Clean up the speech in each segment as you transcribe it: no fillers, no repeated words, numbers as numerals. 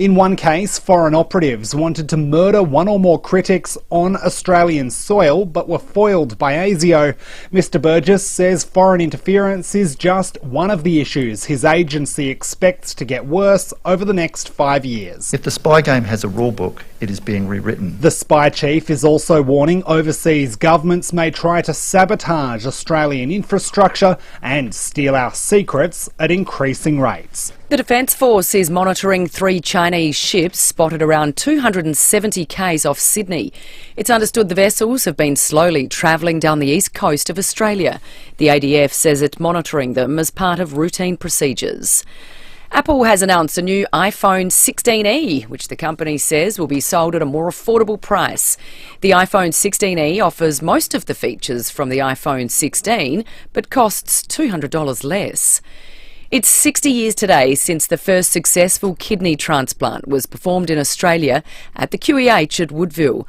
In one case, foreign operatives wanted to murder one or more critics on Australian soil, but were foiled by ASIO. Mr Burgess says foreign interference is just one of the issues his agency expects to get worse over the next 5 years. If the spy game has a rule book, it is being rewritten. The spy chief is also warning overseas governments may try to sabotage Australian infrastructure and steal our secrets at increasing rates. The Defence Force is monitoring 3 Chinese ships spotted around 270 k's off Sydney. It's understood the vessels have been slowly travelling down the east coast of Australia. The ADF says it's monitoring them as part of routine procedures. Apple has announced a new iPhone 16e, which the company says will be sold at a more affordable price. The iPhone 16e offers most of the features from the iPhone 16, but costs $200 less. It's 60 years today since the first successful kidney transplant was performed in Australia at the QEH at Woodville.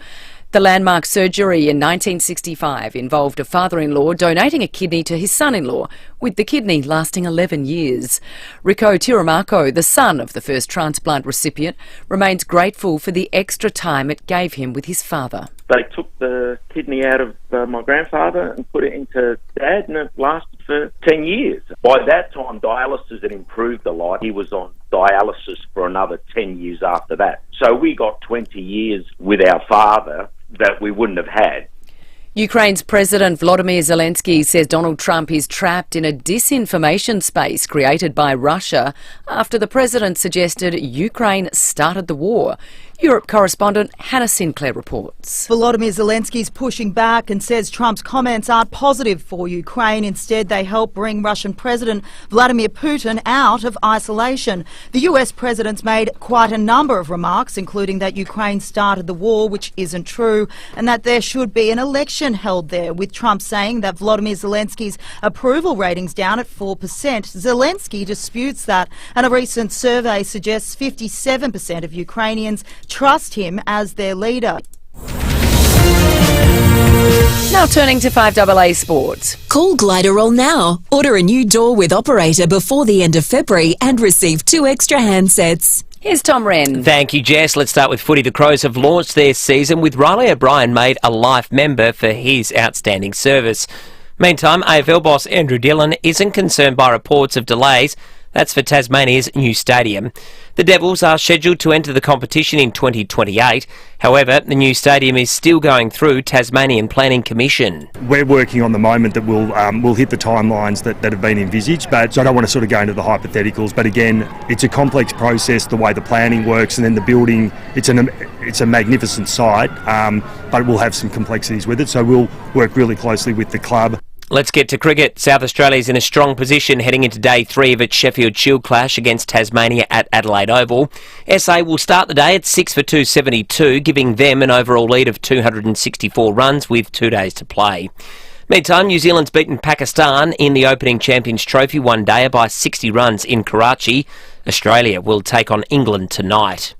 The landmark surgery in 1965 involved a father-in-law donating a kidney to his son-in-law, with the kidney lasting 11 years. Rico Tiramako, the son of the first transplant recipient, remains grateful for the extra time it gave him with his father. They took the kidney out of my grandfather and put it into Dad, and it lasted for 10 years. By that time, dialysis had improved a lot. He was on dialysis for another 10 years after that. So we got 20 years with our father that we wouldn't have had. Ukraine's President Volodymyr Zelensky says Donald Trump is trapped in a disinformation space created by Russia after the president suggested Ukraine started the war. Europe correspondent Hannah Sinclair reports. Volodymyr Zelensky's pushing back and says Trump's comments aren't positive for Ukraine. Instead, they help bring Russian President Vladimir Putin out of isolation. The US president's made quite a number of remarks, including that Ukraine started the war, which isn't true, and that there should be an election held there, with Trump saying that Volodymyr Zelensky's approval rating's down at 4%. Zelensky disputes that, and a recent survey suggests 57% of Ukrainians trust him as their leader. Now turning to 5AA Sports. Call Gliderol now. Order a new door with operator before the end of February and receive 2 extra handsets. Here's Tom Wren. Thank you, Jess. Let's start with footy. The Crows have launched their season with Riley O'Brien made a life member for his outstanding service. Meantime, AFL boss Andrew Dillon isn't concerned by reports of delays. That's for Tasmania's new stadium. The Devils are scheduled to enter the competition in 2028. However, the new stadium is still going through Tasmanian Planning Commission. We're working on the moment that we'll hit the timelines that have been envisaged, but so I don't want to sort of go into the hypotheticals. But again, it's a complex process, the way the planning works, and then the building. It's a magnificent site, but we'll have some complexities with it. So we'll work really closely with the club. Let's get to cricket. South Australia's in a strong position heading into day 3 of its Sheffield Shield clash against Tasmania at Adelaide Oval. SA will start the day at 6 for 272, giving them an overall lead of 264 runs with 2 days to play. Meantime, New Zealand's beaten Pakistan in the opening Champions Trophy one-dayer by 60 runs in Karachi. Australia will take on England tonight.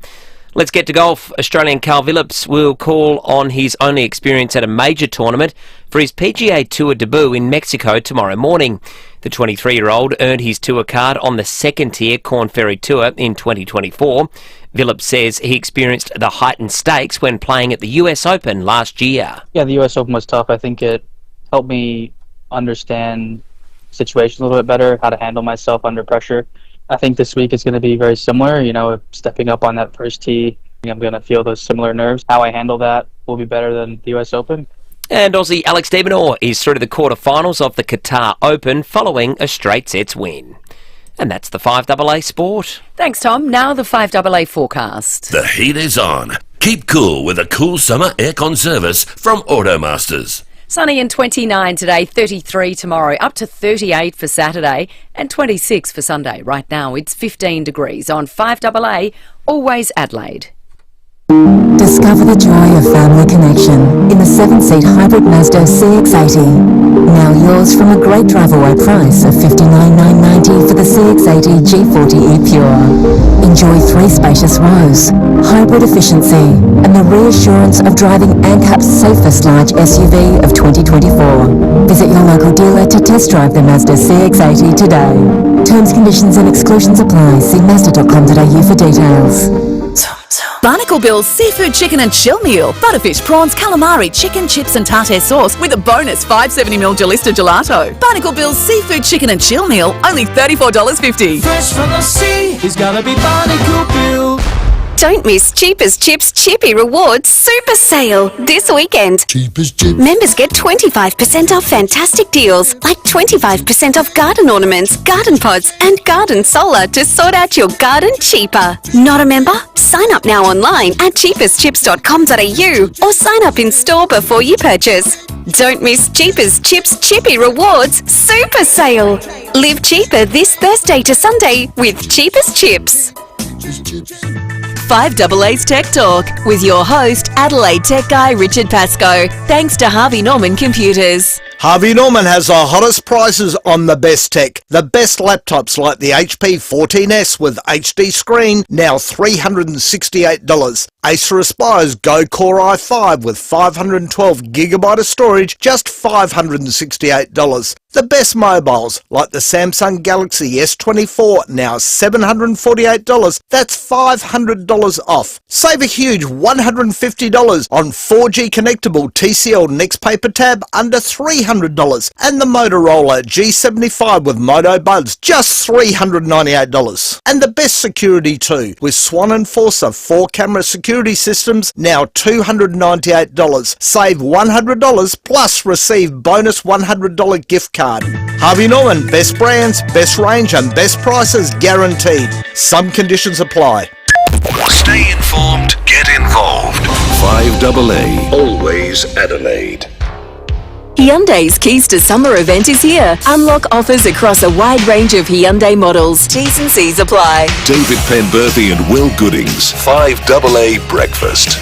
Let's get to golf. Australian Carl Phillips will call on his only experience at a major tournament for his PGA Tour debut in Mexico tomorrow morning. The 23-year-old earned his tour card on the second-tier Corn Ferry Tour in 2024. Phillips says he experienced the heightened stakes when playing at the US Open last year. Yeah, the US Open was tough. I think it helped me understand situations a little bit better, how to handle myself under pressure. I think this week is going to be very similar. You know, stepping up on that first tee, I'm going to feel those similar nerves. How I handle that will be better than the US Open. And Aussie Alex de Minaur is through to the quarterfinals of the Qatar Open following a straight sets win. And that's the 5AA Sport. Thanks, Tom. Now the 5AA forecast. The heat is on. Keep cool with a cool summer aircon service from Automasters. Sunny and 29 today, 33 tomorrow, up to 38 for Saturday and 26 for Sunday. Right now it's 15 degrees on 5AA, always Adelaide. Discover the joy of family connection in the 7-seat hybrid Mazda CX-80. Now yours from a great drive-away price of $59,990 for the CX-80 G40E Pure. Enjoy 3 spacious rows, hybrid efficiency, and the reassurance of driving ANCAP's safest large SUV of 2024. Visit your local dealer to test drive the Mazda CX-80 today. Terms, conditions and exclusions apply. See Mazda.com.au for details. Barnacle Bill's Seafood Chicken and Chill Meal. Butterfish, prawns, calamari, chicken, chips and tartare sauce with a bonus 570ml Jalista Gelato. Barnacle Bill's Seafood Chicken and Chill Meal, only $34.50. Fresh from the sea, it's gotta be Barnacle Bill. Don't miss Cheap as Chips Chippy Rewards Super Sale this weekend. Cheap as Chips. Members get 25% off fantastic deals like 25% off garden ornaments, garden pots and garden solar to sort out your garden cheaper. Not a member? Sign up now online at cheapaschips.com.au or sign up in store before you purchase. Don't miss Cheap as Chips Chippy Rewards Super Sale. Live cheaper this Thursday to Sunday with Cheap as Chips. 5AA's Tech Talk with your host, Adelaide Tech Guy Richard Pascoe. Thanks to Harvey Norman Computers. Harvey Norman has the hottest prices on the best tech. The best laptops like the HP 14S with HD screen, now $368. Acer Aspire's Go Core i5 with 512GB of storage, just $568. The best mobiles like the Samsung Galaxy S24, now $748. That's $500 off. Save a huge $150 on 4G connectable TCL Next Paper Tab under $300. And the Motorola G75 with Moto Buds, just $398. And the best security too, with Swan Enforcer 4-camera security systems, now $298. Save $100 plus receive bonus $100 gift card. Harvey Norman, best brands, best range and best prices guaranteed. Some conditions apply. Stay informed, get involved. 5AA, always Adelaide. Hyundai's Keys to Summer event is here. Unlock offers across a wide range of Hyundai models. T's and C's apply. David Penberthy and Will Goodings, 5AA Breakfast.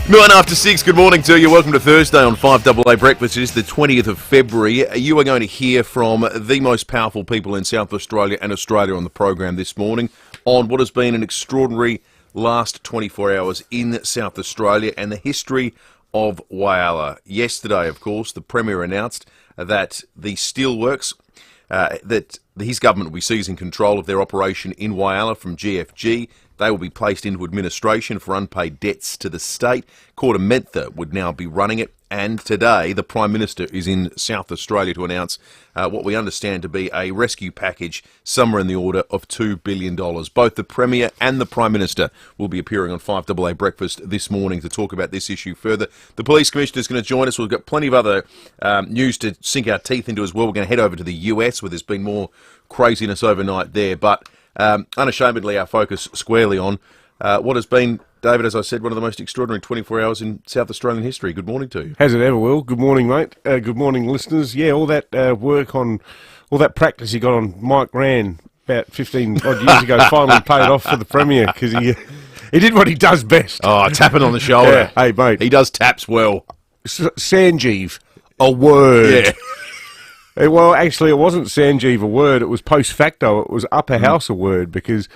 6:09, good morning to you. Welcome to Thursday on 5AA Breakfast. It is the 20th of February. You are going to hear from the most powerful people in South Australia and Australia on the program this morning on what has been an extraordinary last 24 hours in South Australia and the history of FIVEAA. Yesterday, of course, the Premier announced that the steelworks, that his government will be seizing control of their operation in FIVEAA from GFG. They will be placed into administration for unpaid debts to the state. Kortamenta would now be running it. And today, the Prime Minister is in South Australia to announce what we understand to be a rescue package somewhere in the order of $2 billion. Both the Premier and the Prime Minister will be appearing on 5AA Breakfast this morning to talk about this issue further. The Police Commissioner is going to join us. We've got plenty of other news to sink our teeth into as well. We're going to head over to the US where there's been more craziness overnight there. But unashamedly, our focus squarely on what has been, David, as I said, one of the most extraordinary 24 hours in South Australian history. Good morning to you. Has it ever, Will? Good morning, mate. Good morning, listeners. Yeah, all that work on, all that practice he got on Mike Rann about 15 odd years ago finally paid off for the Premier because he did what he does best. Oh, tapping on the shoulder. Yeah. Hey, mate. He does taps well. Sanjeev, a word. Yeah. Well, actually, it wasn't Sanjeev a word. It was post facto. It was upper house a word because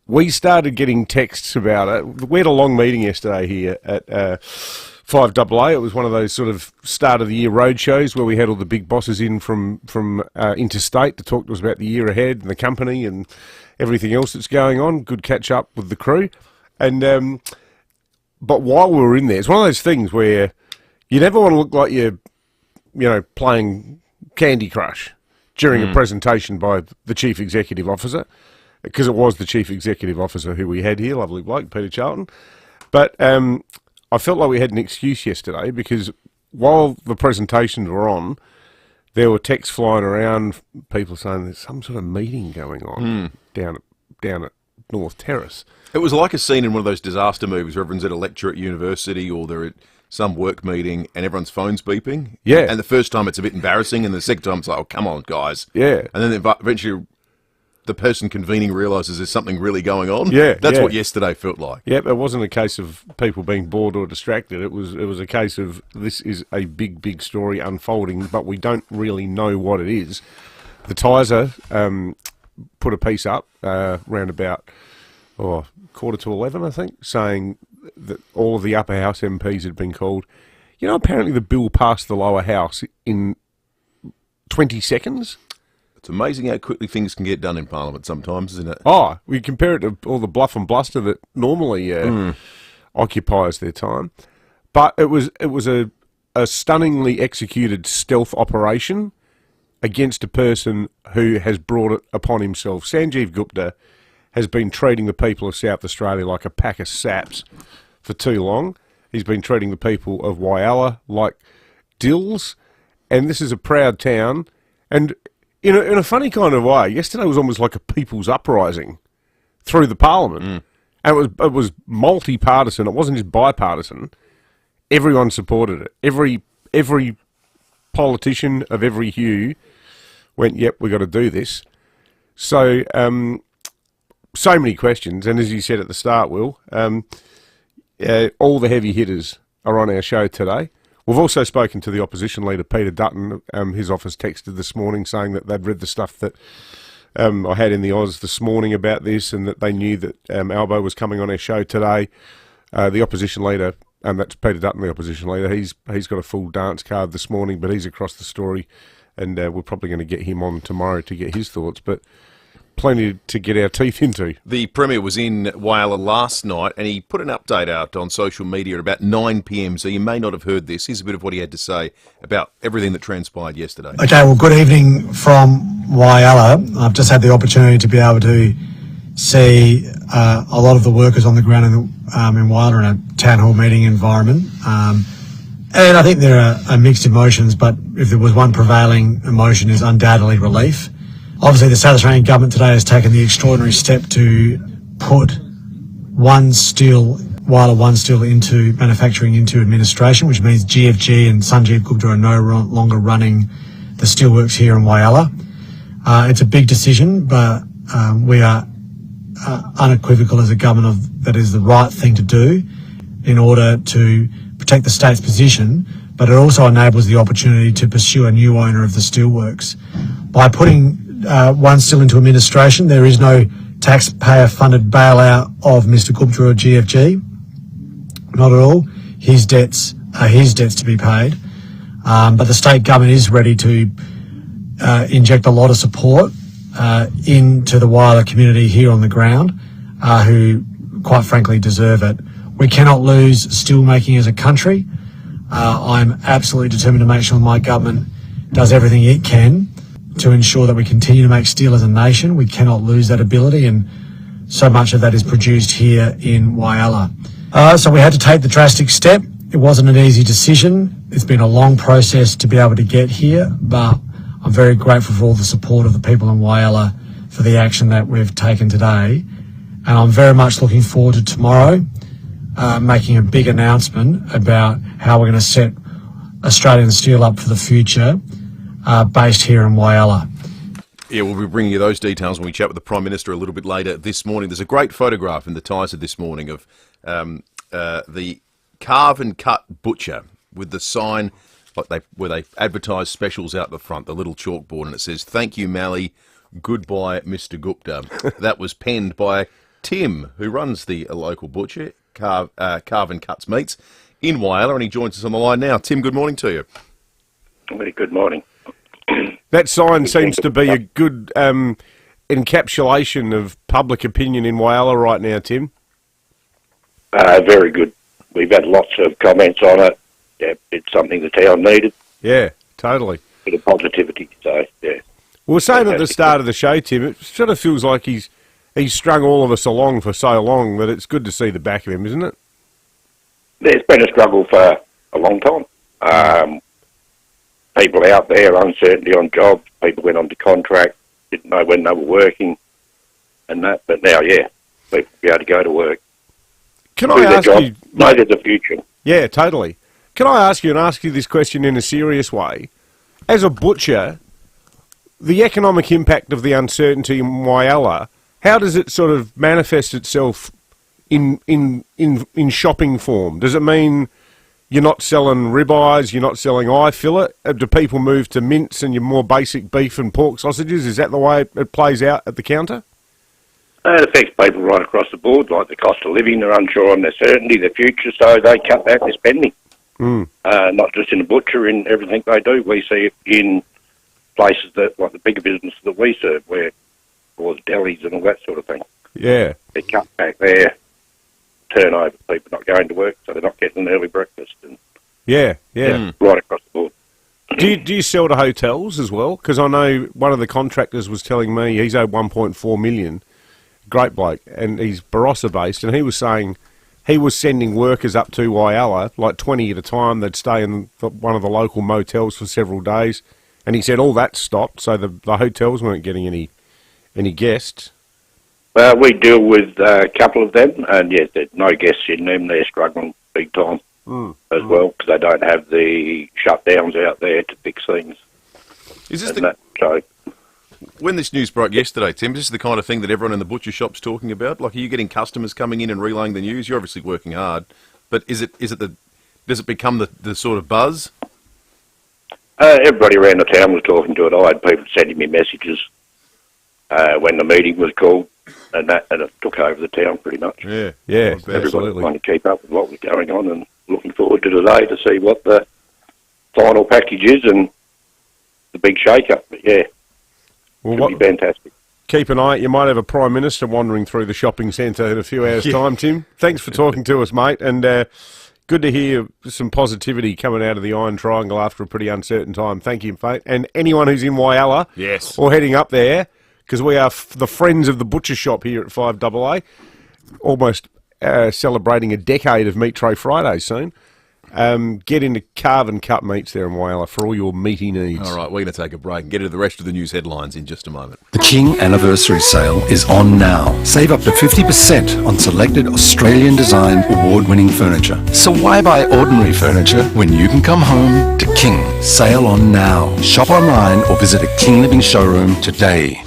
we started getting texts about it. We had a long meeting yesterday here at 5AA. It was one of those sort of start of the year road shows where we had all the big bosses in from interstate to talk to us about the year ahead and the company and everything else that's going on. Good catch up with the crew. And but while we were in there, it's one of those things where you never want to look like you're playing Candy Crush during a presentation by the Chief Executive Officer, because it was the Chief Executive Officer who we had here, lovely bloke, Peter Charlton. But I felt like we had an excuse yesterday because while the presentations were on, there were texts flying around, people saying there's some sort of meeting going on down at North Terrace. It was like a scene in one of those disaster movies where everyone's at a lecture at university or they're at some work meeting and everyone's phone's beeping. Yeah. And the first time it's a bit embarrassing and the second time it's like, oh, come on, guys. Yeah. And then eventually the person convening realises there's something really going on. Yeah. That's what yesterday felt like. Yep, it wasn't a case of people being bored or distracted. It was a case of this is a big, big story unfolding, but we don't really know what it is. The Tiser put a piece up round about 11:15, I think, saying that all of the upper house MPs had been called. Apparently the bill passed the lower house in 20 seconds. It's amazing how quickly things can get done in Parliament sometimes, isn't it? Oh, we compare it to all the bluff and bluster that normally occupies their time. But it was a stunningly executed stealth operation against a person who has brought it upon himself. Sanjeev Gupta has been treating the people of South Australia like a pack of saps for too long. He's been treating the people of Whyalla like dills, and this is a proud town. And in a funny kind of way, yesterday was almost like a people's uprising through the Parliament. And it was multi-partisan. It wasn't just bipartisan. Everyone supported it. Every politician of every hue went, yep, we've got to do this. So, so many questions. And as you said at the start, Will, all the heavy hitters are on our show today. We've also spoken to the opposition leader, Peter Dutton. His office texted this morning saying that they'd read the stuff that I had in the Oz this morning about this, and that they knew that Albo was coming on our show today. The opposition leader, that's Peter Dutton, the opposition leader, he's got a full dance card this morning, but he's across the story, and we're probably going to get him on tomorrow to get his thoughts. But plenty to get our teeth into. The Premier was in Whyalla last night, and he put an update out on social media at about 9 p.m, so you may not have heard this. Here's a bit of what he had to say about everything that transpired yesterday. Okay, well, good evening from Whyalla. I've just had the opportunity to be able to see a lot of the workers on the ground in Whyalla in a town hall meeting environment. And I think there are mixed emotions, but if there was one prevailing emotion, is undoubtedly relief. Obviously, the South Australian government today has taken the extraordinary step to put Whyalla One Steel into manufacturing into administration, which means GFG and Sanjeev Gupta are no longer running the steelworks here in Whyalla. It's a big decision, but we are unequivocal as a government that is the right thing to do in order to protect the state's position, but it also enables the opportunity to pursue a new owner of the steelworks. By putting One Steel into administration, there is no taxpayer-funded bailout of Mr Gupta or GFG. Not at all. His debts are his debts to be paid. But the state government is ready to inject a lot of support into the Whyalla community here on the ground, who quite frankly deserve it. We cannot lose steelmaking as a country. I'm absolutely determined to make sure my government does everything it can to ensure that we continue to make steel as a nation. We cannot lose that ability, and so much of that is produced here in Whyalla. So we had to take the drastic step. It wasn't an easy decision. It's been a long process to be able to get here, but I'm very grateful for all the support of the people in Whyalla for the action that we've taken today. And I'm very much looking forward to tomorrow making a big announcement about how we're going to set Australian steel up for the future, based here in Whyalla. Yeah, we'll be bringing you those details when we chat with the Prime Minister a little bit later this morning. There's a great photograph in the Tizer this morning of the carve and cut butcher with the sign where they advertise specials out the front, the little chalkboard, and it says, "Thank you, Mally. Goodbye, Mr. Gupta." That was penned by Tim, who runs the local butcher, Carve and Cuts Meats, in Whyalla, and he joins us on the line now. Tim, good morning to you. Very good morning. That sign seems to be a good encapsulation of public opinion in Whyalla right now, Tim. Very good. We've had lots of comments on it. Yeah, it's something the town needed. Yeah, totally. Bit of positivity, so, yeah. We were saying at the start of the show, Tim, it sort of feels like he's strung all of us along for so long that it's good to see the back of him, isn't it? There's been a struggle for a long time. People out there, uncertainty on jobs, people went on to contract, didn't know when they were working and that, but now, yeah, people be able to go to work. Can I ask you... Know there's a future. Yeah, totally. Can I ask you this question in a serious way? As a butcher, the economic impact of the uncertainty in Whyalla, how does it sort of manifest itself in shopping form? Does it mean you're not selling ribeyes, you're not selling eye fillet? Do people move to mince and your more basic beef and pork sausages? Is that the way it plays out at the counter? It affects people right across the board, like the cost of living. They're unsure on their certainty, their future, so they cut back their spending. Not just in the butcher, in everything they do. We see it in places that, like the bigger businesses that we serve, where or the delis and all that sort of thing. Yeah. They cut back their turnover, people not going to work, so they're not getting an early breakfast. And Yeah. right across the board. Do you sell to hotels as well? Because I know one of the contractors was telling me he's owed 1.4 million. Great bloke, and he's Barossa based, and he was saying he was sending workers up to Whyalla, like 20 at a time. They'd stay in one of the local motels for several days, and he said all that stopped, so the hotels weren't getting any guests. Well, we deal with a couple of them, and yes, there's no guests in them. They're struggling big time as well, because they don't have the shutdowns out there to fix things. Is this when this news broke yesterday, Tim, is this the kind of thing that everyone in the butcher shop's talking about? Like, are you getting customers coming in and relaying the news? You're obviously working hard, but does it become the sort of buzz? Everybody around the town was talking to it. I had people sending me messages when the meeting was called, and it took over the town pretty much. Yeah, Everybody absolutely. wanted to keep up with what was going on, and looking forward to today to see what the final package is and the big shake-up. But yeah, Well, it'll be fantastic. Keep an eye. You might have a Prime Minister wandering through the shopping centre in a few hours' time, Tim. Thanks for talking to us, mate, and good to hear some positivity coming out of the Iron Triangle after a pretty uncertain time. Thank you, mate. And anyone who's in Whyalla or heading up there, because we are the friends of the butcher shop here at 5AA, almost celebrating a decade of Meat Tray Fridays soon. Get into carve and cut meats there in Whyalla for all your meaty needs. All right, we're going to take a break and get into the rest of the news headlines in just a moment. The King Anniversary Sale is on now. Save up to 50% on selected Australian design award-winning furniture. So why buy ordinary furniture when you can come home to King? Sale on now. Shop online or visit a King Living showroom today.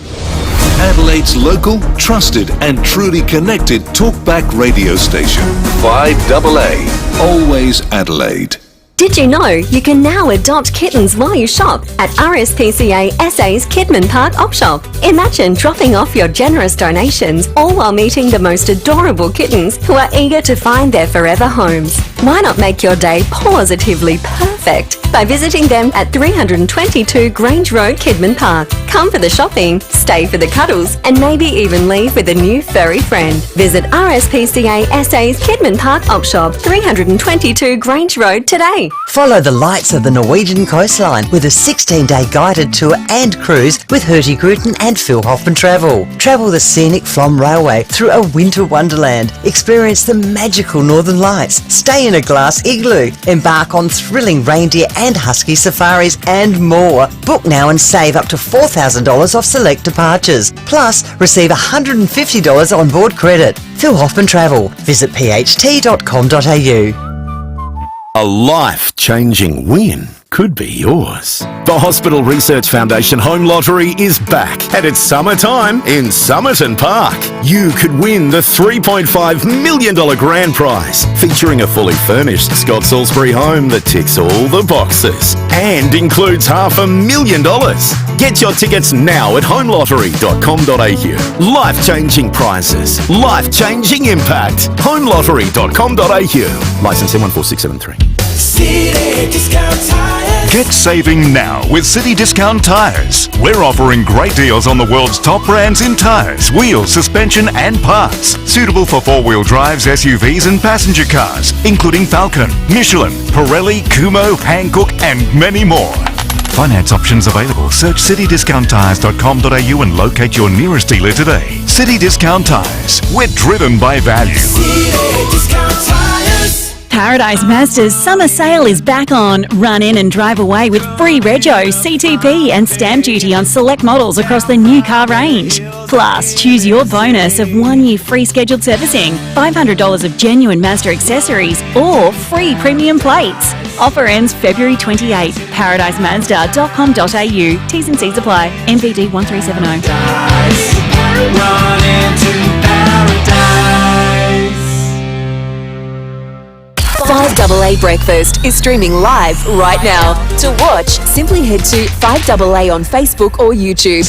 Adelaide's local, trusted and truly connected talkback radio station. 5AA. Always Adelaide. Did you know you can now adopt kittens while you shop at RSPCA SA's Kidman Park Op Shop? Imagine dropping off your generous donations, all while meeting the most adorable kittens who are eager to find their forever homes. Why not make your day positively perfect by visiting them at 322 Grange Road, Kidman Park? Come for the shopping, stay for the cuddles, and maybe even leave with a new furry friend. Visit RSPCA SA's Kidman Park Op Shop, 322 Grange Road today. Follow the lights of the Norwegian coastline with a 16-day guided tour and cruise with Hurtigruten and Phil Hoffman Travel. Travel the scenic Flom Railway through a winter wonderland. Experience the magical Northern Lights. Stay in a glass igloo. Embark on thrilling reindeer and husky safaris and more. Book now and save up to $4,000 off select departures. Plus, receive $150 on board credit. Phil Hoffman Travel. Visit pht.com.au. A life-changing win could be yours. The Hospital Research Foundation Home Lottery is back, and it's summertime in Somerton Park. You could win the $3.5 million grand prize, featuring a fully furnished Scott Salisbury home that ticks all the boxes and includes $500,000. Get your tickets now at homelottery.com.au. Life-changing prizes, life-changing impact. homelottery.com.au. Licence M14673. City Discount Tires. Get saving now with City Discount Tires. We're offering great deals on the world's top brands in tires, wheels, suspension and parts. Suitable for four-wheel drives, SUVs and passenger cars, including Falcon, Michelin, Pirelli, Kumho, Hankook and many more. Finance options available. Search citydiscounttires.com.au and locate your nearest dealer today. City Discount Tires. We're driven by value. City Discount Tires. Paradise Mazda's summer sale is back on. Run in and drive away with free rego, CTP and stamp duty on select models across the new car range. Plus, choose your bonus of 1 year free scheduled servicing, $500 of genuine Mazda accessories or free premium plates. Offer ends February 28. ParadiseMazda.com.au. T's and C's apply. MVD 1370. Run into paradise. 5AA Breakfast is streaming live right now. To watch, simply head to 5AA on Facebook or YouTube.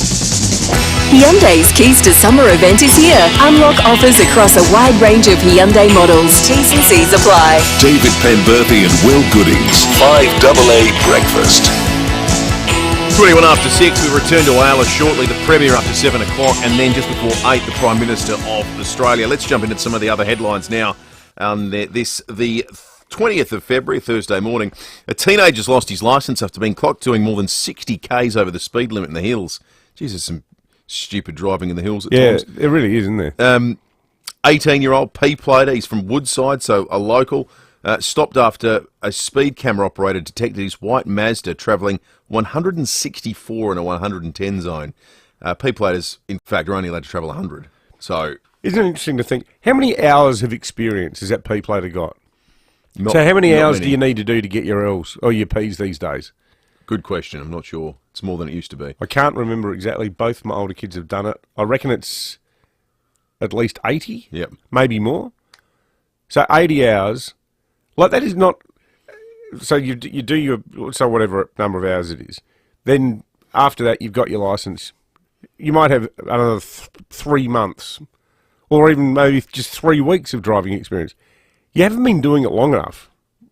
Hyundai's Keys to Summer event is here. Unlock offers across a wide range of Hyundai models. T's and C's apply. David Penberthy and Will Goodings. 5AA Breakfast. 21 after 6, we return to Wales shortly, the Premier after 7 o'clock, and then just before 8, the Prime Minister of Australia. Let's jump into some of the other headlines now. The 20th of February, Thursday morning, a teenager's lost his licence after being clocked doing more than 60 k's over the speed limit in the hills. Jesus, some stupid driving in the hills at times. Yeah, it really is, isn't there? 18-year-old P-plater, he's from Woodside, so a local, stopped after a speed camera operator detected his white Mazda travelling 164 in a 110 zone. P-platers, in fact, are only allowed to travel 100. So, isn't it interesting to think, how many hours of experience has that P-plater got? Not, so how many hours many. do you need to do to get your L's or your P's these days? Good question. I'm not sure. It's more than it used to be. I can't remember exactly. Both my older kids have done it. I reckon it's at least 80, yep, maybe more. So 80 hours, like that is not. So you do your whatever number of hours it is. Then after that, you've got your license. You might have another 3 months, or even maybe just 3 weeks of driving experience. You haven't been doing it long enough.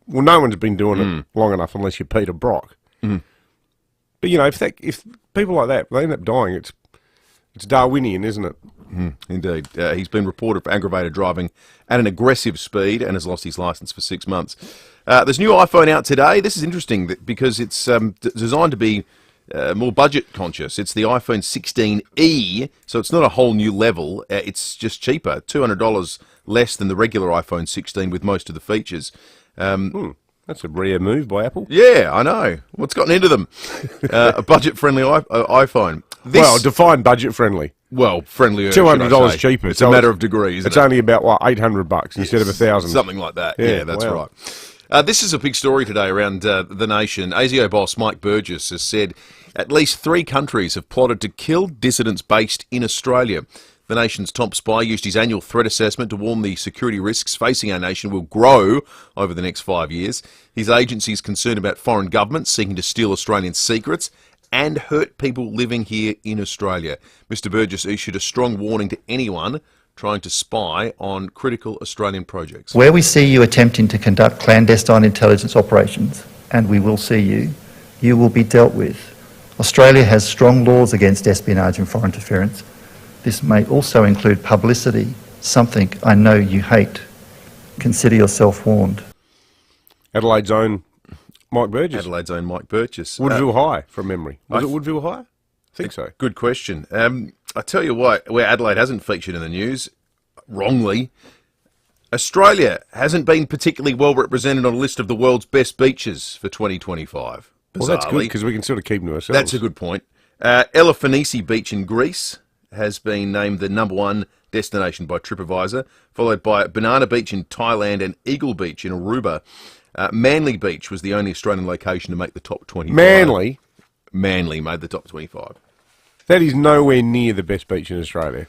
Well, no one's been doing it long enough unless you're Peter Brock. But you know, if people like that, they end up dying. It's Darwinian, isn't it? Indeed. He's been reported for aggravated driving at an aggressive speed and has lost his licence for 6 months. There's a new iPhone out today. This is interesting because it's designed to be more budget conscious. It's the iPhone 16e, so it's not a whole new level. It's just cheaper, $200 less than the regular iPhone 16 with most of the features. That's a rare move by Apple. Yeah, I know. What's gotten into them? A budget-friendly iPhone. Well, define budget-friendly. Well, friendlier. $200 cheaper. It's a matter of degree, isn't it? It's only about, what, $800 instead of $1,000. Something like that. Yeah, that's right. This is a big story today around the nation. ASIO boss Mike Burgess has said at least 3 countries have plotted to kill dissidents based in Australia. The nation's top spy used his annual threat assessment to warn the security risks facing our nation will grow over the next 5 years. His agency is concerned about foreign governments seeking to steal Australian secrets and hurt people living here in Australia. Mr Burgess issued a strong warning to anyone trying to spy on critical Australian projects. Where we see you attempting to conduct clandestine intelligence operations, and we will see you, you will be dealt with. Australia has strong laws against espionage and foreign interference. This may also include publicity, something I know you hate. Consider yourself warned. Adelaide's own Mike Burgess. Adelaide's own Mike Burgess. Woodville High, from memory. Was it Woodville High? I think so. Good question. I tell you what, where Adelaide hasn't featured in the news, wrongly, Australia hasn't been particularly well represented on a list of the world's best beaches for 2025. Well, that's good because we can sort of keep them to ourselves. That's a good point. Elafonisi Beach in Greece has been named the #1 destination by TripAdvisor, followed by Banana Beach in Thailand and Eagle Beach in Aruba. Manly Beach was the only Australian location to make the top 25. Manly? Manly made the top 25. That is nowhere near the best beach in Australia.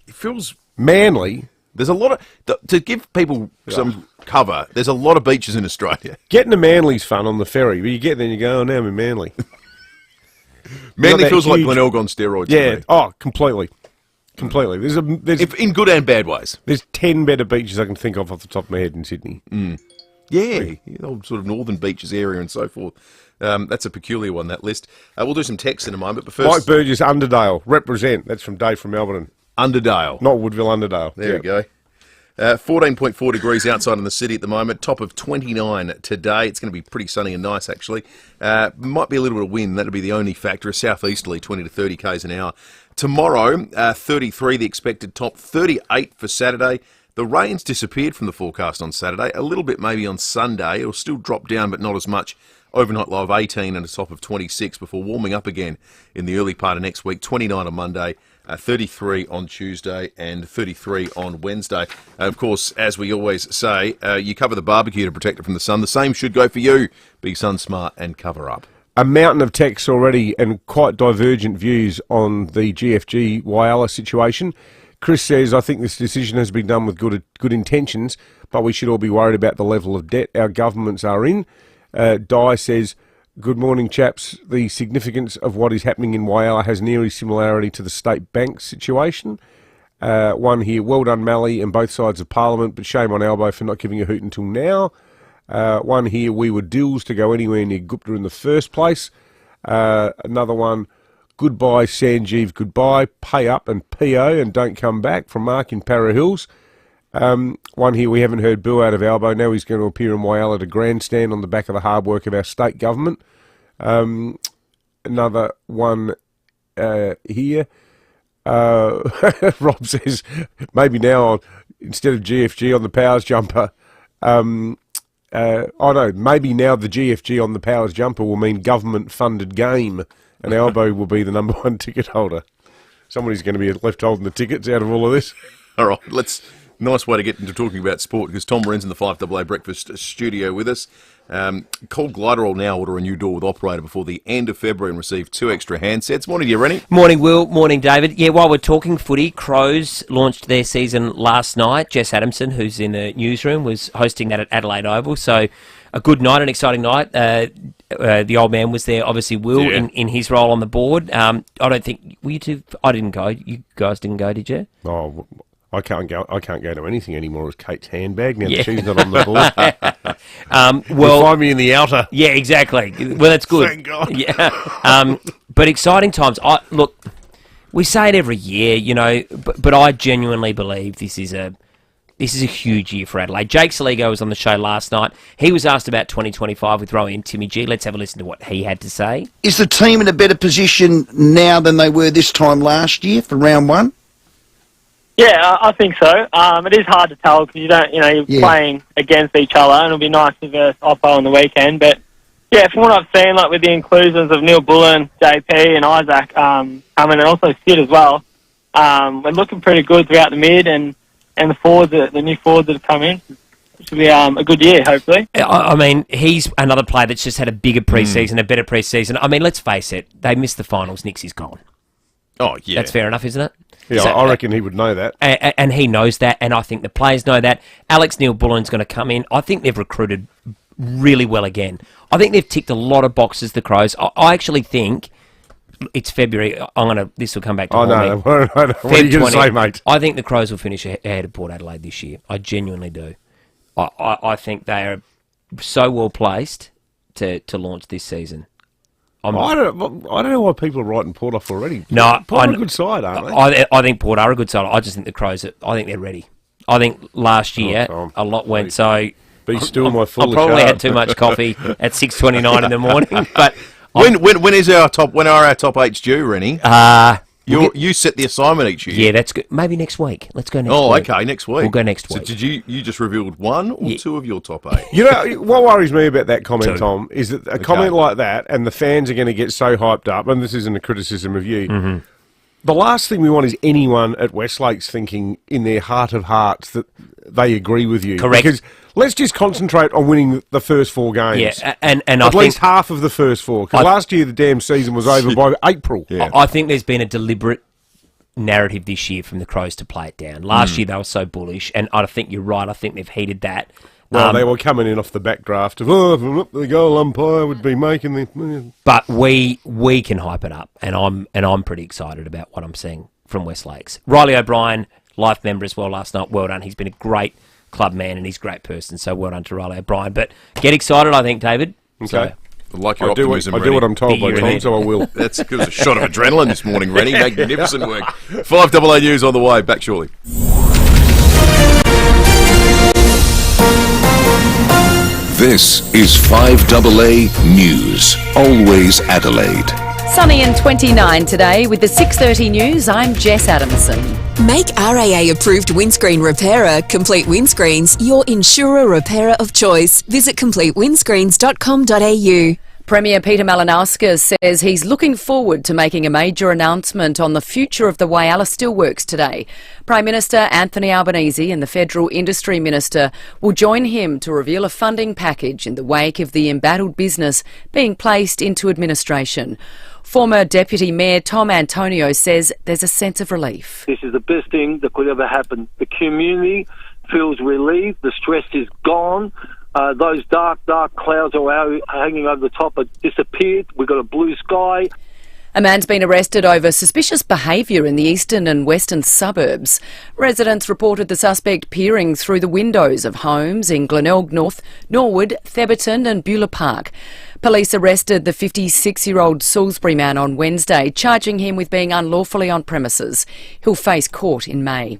It feels... Manly? There's a lot of... To give people some cover, there's a lot of beaches in Australia. Getting to Manly's fun on the ferry, but you get there and you go, oh, now I'm in Manly. Manly feels like Glenelg on steroids. Yeah, completely. Completely. There's in good and bad ways. There's 10 better beaches I can think of the top of my head in Sydney. Yeah, the old sort of northern beaches area and so forth. That's a peculiar one, that list. We'll do some text in a moment, but first... Mike Burgess, Underdale, represent. That's from Dave from Melbourne. Underdale. Not Woodville, Underdale. There we go. 14.4 degrees outside in the city at the moment, top of 29 today. It's going to be pretty sunny and nice, actually. Might be a little bit of wind. That'll be the only factor. A southeasterly, 20 to 30 k's an hour. Tomorrow, 33 the expected top, 38 for Saturday. The rain's disappeared from the forecast on Saturday. A little bit maybe on Sunday. It'll still drop down, but not as much. Overnight low of 18 and a top of 26 before warming up again in the early part of next week. 29 on Monday, 33 on Tuesday and 33 on Wednesday. Of course, as we always say, you cover the barbecue to protect it from the sun. The same should go for you. Be sun smart and cover up. A mountain of texts already and quite divergent views on the GFG Whyalla situation. Chris says, I think this decision has been done with good intentions, but we should all be worried about the level of debt our governments are in. Di says, good morning, chaps. The significance of what is happening in Whyalla has an eerie similarity to the state bank situation. One here, well done, Malley, and both sides of Parliament, but shame on Albo for not giving a hoot until now. One here, we were dills to go anywhere near Gupta in the first place. Another one, goodbye Sanjeev, goodbye, pay up and PO and don't come back, from Mark in Para Hills. One here, we haven't heard boo out of Albo. Now he's going to appear in Whyalla to grandstand on the back of the hard work of our state government. Another one here. Rob says, maybe now, instead of GFG on the Powers jumper, maybe now the GFG on the Powers jumper will mean government-funded game, and Albo will be the number one ticket holder. Somebody's going to be left holding the tickets out of all of this. All right, nice way to get into talking about sport, because Tom Moran's in the 5AA Breakfast studio with us. Call Gliderol now, order a new door with operator before the end of February and receive 2 extra handsets. Morning to you, Rennie. Morning, Will. Morning, David. Yeah, while we're talking footy, Crows launched their season last night. Jess Adamson, who's in the newsroom, was hosting that at Adelaide Oval. So a good night, an exciting night. The old man was there, obviously, Will, in his role on the board. I don't think, were you two? I didn't go. You guys didn't go, did you? Oh, I can't go to anything anymore. It's Kate's handbag now that she's not on the board. You'll find me in the outer. Yeah, exactly. Well, that's good. Thank God. Yeah. But exciting times. Look, we say it every year, you know, but I genuinely believe this is a huge year for Adelaide. Jake Saligo was on the show last night. He was asked about 2025 with Rowie and Timmy G. Let's have a listen to what he had to say. Is the team in a better position now than they were this time last year for round one? Yeah, I think so. It is hard to tell because you're playing against each other, and it'll be nice to verse Oppo on the weekend. But yeah, from what I've seen, like with the inclusions of Neil Bullen, JP, and Isaac coming, and also Sid as well, we're looking pretty good throughout the mid and the forwards, the new forwards that have come in. It should be a good year, hopefully. I mean, he's another player that's just had a bigger pre-season, a better pre-season. I mean, let's face it, they missed the finals. Nix is gone. Oh, yeah. That's fair enough, isn't it? Yeah, so, I reckon he would know that. And he knows that, and I think the players know that. Alex Neil-Bullen's going to come in. I think they've recruited really well again. I think they've ticked a lot of boxes, the Crows. I actually think it's February. This will come back to me. No. What are you going to say, mate? I think the Crows will finish ahead of Port Adelaide this year. I genuinely do. I think they are so well placed to launch this season. I don't know why people are writing Port off already. No, Port are a good side, aren't they? I think Port are a good side. I just think the Crows, I think they're ready. I think last year a lot went so... Be still, my foolish I probably heart. had too much coffee at 6:29 in the morning. But when are our top 8s due, Rennie? You set the assignment each year. Yeah, that's good. Maybe next week. Let's go next week. Oh, okay, next week. We'll go next week. So did you just revealed one or two of your top 8? You know, what worries me about that comment, Tom, is that a comment like that, and the fans are going to get so hyped up, and this isn't a criticism of you, the last thing we want is anyone at Westlake's thinking in their heart of hearts that they agree with you. Correct. Because let's just concentrate on winning the first 4 games. Yeah, and at least half of the first 4. Because last year the damn season was over by April. Yeah. I think there's been a deliberate narrative this year from the Crows to play it down. Last year they were so bullish, and I think you're right. I think they've heated that. Well, they were coming in off the backdraft of, the goal umpire would be making the... But we can hype it up, and I'm pretty excited about what I'm seeing from Westlakes. Riley O'Brien, life member as well last night. Well done. He's been a great club man, and he's a great person, so well done to Riley O'Brien. But get excited, I think, David. Okay. So, I like your optimism, I do what I'm told by Tom, so I will. That's because of a shot of adrenaline this morning, Rennie. Magnificent work. 5AA News on the way. Back shortly. This is 5AA News. Always Adelaide. Sunny and 29 today with the 6:30 news. I'm Jess Adamson. Make RAA approved windscreen repairer Complete Windscreens your insurer repairer of choice. Visit completewindscreens.com.au. Premier Peter Malinauskas says he's looking forward to making a major announcement on the future of the Whyalla Steelworks today. Prime Minister Anthony Albanese and the Federal Industry Minister will join him to reveal a funding package in the wake of the embattled business being placed into administration. Former Deputy Mayor Tom Antonio says there's a sense of relief. This is the best thing that could ever happen. The community feels relieved. The stress is gone. Those dark clouds are hanging over the top have disappeared. We've got a blue sky. A man's been arrested over suspicious behaviour in the eastern and western suburbs. Residents reported the suspect peering through the windows of homes in Glenelg North, Norwood, Theberton and Beulah Park. Police arrested the 56-year-old Salisbury man on Wednesday, charging him with being unlawfully on premises. He'll face court in May.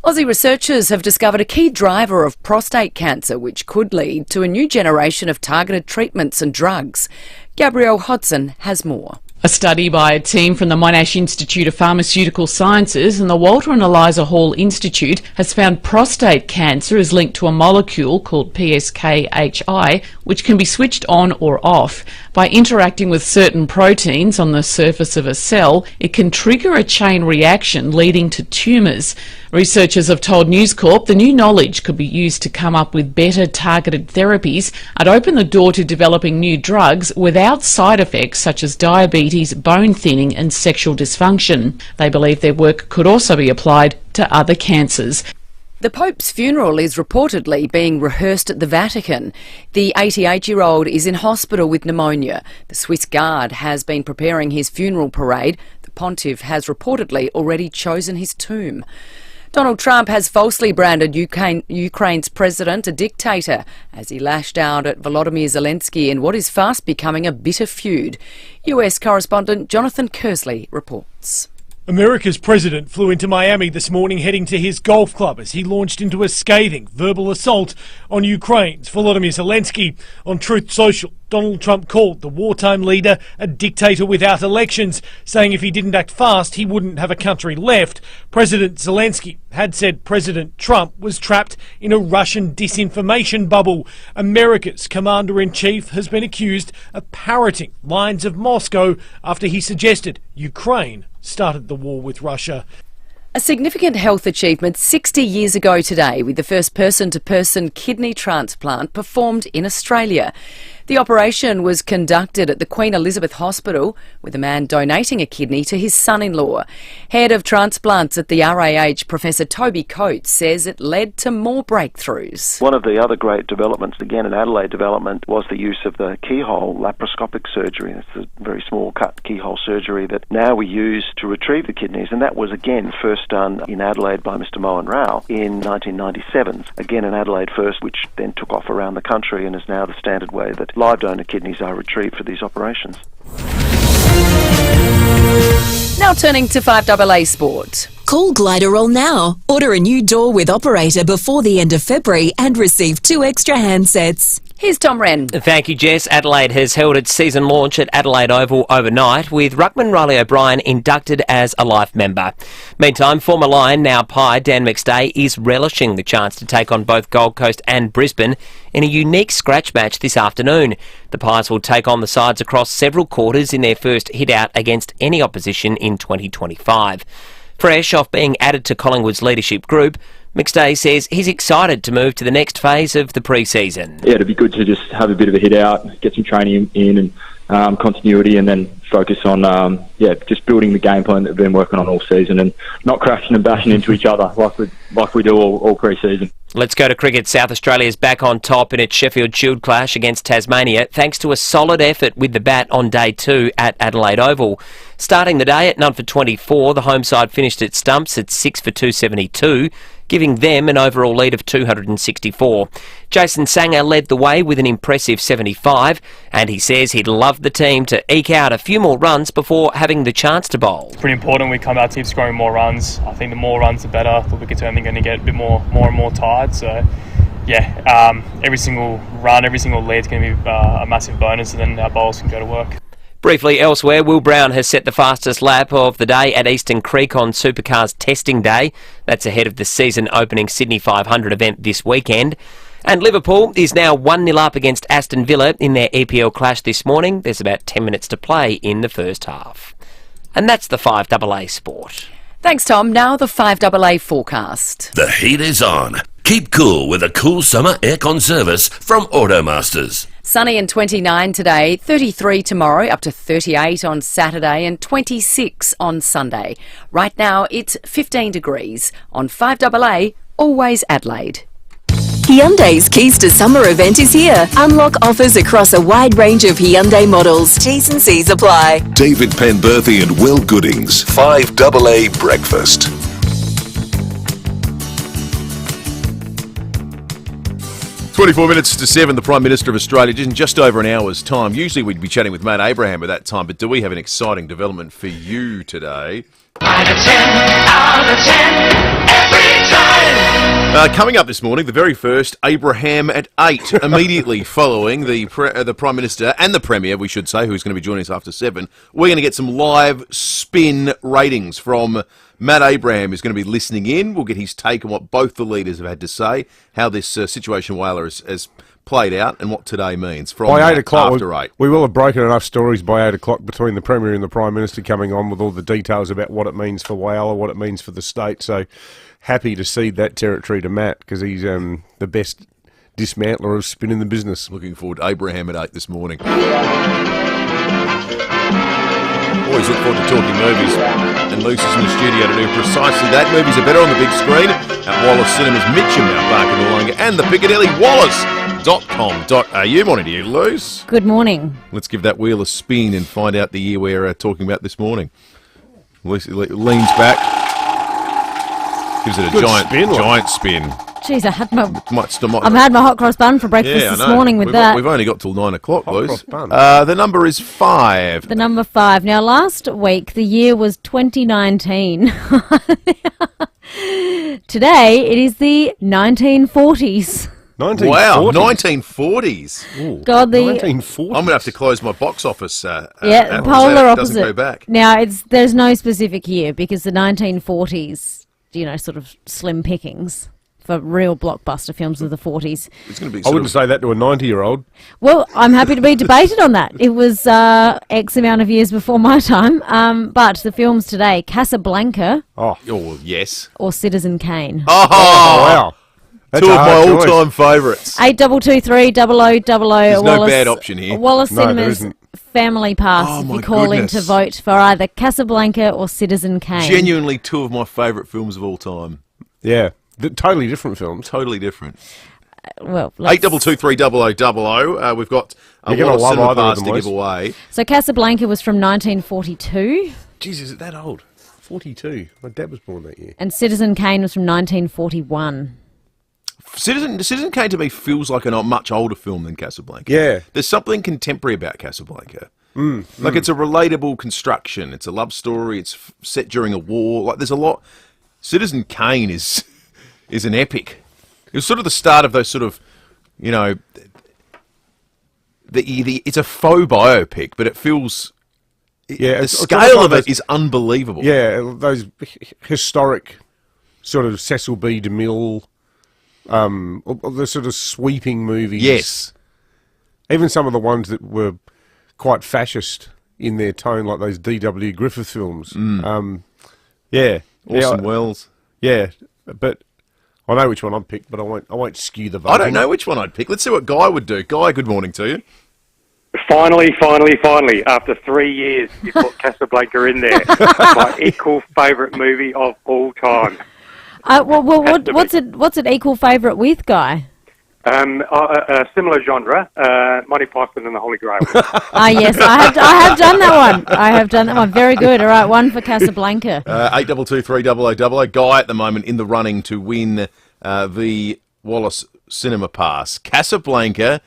Aussie researchers have discovered a key driver of prostate cancer, which could lead to a new generation of targeted treatments and drugs. Gabrielle Hodson has more. A study by a team from the Monash Institute of Pharmaceutical Sciences and the Walter and Eliza Hall Institute has found prostate cancer is linked to a molecule called PSKHI, which can be switched on or off. By interacting with certain proteins on the surface of a cell, it can trigger a chain reaction leading to tumours. Researchers have told News Corp the new knowledge could be used to come up with better targeted therapies and open the door to developing new drugs without side effects such as diabetes, bone thinning and sexual dysfunction. They believe their work could also be applied to other cancers. The Pope's funeral is reportedly being rehearsed at the Vatican. The 88-year-old is in hospital with pneumonia. The Swiss Guard has been preparing his funeral parade. The pontiff has reportedly already chosen his tomb. Donald Trump has falsely branded Ukraine's president a dictator as he lashed out at Volodymyr Zelensky in what is fast becoming a bitter feud. US correspondent Jonathan Kersley reports. America's president flew into Miami this morning heading to his golf club as he launched into a scathing verbal assault on Ukraine's Volodymyr Zelensky. On Truth Social, Donald Trump called the wartime leader a dictator without elections, saying if he didn't act fast, he wouldn't have a country left. President Zelensky had said President Trump was trapped in a Russian disinformation bubble. America's commander-in-chief has been accused of parroting lines of Moscow after he suggested Ukraine started the war with Russia. A significant health achievement 60 years ago today, with the first person-to-person kidney transplant performed in Australia. The operation was conducted at the Queen Elizabeth Hospital, with a man donating a kidney to his son-in-law. Head of transplants at the RAH, Professor Toby Coates, says it led to more breakthroughs. One of the other great developments, again an Adelaide development, was the use of the keyhole laparoscopic surgery. It's a very small cut keyhole surgery that now we use to retrieve the kidneys, and that was again first done in Adelaide by Mr. Mohan Rao in 1997. Again an Adelaide first, which then took off around the country and is now the standard way that live donor kidneys are retrieved for these operations. Now turning to 5AA Sport. Call Gliderol now. Order a new door with operator before the end of February and receive 2 extra handsets. Here's Tom Wren. Thank you, Jess. Adelaide has held its season launch at Adelaide Oval overnight, with Ruckman Riley O'Brien inducted as a life member. Meantime, former Lion, now Pie, Dan McStay, is relishing the chance to take on both Gold Coast and Brisbane in a unique scratch match this afternoon. The Pies will take on the sides across several quarters in their first hit-out against any opposition in 2025. Fresh off being added to Collingwood's leadership group, McStay says he's excited to move to the next phase of the pre-season. Yeah, it'd be good to just have a bit of a hit out, get some training in and continuity, and then focus on just building the game plan that we've been working on all season and not crashing and bashing into each other like we do all pre-season. Let's go to cricket. South Australia is back on top in its Sheffield Shield clash against Tasmania, thanks to a solid effort with the bat on day 2 at Adelaide Oval. Starting the day at none for 24, the home side finished its stumps at 6 for 272, giving them an overall lead of 264. Jason Sanger led the way with an impressive 75, and he says he'd love the team to eke out a few more runs before having the chance to bowl. It's pretty important we come out to keep scoring more runs. I think the more runs the better. The wickets are only going to get a bit more and more tired. So yeah, every single run, every single lead is going to be a massive bonus, and then our bowlers can go to work. Briefly elsewhere, Will Brown has set the fastest lap of the day at Eastern Creek on Supercars Testing Day. That's ahead of the season-opening Sydney 500 event this weekend. And Liverpool is now 1-0 up against Aston Villa in their EPL clash this morning. There's about 10 minutes to play in the first half. And that's the 5AA Sport. Thanks, Tom. Now the 5AA forecast. The heat is on. Keep cool with a cool summer aircon service from Automasters. Sunny and 29 today, 33 tomorrow, up to 38 on Saturday and 26 on Sunday. Right now it's 15 degrees. On 5AA, always Adelaide. Hyundai's Keys to Summer event is here. Unlock offers across a wide range of Hyundai models. T's and C's apply. David Penberthy and Will Goodings, 5AA Breakfast. 24 minutes to 7, the Prime Minister of Australia, in just over an hour's time. Usually we'd be chatting with Matt Abraham at that time, but do we have an exciting development for you today? 9 to 10, out of 10, every time. Coming up this morning, the very first Abraham at 8, immediately following the Prime Minister and the Premier, we should say, who's going to be joining us after 7. We're going to get some live spin ratings from Matt Abraham, who's going to be listening in. We'll get his take on what both the leaders have had to say, how this situation Whaler has played out, and what today means. From by 8 o'clock, after 8. We will have broken enough stories by 8 o'clock between the Premier and the Prime Minister coming on with all the details about what it means for Whaler, what it means for the state. So happy to cede that territory to Matt, because he's the best dismantler of spin in the business. Looking forward to Abraham at 8 this morning. Always look forward to talking movies, and Lucy's in the studio to do precisely that. Movies are better on the big screen at Wallace Cinemas, Mitcham, Mount Barker, Noarlunga, and the Piccadilly, wallace.com.au. Morning to you, Luce. Good morning. Let's give that wheel a spin and find out the year we're talking about this morning. Lucy leans back, gives it a giant spin. Jeez, I've I've had my hot cross bun for breakfast this morning with that. We've only got till 9 o'clock, Luce. The number is 5. The number 5. Now, last week, the year was 2019. Today, it is the 1940s. Wow, 1940s. Ooh, God, the 1940s. I'm going to have to close my box office. Yeah, polar opposite. Doesn't go back. Now, there's no specific year, because the 1940s, sort of slim pickings for real blockbuster films of the 40s. It's going to be I wouldn't say that to a 90-year-old. Well, I'm happy to be debated on that. It was X amount of years before my time. But the films today, Casablanca. Oh, yes. Or Citizen Kane. Oh, wow. That's two of my all-time favourites. 8223 0000. There's no bad option here. Wallace Cinemas Family Pass if you call in to vote for either Casablanca or Citizen Kane. Genuinely two of my favourite films of all time. Yeah. Totally different films. Totally different. Well, 8223 0000. We've got a Wallace Cinema Pass to give away. So Casablanca was from 1942. Jeez, is it that old? 42. My dad was born that year. And Citizen Kane was from 1941. Citizen Kane to me feels like a much older film than Casablanca. Yeah. There's something contemporary about Casablanca. It's a relatable construction. It's a love story. It's set during a war. Like, there's a lot. Citizen Kane is an epic. It was sort of the start of those sort of, it's a faux biopic, but it feels... the scale of it is unbelievable. Yeah, those historic sort of Cecil B. DeMille... the sort of sweeping movies. Yes. Even some of the ones that were quite fascist in their tone, like those D.W. Griffith films. Yeah. Orson Welles. Yeah, but I know which one I'd pick, but I won't skew the vote. I don't know which one I'd pick. Let's see what Guy would do. Guy, good morning to you. Finally, after 3 years, you put Casablanca in there. My equal favourite movie of all time. What's it equal favourite with, Guy? A similar genre, Monty Python and the Holy Grail. Yes, I have done that one. Very good. All right, one for Casablanca. 8223 0000. Guy at the moment in the running to win the Wallace Cinema Pass. Casablanca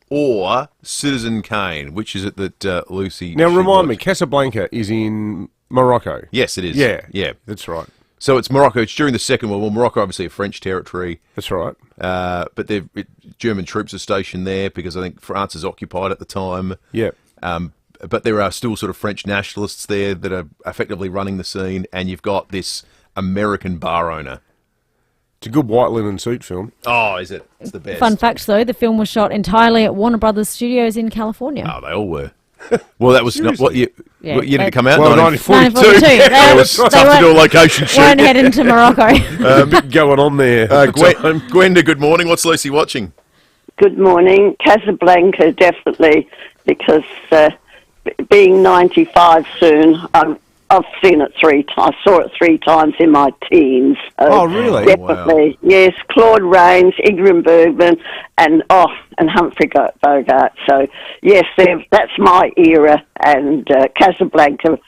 or Citizen Kane? Which is it that Lucy... Now, remind me, Casablanca is in Morocco. Yes, it is. Yeah, that's right. So it's Morocco. It's during the Second World War. Morocco, obviously, a French territory. That's right. But German troops are stationed there because I think France is occupied at the time. Yeah. But there are still sort of French nationalists there that are effectively running the scene, and you've got this American bar owner. It's a good white linen suit film. Oh, is it? It's the best. Fun fact, though, the film was shot entirely at Warner Brothers Studios in California. Oh, they all were. Well, that was not what you... Yeah, what year did it come out? Well, 1942. They was tough to do a location shoot. Weren't heading to Morocco. A bit going on there. Gwenda, good morning. What's Lucy watching? Good morning. Casablanca, definitely, because being 95 soon, I've seen it 3 times. I saw it 3 times in my teens. Oh, really? Definitely. Wow. Yes, Claude Rains, Ingrid Bergman, and Humphrey Bogart. So, yes, that's my era, and Casablanca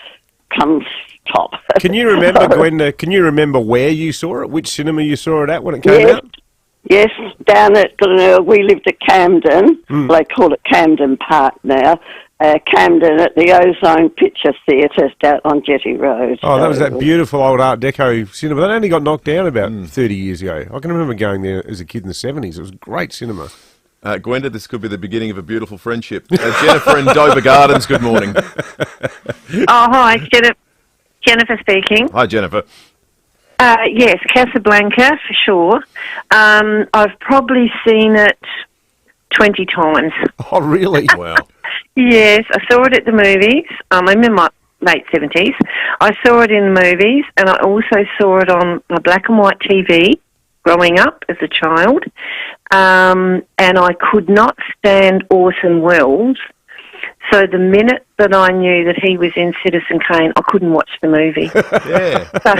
comes top. Can you remember, Gwenda, where you saw it? Which cinema you saw it at when it came out? Yes, down at, we lived at Camden. They call it Camden Park now. Camden at the Ozone Picture Theatre down on Jetty Road. Oh, that was that beautiful old Art Deco cinema. That only got knocked down about 30 years ago. I can remember going there as a kid in the 70s. It was great cinema. Gwenda, this could be the beginning of a beautiful friendship. Jennifer in Dover Gardens, good morning. Hi, Jennifer speaking. Hi, Jennifer. Yes, Casablanca, for sure. I've probably seen it 20 times. Oh, really? Wow. Yes, I saw it at the movies. I'm in my late 70s. I saw it in the movies, and I also saw it on a black and white TV growing up as a child. And I could not stand Orson Welles. So the minute that I knew that he was in Citizen Kane, I couldn't watch the movie. Yeah. So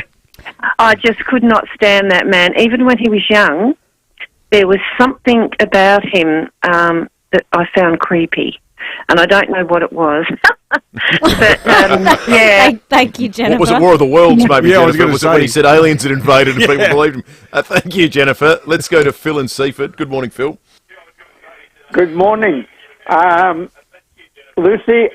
I just could not stand that man. Even when he was young, there was something about him that I found creepy. And I don't know what it was. But, yeah. Thank you, Jennifer. What was it, War of the Worlds, maybe, Yeah, I was Jennifer? gonna Was it say. when he said aliens had invaded and people believed him? Thank you, Jennifer. Let's go to Phil in Seaford. Good morning, Phil. Good morning. Lucy,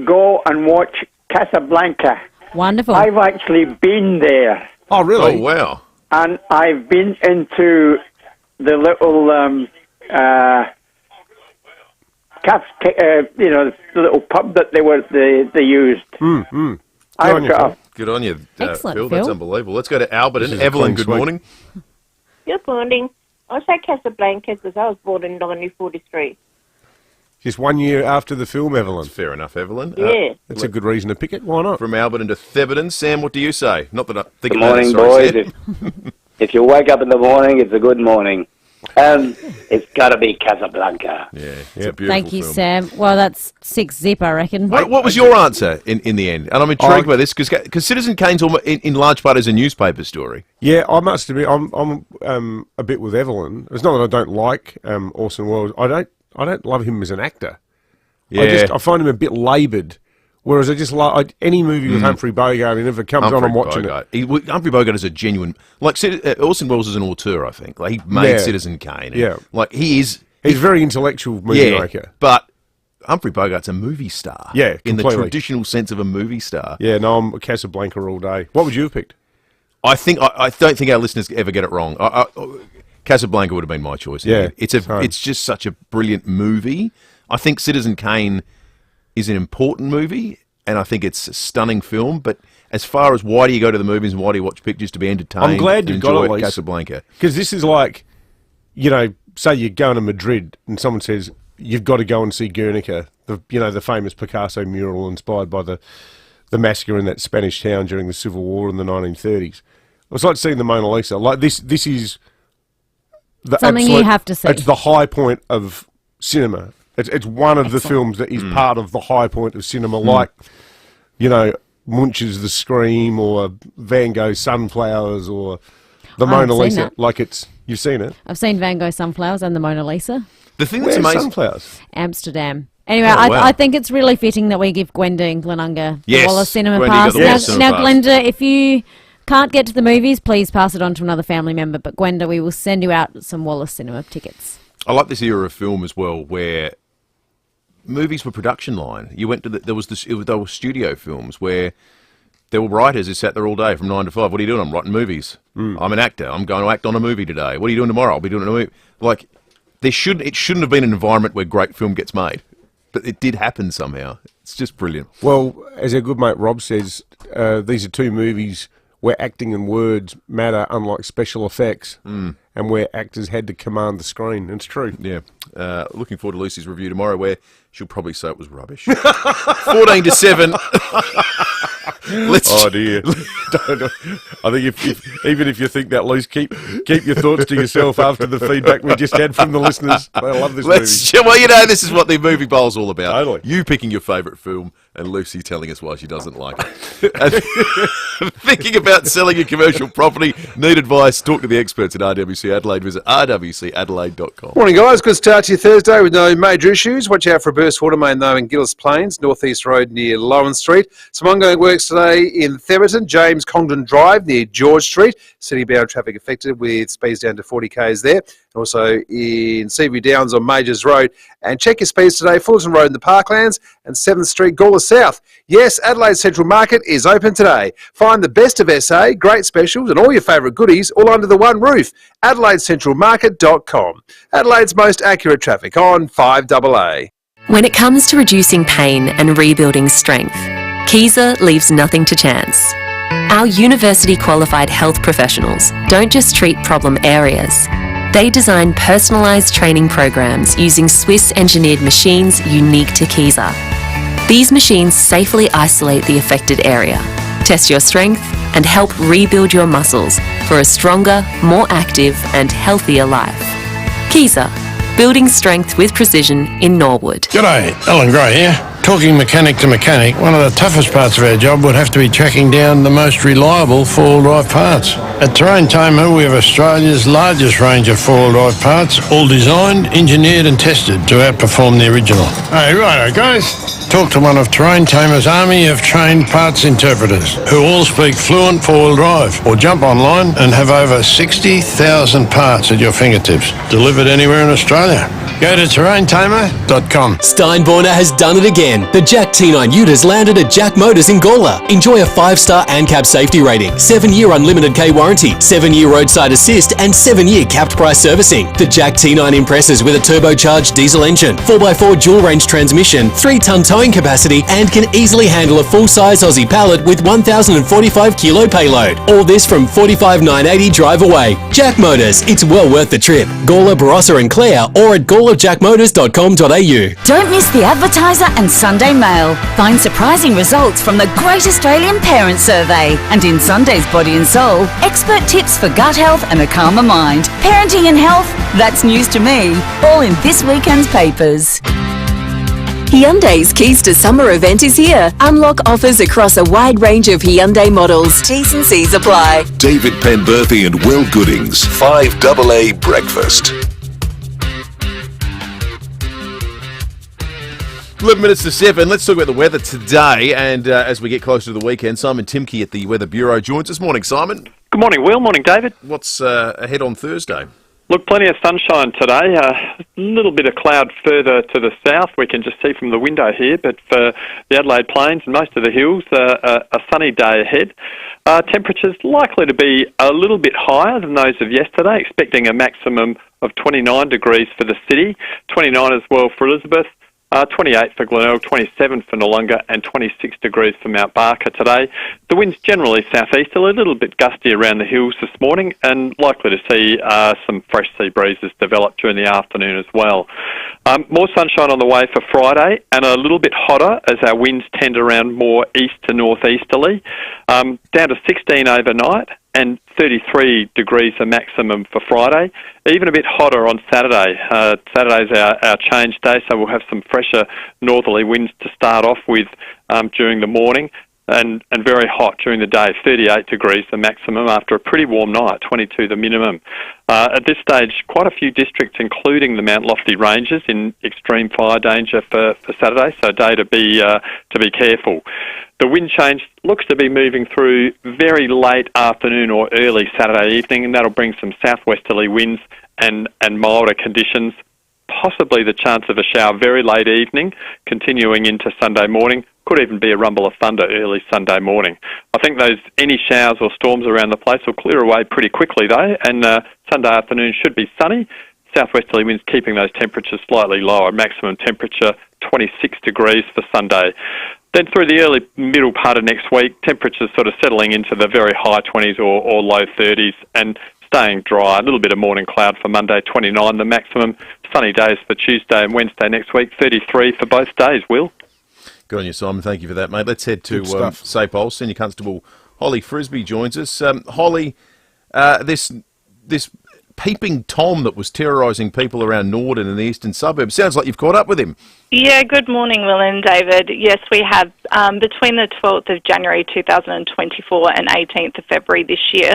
go and watch Casablanca. Wonderful. I've actually been there. Oh, really? Oh, wow. And I've been into the little, the little pub that they used. Good on you, Excellent, Phil. That's Phil. unbelievable. Let's go to Albert This and is a Evelyn. clean Good sweep. morning. Good morning. I say Casablanca because I was born in 1943. Just 1 year after the film, Evelyn. Fair enough, Evelyn. Yeah. That's a good reason to pick it. Why not? From Albert into Theberton. Sam, what do you say? Not that I think Good it matters, morning, sorry, boys. Sam. If you wake up in the morning, it's a good morning. It's got to be Casablanca. Yeah, it's a beautiful Thank you, film. Sam. Well, that's 6-0, I reckon. What was your answer in the end? And I'm intrigued by this because Citizen Kane's in large part is a newspaper story. Yeah, I must admit, I'm a bit with Evelyn. It's not that I don't like Orson Welles. I don't love him as an actor. Yeah. I find him a bit laboured. Whereas I just like any movie with Humphrey Bogart, and if it comes on, I'm watching it. Humphrey Bogart is a genuine, like Orson Welles is an auteur. I think like he made Citizen Kane. And, like he's a very intellectual movie maker. But Humphrey Bogart's a movie star. Yeah, in the completely. traditional sense of a movie star. Yeah, no, I'm a Casablanca all day. What would you have picked? I don't think our listeners ever get it wrong. Casablanca would have been my choice. Yeah, it's just such a brilliant movie. I think Citizen Kane is an important movie, and I think it's a stunning film. But as far as why do you go to the movies and why do you watch pictures to be entertained? I'm glad you've got it, enjoy Casablanca. Because this is like, say you're going to Madrid and someone says you've got to go and see Guernica, the famous Picasso mural inspired by the massacre in that Spanish town during the Civil War in the 1930s. It's like seeing the Mona Lisa. Like this is the Something you have to see. It's the high point of cinema. It's one of the films that is part of the high point of cinema, like, Munch's The Scream or Van Gogh's Sunflowers or the Mona seen Lisa. that. Like you've seen it. I've seen Van Gogh Sunflowers and the Mona Lisa. The thing that's Where's amazing. Sunflowers? Amsterdam. Anyway, Oh, wow. I think it's really fitting that we give Gwenda and Glenunga the Yes, Wallace Cinema Gwenda, Pass. you got the Wallace Cinema Now, Pass. Glenda, if you can't get to the movies, please pass it on to another family member. But Gwenda, we will send you out some Wallace Cinema tickets. I like this era of film as well, where movies were production line. You went to there were studio films where there were writers who sat there all day from 9 to 5. What are you doing? I'm writing movies. I'm an actor. I'm going to act on a movie today. What are you doing tomorrow? I'll be doing a movie. Like it shouldn't have been an environment where great film gets made, but it did happen somehow. It's just brilliant. Well, as our good mate Rob says, these are two movies where acting and words matter, unlike special effects, and where actors had to command the screen. It's true. Yeah. Looking forward to Lucy's review tomorrow, where she'll probably say it was rubbish. 14-7. Oh dear! I think even if you think that, Luce, keep your thoughts to yourself after the feedback we just had from the listeners. They love this movie. Well, this is what the movie bowl's all about. Totally. You picking your favourite film and Lucy telling us why she doesn't like it. And thinking about selling your commercial property, need advice, talk to the experts at RWC Adelaide. Visit rwcadelaide.com. Morning, guys. Good start to your Thursday with no major issues. Watch out for a burst water main, though, in Gillis Plains, North East Road near Lawrence Street. Some ongoing works today in Themerton, James Congdon Drive near George Street. City-bound traffic affected with speeds down to 40 k's there. Also in Seaview Downs on Majors Road. And check your speeds today, Fullerton Road in the Parklands and 7th Street, Gawler South. Yes, Adelaide Central Market is open today. Find the best of SA, great specials and all your favourite goodies all under the one roof. AdelaideCentralMarket.com. Adelaide's most accurate traffic on 5AA. When it comes to reducing pain and rebuilding strength, Kiesa leaves nothing to chance. Our university-qualified health professionals don't just treat problem areas. They design personalised training programs using Swiss-engineered machines unique to Kiesa. These machines safely isolate the affected area, test your strength, and help rebuild your muscles for a stronger, more active and healthier life. Kiesa, building strength with precision in Norwood. G'day, Alan Gray here. Talking mechanic to mechanic, one of the toughest parts of our job would have to be tracking down the most reliable four-wheel drive parts. At Terrain Tamer, we have Australia's largest range of four-wheel drive parts, all designed, engineered and tested to outperform the original. Hey, righto guys. Talk to one of Terrain Tamer's army of trained parts interpreters who all speak fluent four-wheel drive, or jump online and have over 60,000 parts at your fingertips, delivered anywhere in Australia. Go to terraintamer.com. Steinborner has done it again. The Jack T9 Ute has landed at Jack Motors in Gawler. Enjoy a 5-star ANCAP safety rating, 7-year unlimited K warranty, 7-year roadside assist and 7-year capped price servicing. The Jack T9 impresses with a turbocharged diesel engine, 4x4 dual range transmission, 3-ton towing capacity and can easily handle a full-size Aussie pallet with 1,045 kilo payload. All this from $45,980 drive away. Jack Motors, it's well worth the trip. Gawler, Barossa and Clare or at gawlerjackmotors.com.au. Don't miss the Advertiser and Sunday Mail. Find surprising results from the Great Australian Parent Survey. And in Sunday's Body and Soul, expert tips for gut health and a calmer mind. Parenting and health, that's news to me. All in this weekend's papers. Hyundai's Keys to Summer event is here. Unlock offers across a wide range of Hyundai models. T's and C's apply. David Penberthy and Will Goodings, 5AA Breakfast. 11 minutes to 7. Let's talk about the weather today. And as we get closer to the weekend, Simon Timke at the Weather Bureau joins us. Morning, Simon. Good morning, Will. Morning, David. What's ahead on Thursday? Look, plenty of sunshine today. A little bit of cloud further to the south. We can just see from the window here. But for the Adelaide Plains and most of the hills, a sunny day ahead. Temperatures likely to be a little bit higher than those of yesterday, expecting a maximum of 29 degrees for the city, 29 as well for Elizabeth. 28 for Glenelg, 27 for Noongar and 26 degrees for Mount Barker today. The wind's generally southeasterly, a little bit gusty around the hills this morning and likely to see some fresh sea breezes develop during the afternoon as well. More sunshine on the way for Friday and a little bit hotter as our winds tend around more east to northeasterly, down to 16 overnight and 33 degrees a maximum for Friday. Even a bit hotter on Saturday. Saturday's our change day, so we'll have some fresher northerly winds to start off with during the morning and very hot during the day, 38 degrees the maximum after a pretty warm night, 22 the minimum. At this stage, quite a few districts, including the Mount Lofty Ranges, in extreme fire danger for Saturday, so a day to be careful. The wind change looks to be moving through very late afternoon or early Saturday evening, and that'll bring some southwesterly winds and milder conditions, possibly the chance of a shower very late evening, continuing into Sunday morning. Could even be a rumble of thunder early Sunday morning. I think any showers or storms around the place will clear away pretty quickly though, and Sunday afternoon should be sunny. Southwesterly winds keeping those temperatures slightly lower, maximum temperature 26 degrees for Sunday. Then through the early middle part of next week, temperatures sort of settling into the very high 20s or low 30s and staying dry. A little bit of morning cloud for Monday, 29 the maximum. Sunny days for Tuesday and Wednesday next week, 33 for both days, Will. Good on you, Simon. Thank you for that, mate. Let's head to SAPOL. Senior Constable Holly Frisbee joins us. Holly, this peeping Tom that was terrorising people around Norden and the eastern suburbs. Sounds like you've caught up with him. Yeah, good morning, Will and David. Yes, we have. Between the 12th of January 2024 and 18th of February this year,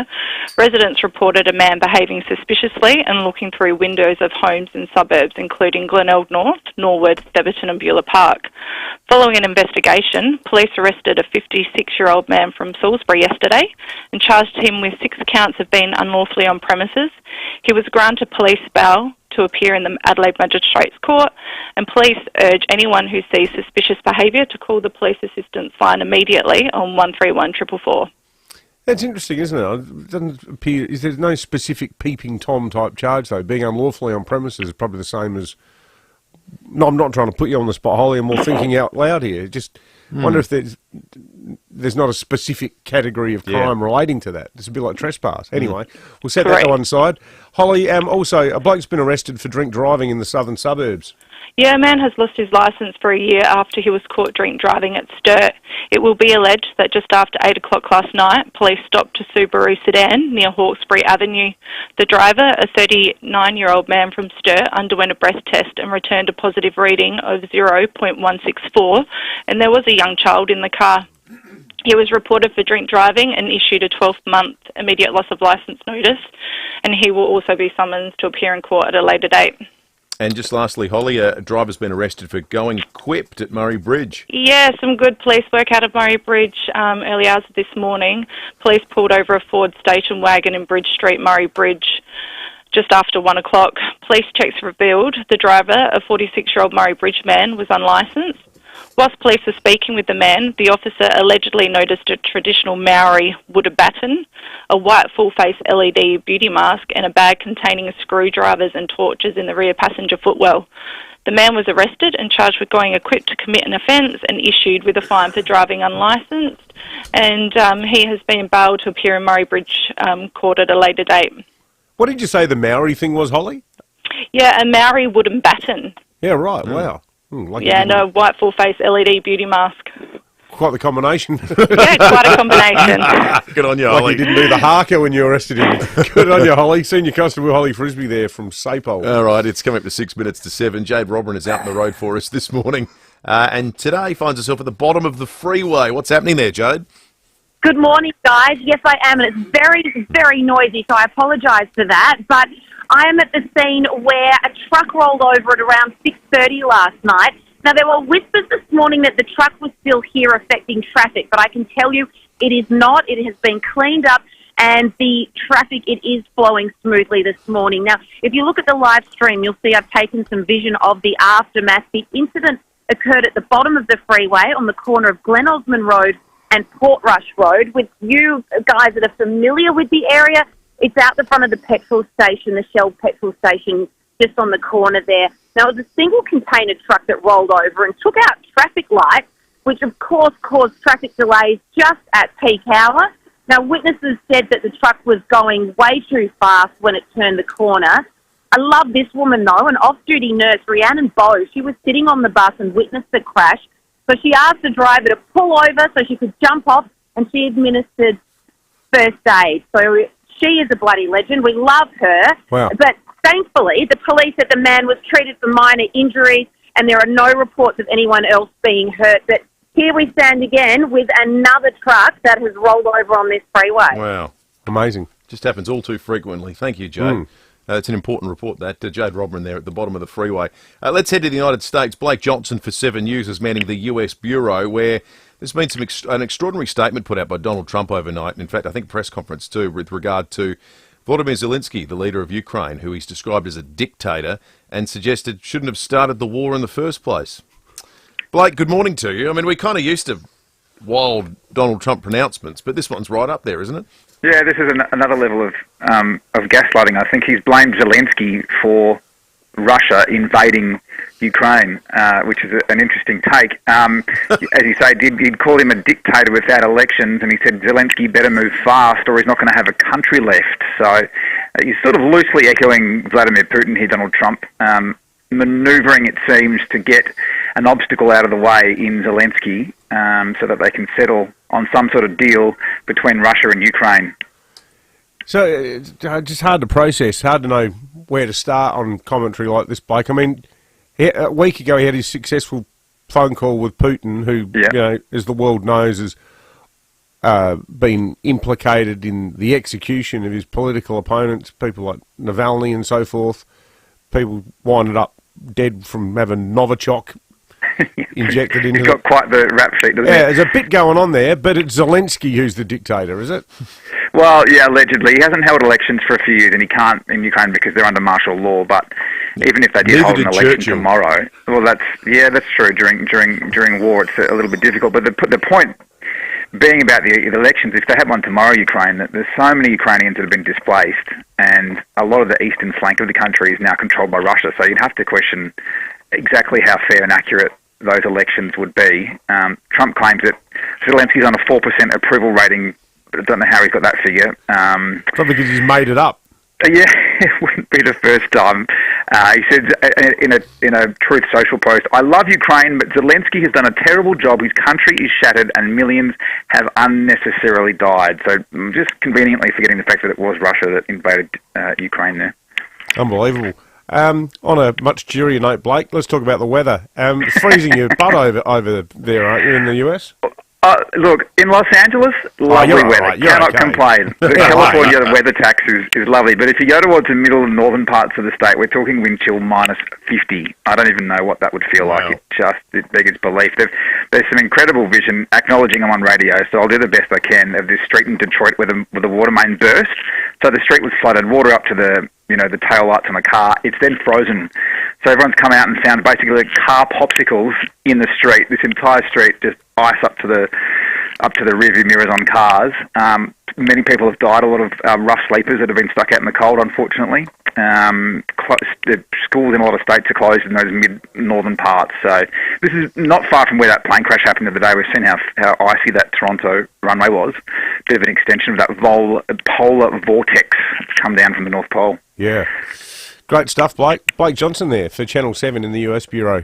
residents reported a man behaving suspiciously and looking through windows of homes in suburbs, including Glenelg North, Norwood, Theberton and Beulah Park. Following an investigation, police arrested a 56-year-old man from Salisbury yesterday and charged him with 6 counts of being unlawfully on premises. He was granted police bail to appear in the Adelaide Magistrates Court, and police urge anyone who sees suspicious behaviour to call the police assistance line immediately on 131 444. That's interesting, isn't it? It doesn't appear. There's no specific peeping Tom type charge though. Being unlawfully on premises is probably the same as. No, I'm not trying to put you on the spot, Holly. I'm more thinking out loud here. Just wonder if there's not a specific category of crime relating to that. It's a bit like trespass. Anyway, we'll set that to one side. Holly, also, a bloke's been arrested for drink driving in the southern suburbs. Yeah, a man has lost his licence for a year after he was caught drink driving at Sturt. It will be alleged that just after 8 o'clock last night, police stopped a Subaru sedan near Hawkesbury Avenue. The driver, a 39-year-old man from Sturt, underwent a breath test and returned a positive reading of 0.164, and there was a young child in the car. He was reported for drink driving and issued a 12-month immediate loss of licence notice, and he will also be summoned to appear in court at a later date. And just lastly, Holly, a driver's been arrested for going quipped at Murray Bridge. Yeah, some good police work out of Murray Bridge early hours of this morning. Police pulled over a Ford station wagon in Bridge Street, Murray Bridge, just after 1 o'clock. Police checks revealed the driver, a 46-year-old Murray Bridge man, was unlicensed. Whilst police were speaking with the man, the officer allegedly noticed a traditional Maori wooden baton, a white full-face LED beauty mask and a bag containing screwdrivers and torches in the rear passenger footwell. The man was arrested and charged with going equipped to commit an offence and issued with a fine for driving unlicensed, and he has been bailed to appear in Murray Bridge Court at a later date. What did you say the Maori thing was, Holly? Yeah, a Maori wooden baton. Yeah, right, wow. And a white full-face LED beauty mask. Quite the combination. Yeah, quite a combination. Good on you, Like Holly. you didn't do the harker when you arrested him. Good on you, Holly. Senior Constable Holly Frisbee there from SAPO. All right, it's coming up to 6 minutes to 7. Jade Robran is out on the road for us this morning. And today finds herself at the bottom of the freeway. What's happening there, Jade? Good morning, guys. Yes, I am, and it's very, very noisy, so I apologise for that. But I am at the scene where a truck rolled over at around 6:30 last night. Now, there were whispers this morning that the truck was still here affecting traffic, but I can tell you it is not. It has been cleaned up, and the traffic, it is flowing smoothly this morning. Now, if you look at the live stream, you'll see I've taken some vision of the aftermath. The incident occurred at the bottom of the freeway on the corner of Glen Osmond Road and Portrush Road. With you guys that are familiar with the area, it's out the front of the petrol station, the Shell petrol station, just on the corner there. Now, it was a single container truck that rolled over and took out traffic lights, which of course caused traffic delays just at peak hour. Now, witnesses said that the truck was going way too fast when it turned the corner. I love this woman, though, an off-duty nurse, Rhiannon Bowe. She was sitting on the bus and witnessed the crash. So she asked the driver to pull over so she could jump off, and she administered first aid. So she is a bloody legend. We love her. Wow. But thankfully, the police said the man was treated for minor injuries, and there are no reports of anyone else being hurt. But here we stand again with another truck that has rolled over on this freeway. Wow. Amazing. Just happens all too frequently. Thank you, Jade. It's an important report, that. Jade Robran there at the bottom of the freeway. Let's head to the United States. Blake Johnson for 7 News is manning the US Bureau, where there's been an extraordinary statement put out by Donald Trump overnight. In fact, I think press conference too, with regard to Volodymyr Zelensky, the leader of Ukraine, who he's described as a dictator and suggested shouldn't have started the war in the first place. Blake, good morning to you. I mean, we're kind of used to wild Donald Trump pronouncements, but this one's right up there, isn't it? Yeah, this is another level of gaslighting. I think he's blamed Zelensky for Russia invading Ukraine, which is an interesting take. As you say, he'd call him a dictator without elections, and he said Zelensky better move fast or he's not going to have a country left. So he's sort of loosely echoing Vladimir Putin here, Donald Trump, manoeuvring, it seems, to get an obstacle out of the way in Zelensky so that they can settle on some sort of deal between Russia and Ukraine. So it's just hard to process, hard to know where to start on commentary like this, Blake. I mean, a week ago he had his successful phone call with Putin, who, you know, as the world knows, has been implicated in the execution of his political opponents, people like Navalny and so forth. People winded up dead from having Novichok injected into He's got quite the rap sheet, doesn't he? Yeah, there's a bit going on there, but it's Zelensky who's the dictator, is it? Well, yeah, allegedly. He hasn't held elections for a few years, and he can't in Ukraine because they're under martial law. But even if they did hold an election tomorrow, well, that's true. During war, it's a little bit difficult. But the point being about the elections, if they had one tomorrow, Ukraine, that there's so many Ukrainians that have been displaced, and a lot of the eastern flank of the country is now controlled by Russia. So you'd have to question exactly how fair and accurate those elections would be. Trump claims that Zelensky's on a 4% approval rating, but I don't know how he's got that figure. Probably because he's made it up. Yeah, it wouldn't be the first time. He said in a Truth Social post, "I love Ukraine, but Zelensky has done a terrible job. His country is shattered and millions have unnecessarily died." So just conveniently forgetting the fact that it was Russia that invaded Ukraine there. Unbelievable. On a much cheerier note, Blake, let's talk about the weather. It's freezing your butt over there, aren't you, in the US? Look, in Los Angeles, lovely weather. Right, Cannot complain. The California weather tax is lovely. But if you go towards the middle and northern parts of the state, we're talking wind chill minus 50. I don't even know what that would feel like. It beggars belief. There's some incredible vision, acknowledging I'm on radio, so I'll do the best I can, of this street in Detroit where the water main burst. So the street was flooded, water up to the tail lights on a car. It's then frozen. So everyone's come out and found basically like car popsicles in the street. This entire street, just ice up to the rearview mirrors on cars. Many people have died. A lot of rough sleepers that have been stuck out in the cold, unfortunately. The schools in a lot of states are closed in those mid-northern parts. So this is not far from where that plane crash happened the other day. We've seen how icy that Toronto runway was. Bit of an extension of that polar vortex that's come down from the North Pole. Yeah. Great stuff, Blake. Blake Johnson there for Channel 7 in the US Bureau.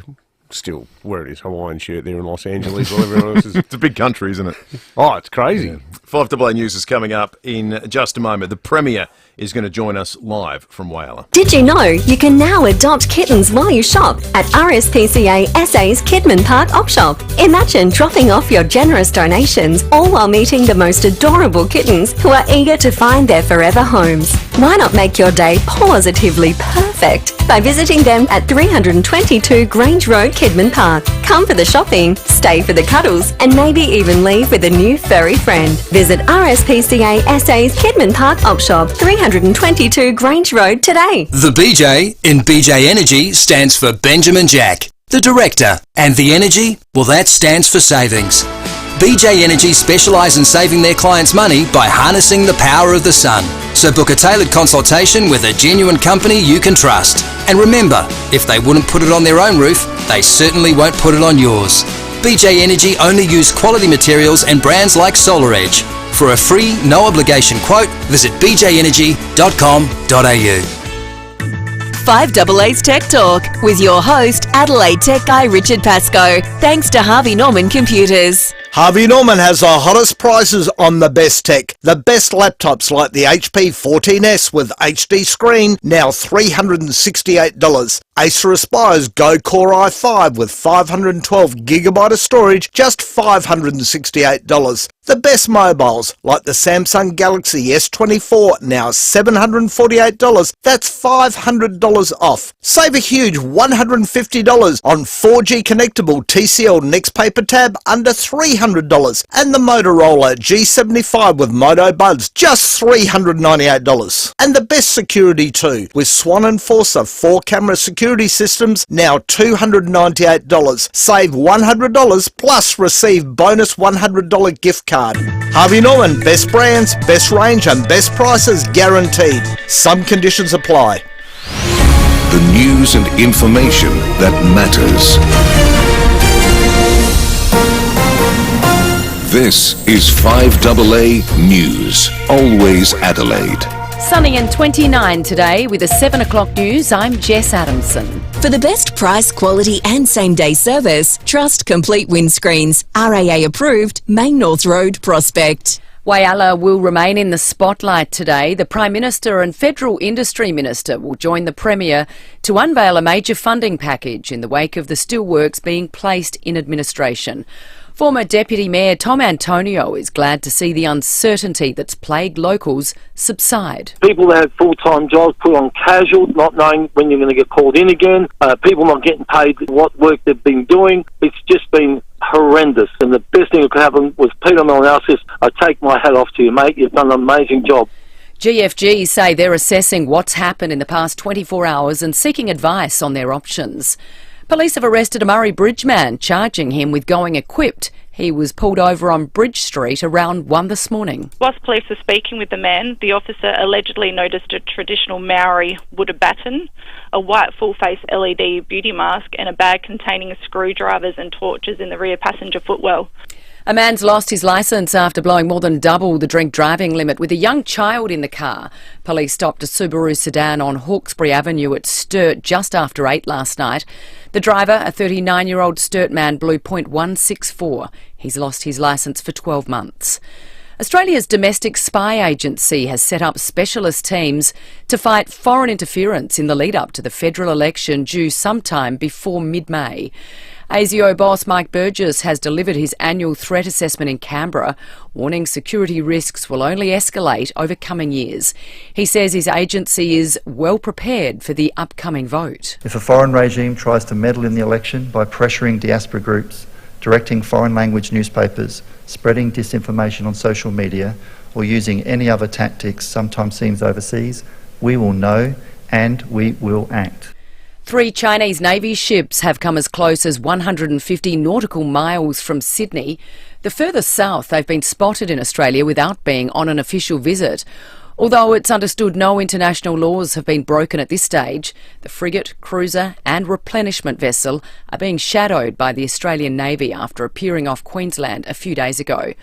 Still wearing his Hawaiian shirt there in Los Angeles while everyone else is... It's a big country, isn't it? Oh, it's crazy. Yeah. 5AA News is coming up in just a moment. The Premier is going to join us live from Whyalla. Did you know you can now adopt kittens while you shop at RSPCA SA's Kidman Park Op Shop? Imagine dropping off your generous donations, all while meeting the most adorable kittens who are eager to find their forever homes. Why not make your day positively perfect by visiting them at 322 Grange Road, Kidman Park? Come for the shopping, stay for the cuddles, and maybe even leave with a new furry friend. Visit RSPCA SA's Kidman Park Op Shop, 322 Grange Road today. The BJ in BJ Energy stands for Benjamin Jack, the director, and the energy, well, that stands for savings. BJ Energy specialise in saving their clients money by harnessing the power of the sun. So book a tailored consultation with a genuine company you can trust. And remember, if they wouldn't put it on their own roof, they certainly won't put it on yours. BJ Energy only use quality materials and brands like Solar Edge. For a free, no obligation quote, visit bjenergy.com.au. 5AA's Tech Talk with your host, Adelaide Tech Guy Richard Pascoe. Thanks to Harvey Norman Computers. Harvey Norman has the hottest prices on the best tech. The best laptops like the HP 14S with HD screen, now $368. Acer Aspire's Go Core i5 with 512GB of storage, just $568. The best mobiles, like the Samsung Galaxy S24, now $748. That's $500 off. Save a huge $150 on 4G connectable TCL Next Paper Tab, under $300. And the Motorola G75 with Moto Buds, just $398. And the best security too, with Swan Enforcer 4-camera security systems, now $298. Save $100 plus receive bonus $100 gift card. Harvey Norman, best brands, best range and best prices guaranteed. Some conditions apply. The news and information that matters. This is 5AA News, always Adelaide. Sunny and 29 today with a 7 o'clock news. I'm Jess Adamson. For the best price, quality and same-day service, trust Complete Windscreens. RAA approved, Main North Road, Prospect. FIVEAA will remain in the spotlight today. The Prime Minister and Federal Industry Minister will join the Premier to unveil a major funding package in the wake of the steelworks being placed in administration. Former Deputy Mayor Tom Antonio is glad to see the uncertainty that's plagued locals subside. People that have full-time jobs put on casual, not knowing when you're going to get called in again, people not getting paid what work they've been doing. It's just been horrendous. And the best thing that could happen was Peter Malinauskas. I take my hat off to you, mate. You've done an amazing job. GFG say they're assessing what's happened in the past 24 hours and seeking advice on their options. Police have arrested a Murray Bridge man, charging him with going equipped. He was pulled over on Bridge Street around 1 this morning. Whilst police were speaking with the man, the officer allegedly noticed a traditional Maori Buddha baton, a white full-face LED beauty mask and a bag containing screwdrivers and torches in the rear passenger footwell. A man's lost his licence after blowing more than double the drink driving limit with a young child in the car. Police stopped a Subaru sedan on Hawkesbury Avenue at Sturt just after 8 last night. The driver, a 39-year-old Sturt man, blew .164. He's lost his licence for 12 months. Australia's domestic spy agency has set up specialist teams to fight foreign interference in the lead-up to the federal election due sometime before mid-May. ASIO boss Mike Burgess has delivered his annual threat assessment in Canberra, warning security risks will only escalate over coming years. He says his agency is well prepared for the upcoming vote. If a foreign regime tries to meddle in the election by pressuring diaspora groups, directing foreign language newspapers, spreading disinformation on social media, or using any other tactics sometimes seen overseas, we will know and we will act. 3 Chinese Navy ships have come as close as 150 nautical miles from Sydney. The furthest south they've been spotted in Australia without being on an official visit. Although it's understood no international laws have been broken at this stage, the frigate, cruiser and replenishment vessel are being shadowed by the Australian Navy after appearing off Queensland a few days ago.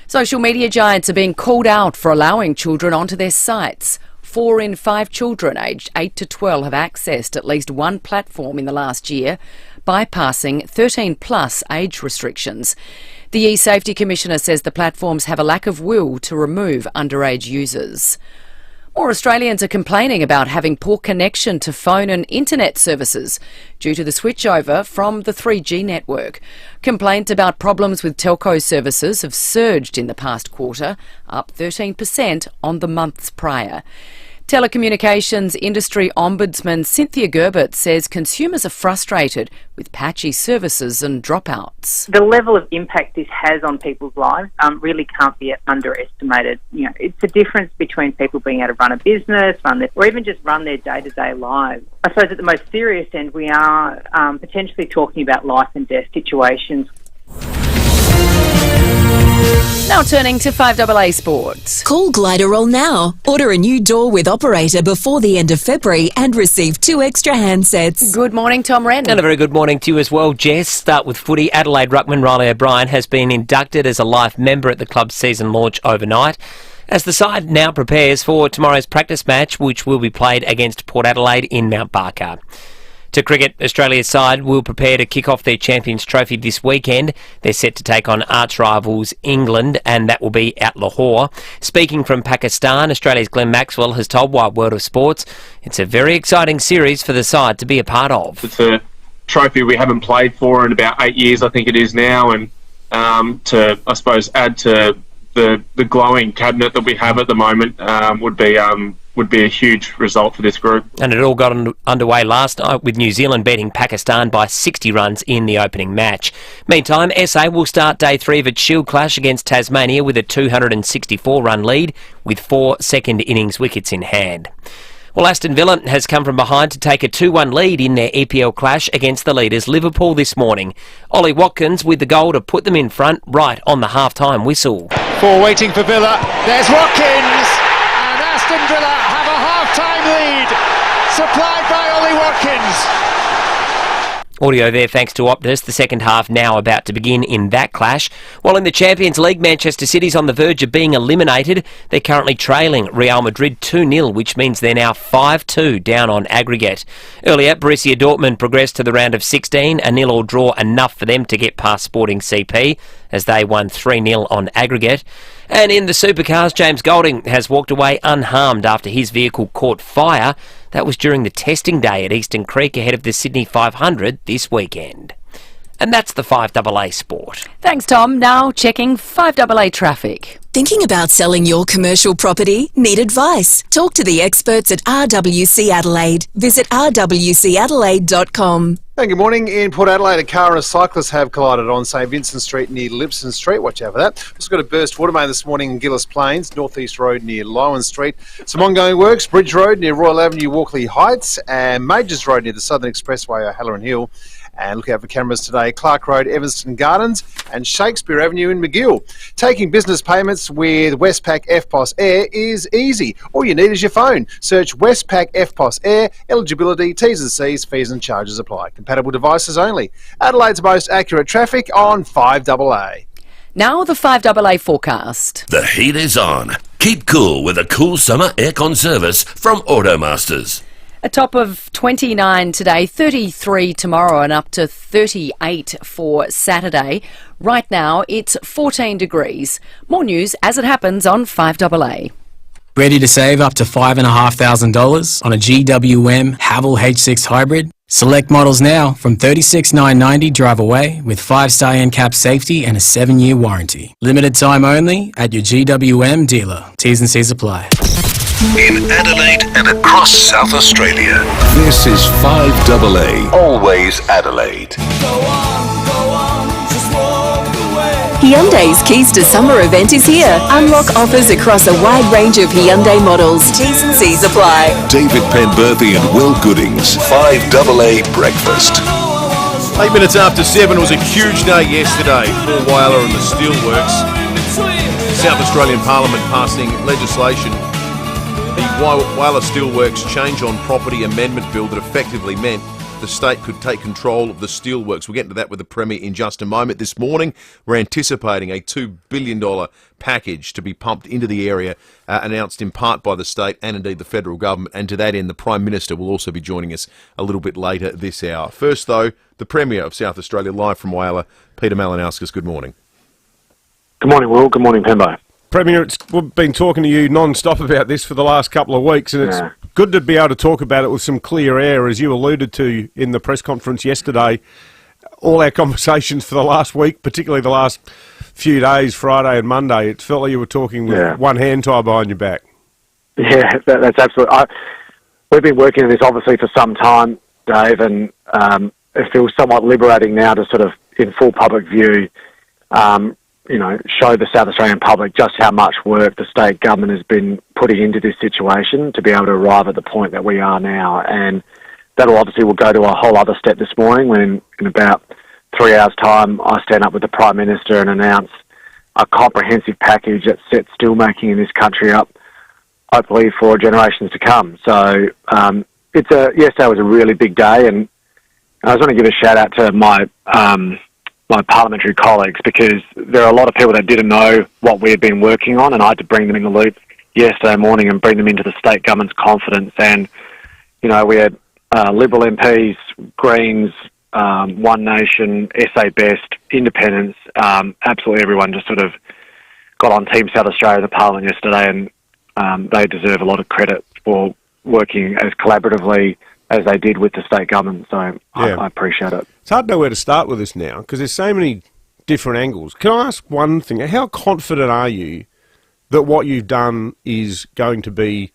Social media giants are being called out for allowing children onto their sites. 4 in 5 children aged 8 to 12 have accessed at least one platform in the last year, bypassing 13-plus age restrictions. The E-Safety Commissioner says the platforms have a lack of will to remove underage users. More Australians are complaining about having poor connection to phone and internet services due to the switchover from the 3G network. Complaints about problems with telco services have surged in the past quarter, up 13% on the months prior. Telecommunications industry ombudsman Cynthia Gerbert says consumers are frustrated with patchy services and dropouts. The level of impact this has on people's lives really can't be underestimated. You know, it's the difference between people being able to run a business, or even just run their day-to-day lives. I suppose at the most serious end, we are potentially talking about life and death situations. Now turning to 5AA Sports. Call Gliderol now. Order a new door with operator before the end of February and receive 2 extra handsets. Good morning, Tom Wren. And a very good morning to you as well, Jess. Start with footy. Adelaide ruckman Riley O'Brien has been inducted as a life member at the club's season launch overnight, as the side now prepares for tomorrow's practice match, which will be played against Port Adelaide in Mount Barker. To cricket, Australia's side will prepare to kick off their Champions Trophy this weekend. They're set to take on arch rivals England, and that will be at Lahore. Speaking from Pakistan, Australia's Glenn Maxwell has told Wide World of Sports it's a very exciting series for the side to be a part of. It's a trophy we haven't played for in about 8 years, I think it is now, and to, I suppose, add to the glowing cabinet that we have at the moment would be a huge result for this group. And it all got underway last night with New Zealand beating Pakistan by 60 runs in the opening match. Meantime, SA will start day 3 of its Shield clash against Tasmania with a 264-run lead with 4 second innings wickets in hand. Well, Aston Villa has come from behind to take a 2-1 lead in their EPL clash against the leaders Liverpool this morning. Ollie Watkins with the goal to put them in front right on the half-time whistle. 4 waiting for Villa. There's Watkins! And Aston Villa have a half-time lead, supplied by Ollie Watkins. Audio there thanks to Optus. The second half now about to begin in that clash. While in the Champions League, Manchester City's on the verge of being eliminated. They're currently trailing Real Madrid 2-0, which means they're now 5-2 down on aggregate. Earlier, Borussia Dortmund progressed to the round of 16, a 0-0 draw enough for them to get past Sporting CP as they won 3-0 on aggregate. And in the supercars, James Golding has walked away unharmed after his vehicle caught fire. That was during the testing day at Eastern Creek ahead of the Sydney 500 this weekend. And that's the 5AA Sport. Thanks, Tom. Now checking 5AA traffic. Thinking about selling your commercial property? Need advice? Talk to the experts at RWC Adelaide. Visit rwcadelaide.com. Hey, good morning. In Port Adelaide, a car and a cyclist have collided on St Vincent Street near Lipson Street. Watch out for that. Also got a burst water main this morning in Gillis Plains, North East Road near Lowan Street. Some ongoing works, Bridge Road near Royal Avenue, Walkley Heights, and Majors Road near the Southern Expressway, O'Halloran Hill. And look out for cameras today, Clark Road, Evanston Gardens, and Shakespeare Avenue in McGill. Taking business payments with Westpac FPOS Air is easy. All you need is your phone. Search Westpac FPOS Air. Eligibility, T's and C's, fees and charges apply. Compatible devices only. Adelaide's most accurate traffic on 5AA. Now the 5AA forecast. The heat is on. Keep cool with a cool summer aircon service from Automasters. A top of 29 today, 33 tomorrow, and up to 38 for Saturday. Right now, it's 14 degrees. More news as it happens on 5AA. Ready to save up to $5,500 on a GWM Haval H6 Hybrid? Select models now from $36,990 drive away with 5-star NCAP safety and a 7-year warranty. Limited time only at your GWM dealer. T's and C's apply. In Adelaide and across South Australia, this is 5AA, always Adelaide. Hyundai's Keys to Summer event is here. Unlock offers across a wide range of Hyundai models. T's and C's apply. David Penberthy and Will Goodings, 5AA Breakfast. 8 minutes after 7, it was a huge day yesterday for Whyalla and the Steelworks. South Australian Parliament passing legislation, the Whyalla Steelworks Change on Property Amendment Bill, that effectively meant the state could take control of the steelworks. We'll get into that with the Premier in just a moment. This morning, we're anticipating a $2 billion package to be pumped into the area, announced in part by the state and indeed the federal government. And to that end, the Prime Minister will also be joining us a little bit later this hour. First, though, the Premier of South Australia, live from Whyalla, Peter Malinauskas. Good morning. Good morning, Will. Good morning, Pembo. Premier, we've been talking to you non-stop about this for the last couple of weeks, and it's good to be able to talk about it with some clear air, as you alluded to in the press conference yesterday. All our conversations for the last week, particularly the last few days, Friday and Monday, it felt like you were talking with one hand tied behind your back. Yeah, that's absolutely. We've been working on this obviously for some time, Dave, and it feels somewhat liberating now to sort of, in full public view, show the South Australian public just how much work the state government has been putting into this situation to be able to arrive at the point that we are now. And that'll obviously will go to a whole other step this morning when in about 3 hours' time I stand up with the Prime Minister and announce a comprehensive package that sets steelmaking in this country up, hopefully for generations to come. So yesterday was a really big day, and I just want to give a shout out to my parliamentary colleagues, because there are a lot of people that didn't know what we had been working on, and I had to bring them in the loop yesterday morning and bring them into the state government's confidence. And, we had Liberal MPs, Greens, One Nation, SA Best, Independents, absolutely everyone just sort of got on Team South Australia in the Parliament yesterday, and they deserve a lot of credit for working as collaboratively as they did with the state government. So I appreciate it. It's hard to know where to start with this now, because there's so many different angles. Can I ask one thing? How confident are you that what you've done is going to be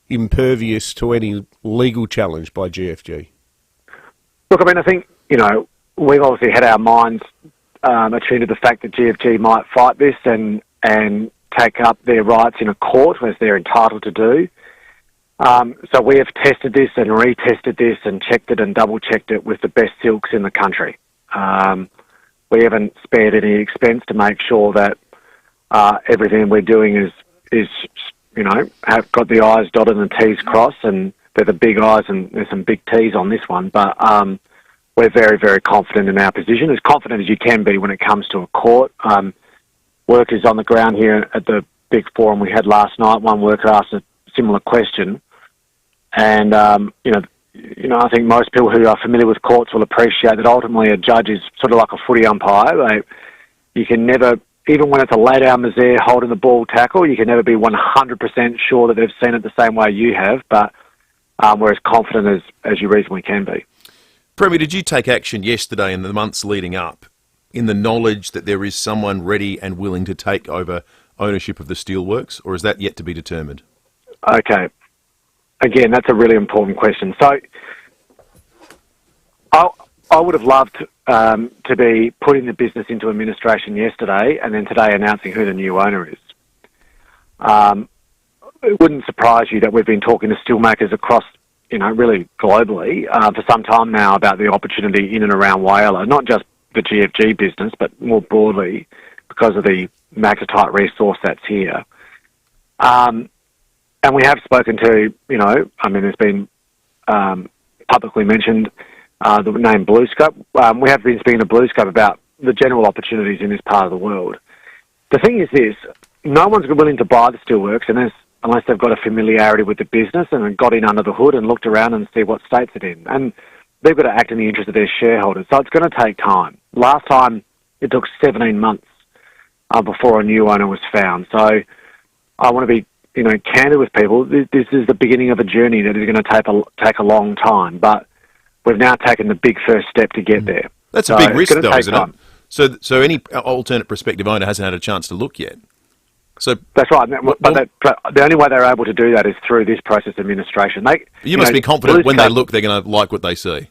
impervious to any legal challenge by GFG? Look, I think, we've obviously had our minds attuned to the fact that GFG might fight this and take up their rights in a court, as they're entitled to do. So we have tested this and retested this and checked it and double-checked it with the best silks in the country. We haven't spared any expense to make sure that everything we're doing is have got the I's dotted and the T's crossed, and they're the big I's and there's some big T's on this one. But we're very, very confident in our position, as confident as you can be when it comes to a court. Workers on the ground here at the big forum we had last night, one worker asked a similar question, and I think most people who are familiar with courts will appreciate that ultimately a judge is sort of like a footy umpire. You can never, even when it's a lay-down misère holding the ball tackle, you can never be 100% sure that they've seen it the same way you have, but we're as confident as you reasonably can be. Premier, did you take action yesterday in the months leading up in the knowledge that there is someone ready and willing to take over ownership of the steelworks, or is that yet to be determined? Okay. Again, that's a really important question. So I would have loved to be putting the business into administration yesterday and then today announcing who the new owner is. It wouldn't surprise you that we've been talking to steelmakers across, really globally for some time now about the opportunity in and around Whyalla, not just the GFG business, but more broadly because of the magnetite resource that's here. And we have spoken to, there's been publicly mentioned the name BlueScope. We have been speaking to BlueScope about the general opportunities in this part of the world. The thing is this, no one's willing to buy the steelworks unless they've got a familiarity with the business and got in under the hood and looked around and see what state's it in. And they've got to act in the interest of their shareholders. So it's going to take time. Last time, it took 17 months before a new owner was found. So I want to be candid with people. This is the beginning of a journey that is going to take a long time, but we've now taken the big first step to get there. That's a big risk, though, isn't it? So any alternate prospective owner hasn't had a chance to look yet. So that's right, but the only way they're able to do that is through this process of administration. You must be confident when they look, they're going to like what they see.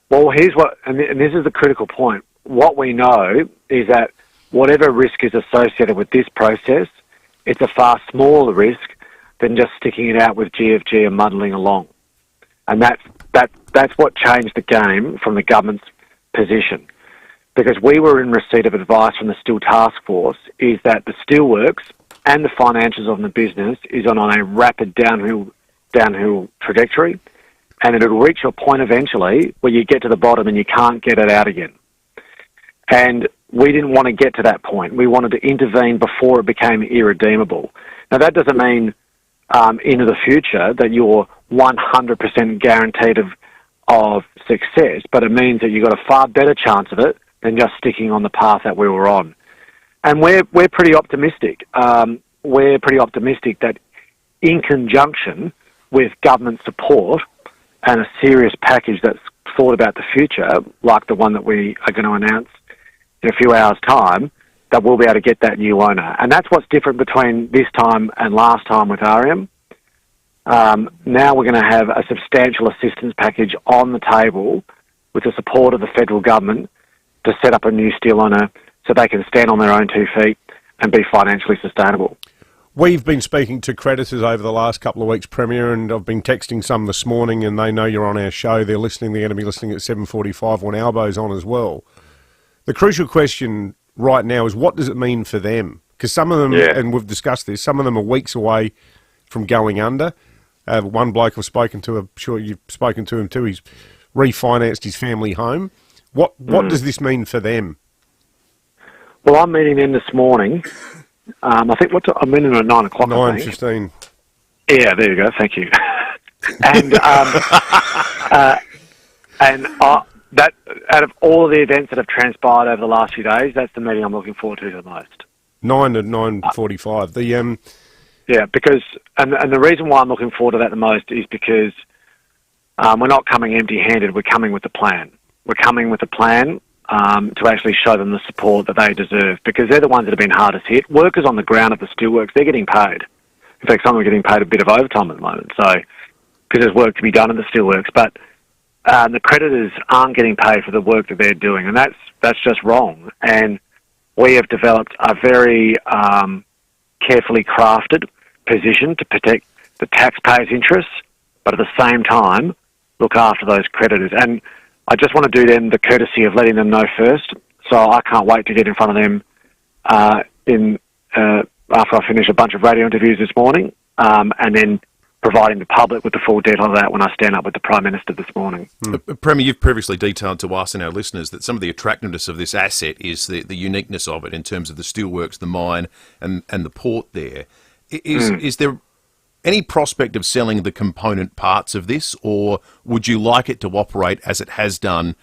Well, here's and this is the critical point. What we know is that whatever risk is associated with this process, it's a far smaller risk than just sticking it out with GFG and muddling along. And that's what changed the game from the government's position. Because we were in receipt of advice from the Steel Task Force, is that the steelworks and the financials of the business is on a rapid downhill trajectory, and it'll reach a point eventually where you get to the bottom and you can't get it out again. And we didn't want to get to that point. We wanted to intervene before it became irredeemable. Now, that doesn't mean into the future that you're 100% guaranteed of success, but it means that you've got a far better chance of it than just sticking on the path that we were on. And we're pretty optimistic. We're pretty optimistic that in conjunction with government support and a serious package that's thought about the future, like the one that we are going to announce in a few hours' time, that we'll be able to get that new owner. And that's what's different between this time and last time with RM. Now we're going to have a substantial assistance package on the table with the support of the federal government to set up a new steel owner so they can stand on their own 2 feet and be financially sustainable. We've been speaking to creditors over the last couple of weeks, Premier, and I've been texting some this morning, and they know you're on our show. They're listening. They're going to be listening at 7:45 when Albo's on as well. The crucial question right now is, what does it mean for them? Because some of them, and we've discussed this, some of them are weeks away from going under. One bloke I've spoken to, I'm sure you've spoken to him too, he's refinanced his family home. What does this mean for them? Well, I'm meeting them this morning. I think I'm meeting them at 9 o'clock. 9:15. Yeah, there you go. Thank you. And that out of all of the events that have transpired over the last few days, that's the meeting I'm looking forward to the most. 9 to 9:45. Yeah, because and the reason why I'm looking forward to that the most is because we're not coming empty-handed. We're coming with a plan. We're coming with a plan to actually show them the support that they deserve, because they're the ones that have been hardest hit. Workers on the ground at the steelworks, they're getting paid. In fact, some are getting paid a bit of overtime at the moment, so because there's work to be done at the steelworks. But the creditors aren't getting paid for the work that they're doing, and that's just wrong. And we have developed a very carefully crafted position to protect the taxpayers' interests, but at the same time look after those creditors. And I just want to do them the courtesy of letting them know first, so I can't wait to get in front of them after I finish a bunch of radio interviews this morning, and then providing the public with the full detail of that when I stand up with the Prime Minister this morning. Premier, you've previously detailed to us and our listeners that some of the attractiveness of this asset is the uniqueness of it in terms of the steelworks, the mine, and the port there. Is there any prospect of selling the component parts of this, or would you like it to operate as it has done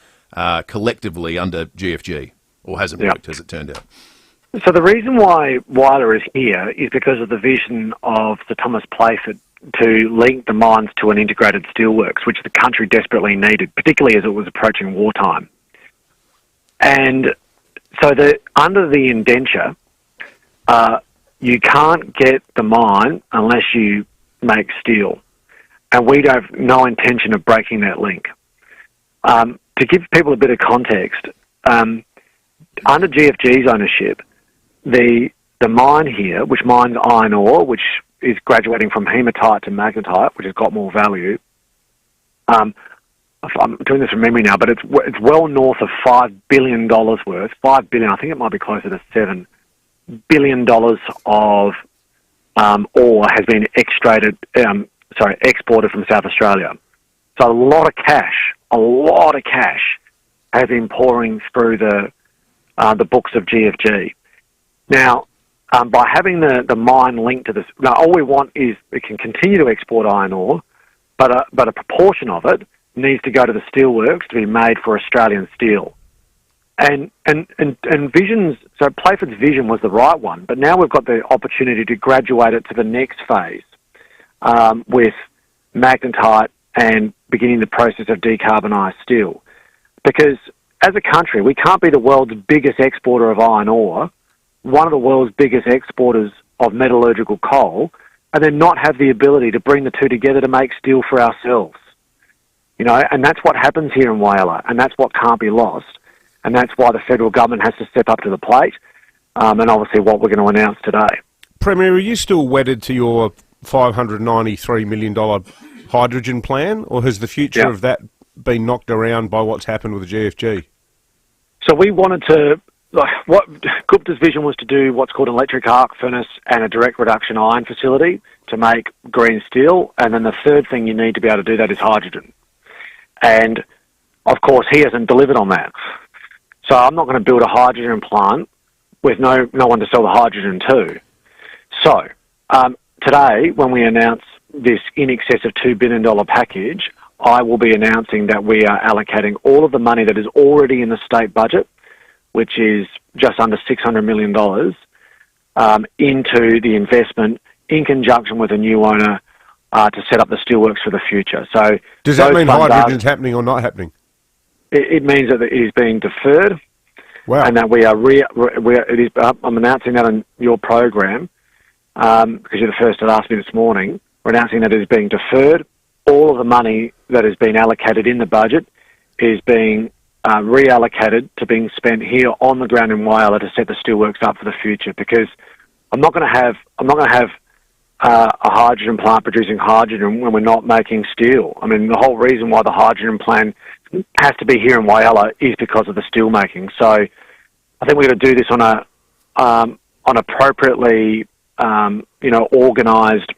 collectively under GFG, or hasn't worked as it turned out? So the reason why Whyalla is here is because of the vision of Sir Thomas Playford to link the mines to an integrated steelworks, which the country desperately needed, particularly as it was approaching wartime. And so under the indenture, you can't get the mine unless you make steel. And we have no intention of breaking that link. To give people a bit of context, under GFG's ownership, the mine here, which mines iron ore, which is graduating from hematite to magnetite, which has got more value. I'm doing this from memory now, but it's well north of $5 billion worth. $5 billion, I think it might be closer to $7 billion of ore has been exported from South Australia. So a lot of cash has been pouring through the books of GFG. Now, by having the mine linked to this, now all we want is it can continue to export iron ore, but a proportion of it needs to go to the steelworks to be made for Australian steel. And Vision's, so Playford's vision was the right one, but now we've got the opportunity to graduate it to the next phase with magnetite and beginning the process of decarbonised steel. Because as a country, we can't be the world's biggest exporter of iron ore, one of the world's biggest exporters of metallurgical coal, and then not have the ability to bring the two together to make steel for ourselves. You know, and that's what happens here in Whyalla, and that's what can't be lost. And that's why the federal government has to step up to the plate, and obviously what we're going to announce today. Premier, are you still wedded to your $593 million hydrogen plan, or has the future of that been knocked around by what's happened with the GFG? So we wanted to, what Gupta's vision was to do what's called an electric arc furnace and a direct reduction iron facility to make green steel, and then the third thing you need to be able to do that is hydrogen. And, of course, he hasn't delivered on that. So I'm not going to build a hydrogen plant with no one to sell the hydrogen to. So today, when we announce this in excess of $2 billion package, I will be announcing that we are allocating all of the money that is already in the state budget, which is just under $600 million, into the investment in conjunction with a new owner to set up the steelworks for the future. So does that mean hydrogen's happening or not happening? It means that it is being deferred, and that we are. I'm announcing that on your program because you're the first to ask me this morning. We're announcing that it is being deferred. All of the money that has been allocated in the budget is being reallocated to being spent here on the ground in Whyalla to set the steelworks up for the future. Because I'm not going to have a hydrogen plant producing hydrogen when we're not making steel. I mean, the whole reason why the hydrogen plant has to be here in Whyalla is because of the steel making. So I think we're going to do this on appropriately, organised,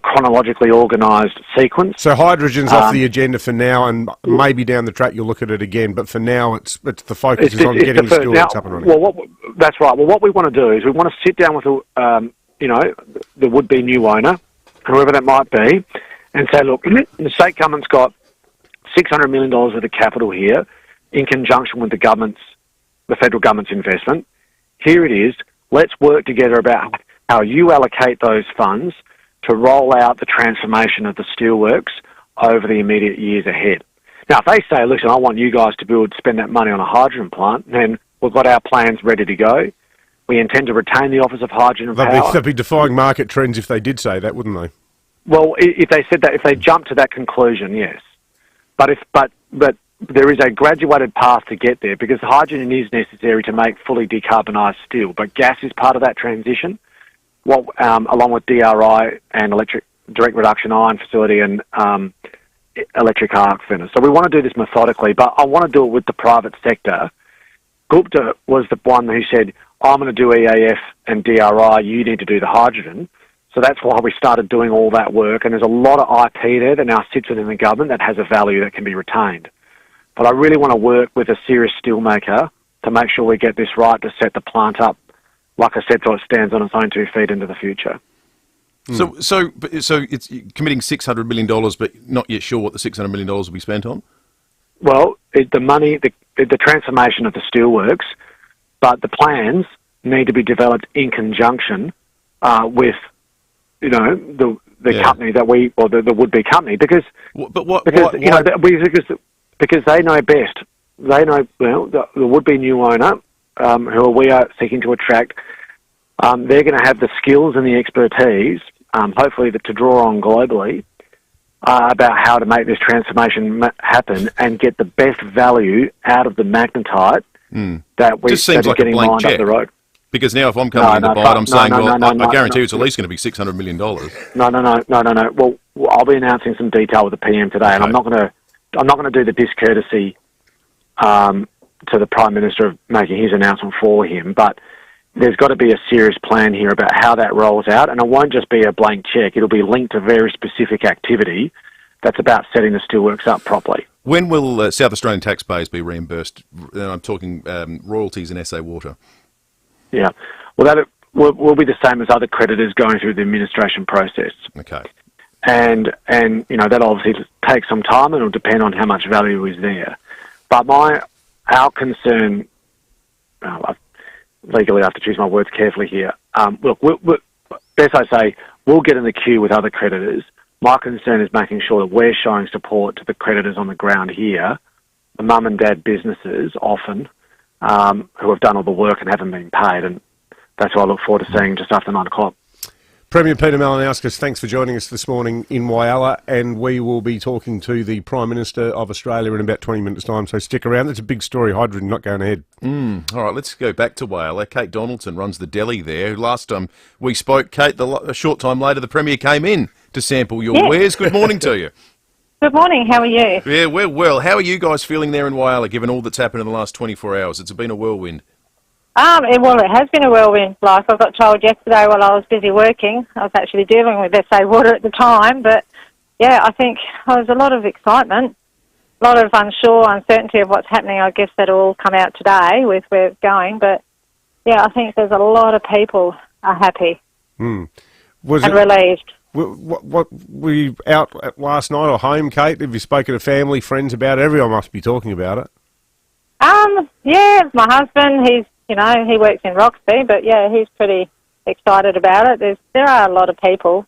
chronologically organised sequence. So hydrogen's off the agenda for now, and maybe down the track you'll look at it again. But for now, it's the focus is on getting the steelworks up and running. Well, that's right. Well, what we want to do is we want to sit down with the would-be new owner, whoever that might be, and say, look, the state government's got $600 million worth of capital here in conjunction with the federal government's investment. Here it is. Let's work together about how you allocate those funds to roll out the transformation of the steelworks over the immediate years ahead. Now, if they say, listen, I want you guys to spend that money on a hydrogen plant, then we've got our plans ready to go. We intend to retain the Office of Hydrogen and Power. They'd be defying market trends if they did say that, wouldn't they? Well, if they said that, if they jumped to that conclusion, yes. But there is a graduated path to get there because hydrogen is necessary to make fully decarbonised steel. But gas is part of that transition, along with DRI and direct reduction iron facility and electric arc furnace. So we want to do this methodically, but I want to do it with the private sector. Gupta was the one who said, I'm going to do EAF and DRI, you need to do the hydrogen. So that's why we started doing all that work. And there's a lot of IP there that now sits within the government that has a value that can be retained. But I really want to work with a serious steelmaker to make sure we get this right to set the plant up, like I said, so it stands on its own 2 feet into the future. So it's committing $600 million, but not yet sure what the $600 million will be spent on? Well, the transformation of the steelworks, but the plans need to be developed in conjunction with, the company that the would-be company, because they know best. They know the would-be new owner, who we are seeking to attract. They're going to have the skills and the expertise, hopefully to draw on globally, about how to make this transformation happen and get the best value out of the magnetite that Just seems like getting a blank lined check. up the road. Because now if I'm coming in to buy it, I'm saying, I guarantee it's at least going to be $600 million. No. Well, I'll be announcing some detail with the PM today, and I'm not going to do the discourtesy to the Prime Minister of making his announcement for him, but there's got to be a serious plan here about how that rolls out, and it won't just be a blank check. It'll be linked to very specific activity that's about setting the steelworks up properly. When will South Australian taxpayers be reimbursed? I'm talking royalties and SA Water. Yeah, well, that will be the same as other creditors going through the administration process. Okay. And that obviously takes some time, and it'll depend on how much value is there. But our concern, legally I have to choose my words carefully here. Look, best I say, we'll get in the queue with other creditors. My concern is making sure that we're showing support to the creditors on the ground here, the mum and dad businesses often, who have done all the work and haven't been paid, and that's what I look forward to seeing just after 9 o'clock. Premier Peter Malinauskas, thanks for joining us this morning in Whyalla, and we will be talking to the Prime Minister of Australia in about 20 minutes' time, so stick around. That's a big story, hydrogen not going ahead. All right, let's go back to Whyalla. Kate Donaldson runs the deli there. Last time we spoke, Kate, a short time later, the Premier came in to sample your wares. Good morning to you. Good morning, how are you? Yeah, we're well. How are you guys feeling there in Whyalla, given all that's happened in the last 24 hours? It's been a whirlwind. It has been a whirlwind. Like I got told yesterday while I was busy working. I was actually dealing with SA Water at the time, but yeah, I think there was a lot of excitement, a lot of uncertainty of what's happening. I guess that'll all come out today with where it's going, but yeah, I think there's a lot of people are happy and relieved. What were you out last night or home, Kate? Have you spoken to family, friends about it? Everyone must be talking about it. Yeah, my husband, he works in Roxby, but yeah, he's pretty excited about it. There are a lot of people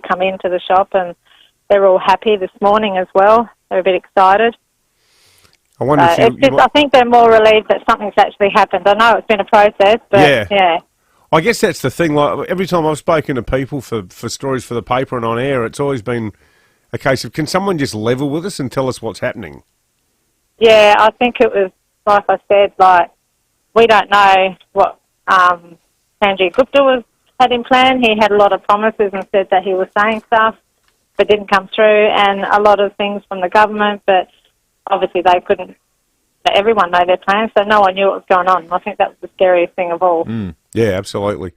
come into the shop, and they're all happy this morning as well. They're a bit excited. I wonder I think they're more relieved that something's actually happened. I know it's been a process, but yeah. I guess that's the thing. Like every time I've spoken to people for stories for the paper and on air, it's always been a case of, can someone just level with us and tell us what's happening? Yeah, I think it was, like I said, we don't know what Sanjeev Gupta had in plan. He had a lot of promises and said that he was saying stuff, but didn't come through, and a lot of things from the government, but obviously they couldn't let everyone know their plans, so no one knew what was going on. I think that was the scariest thing of all. Yeah, absolutely.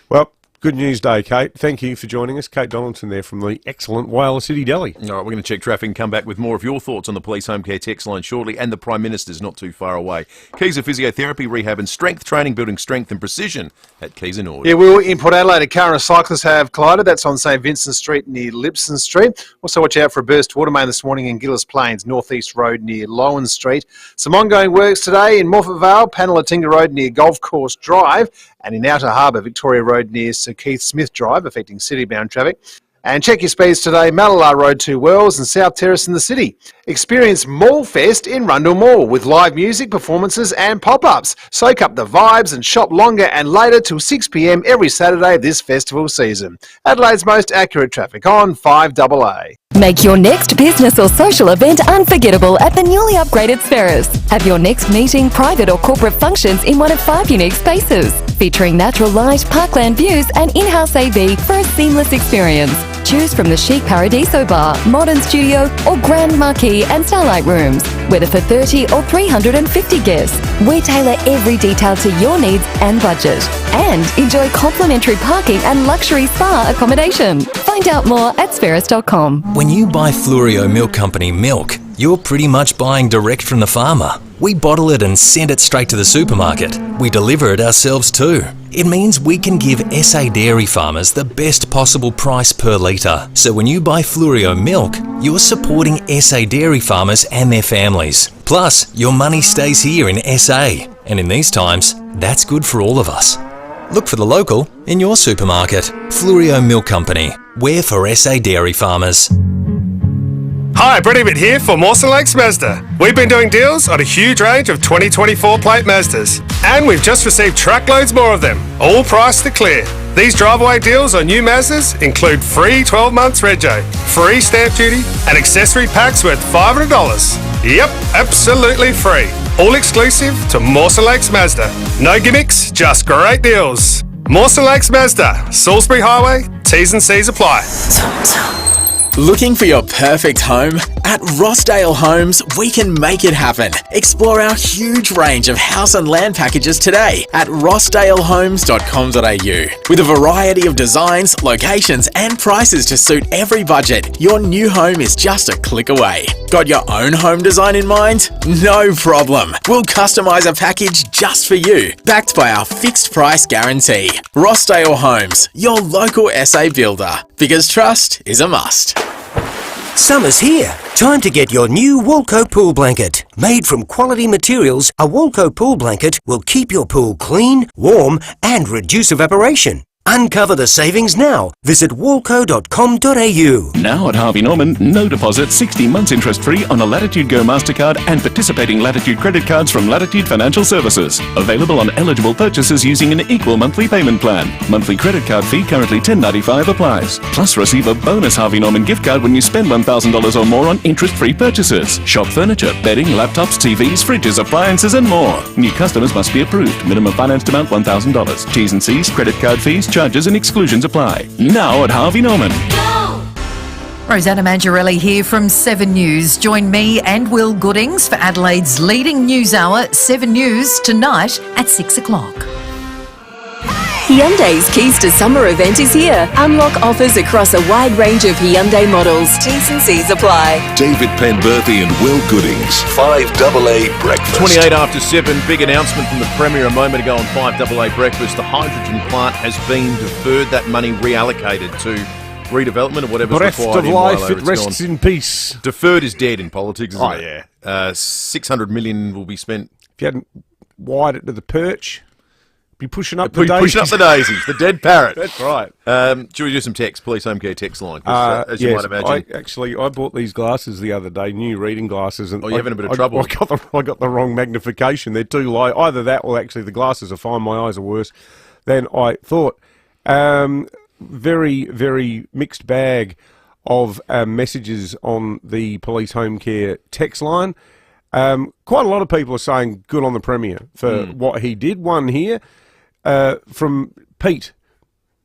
Well, good news day, Kate. Thank you for joining us. Kate Donaldson there from the excellent Whyalla City Deli. All right, we're going to check traffic and come back with more of your thoughts on the Police Home Care text line shortly, and the Prime Minister's not too far away. Keys of physiotherapy, rehab and strength training, building strength and precision at Keys and Ord. Yeah, we were in Port Adelaide. A car and cyclists have collided. That's on St Vincent Street near Lipson Street. Also watch out for a burst water main this morning in Gillis Plains, Northeast Road near Lowan Street. Some ongoing works today in Morphett Vale, Panalatinga Road near Golf Course Drive, and in Outer Harbour, Victoria Road near Sir Keith Smith Drive, affecting city-bound traffic. And check your speeds today, Malalar Road 2 Wells and South Terrace in the city. Experience Mall Fest in Rundle Mall with live music, performances and pop-ups. Soak up the vibes and shop longer and later till 6 p.m. every Saturday of this festival season. Adelaide's most accurate traffic on 5AA. Make your next business or social event unforgettable at the newly upgraded Spheris. Have your next meeting, private or corporate functions in one of 5 unique spaces, featuring natural light, parkland views and in-house AV for a seamless experience. Choose from the chic Paradiso Bar, modern studio or grand marquee and starlight rooms. whether for 30 or 350 guests. We tailor every detail to your needs and budget. And enjoy complimentary parking and luxury spa accommodation. Find out more at spheris.com. When you buy Fluorio Milk Company milk, you're pretty much buying direct from the farmer. We bottle it and send it straight to the supermarket. We deliver it ourselves too. It means we can give SA dairy farmers the best possible price per litre. So when you buy Fluorio milk, you're supporting SA dairy farmers and their families. Plus, your money stays here in SA. And in these times, that's good for all of us. Look for the local in your supermarket. Fluorio Milk Company. We're for SA dairy farmers. Hi, Brett Ibbott here for Mawson Lakes Mazda. We've been doing deals on a huge range of 2024 plate Mazdas, and we've just received truckloads more of them, all priced to clear. These drive-away deals on new Mazdas include free 12 months rego, free stamp duty, and accessory packs worth $500. Yep, absolutely free. All exclusive to Mawson Lakes Mazda. No gimmicks, just great deals. Mawson Lakes Mazda, Salisbury Highway, T's and C's apply. Looking for your perfect home? At Rossdale Homes, we can make it happen. Explore our huge range of house and land packages today at rossdalehomes.com.au. With a variety of designs, locations and prices to suit every budget, your new home is just a click away. Got your own home design in mind? No problem. We'll customise a package just for you, backed by our fixed price guarantee. Rossdale Homes, your local SA builder. Because trust is a must. Summer's here. Time to get your new Walco pool blanket. Made from quality materials, a Walco pool blanket will keep your pool clean, warm and reduce evaporation. Uncover the savings now. Visit walco.com.au. Now at Harvey Norman, no deposit, 60 months interest free on a Latitude Go MasterCard and participating Latitude credit cards from Latitude Financial Services. Available on eligible purchases using an equal monthly payment plan. Monthly credit card fee currently $10.95 applies. Plus receive a bonus Harvey Norman gift card when you spend $1,000 or more on interest-free purchases. Shop furniture, bedding, laptops, TVs, fridges, appliances and more. New customers must be approved. Minimum financed amount $1,000. T's and C's, credit card fees, charges and exclusions apply. Now at Harvey Norman. Rosanna Mangiarelli here from 7 News. Join me and Will Goodings for Adelaide's leading news hour, 7 News, tonight at 6 o'clock. Hyundai's Keys to Summer event is here. Unlock offers across a wide range of Hyundai models. T's and C's apply. David Penberthy and Will Goodings, 5AA Breakfast. 28 after 7, big announcement from the Premier a moment ago on 5AA Breakfast. The hydrogen plant has been deferred, that money reallocated to redevelopment or whatever's Breath required. of life, it rests in peace. Deferred is dead in politics, isn't it? Yeah. 600 million will be spent. If you hadn't wired it to the perch, be pushing up the daisies, the dead parrot. That's right. Should we do some text, police home care text line? As you might imagine. I bought these glasses the other day, new reading glasses. And you're having a bit of trouble. I got the wrong magnification. They're too low. Either that or actually the glasses are fine. My eyes are worse than I thought. Very, very mixed bag of messages on the police home care text line. Quite a lot of people are saying good on the Premier for what he did. One here. From Pete,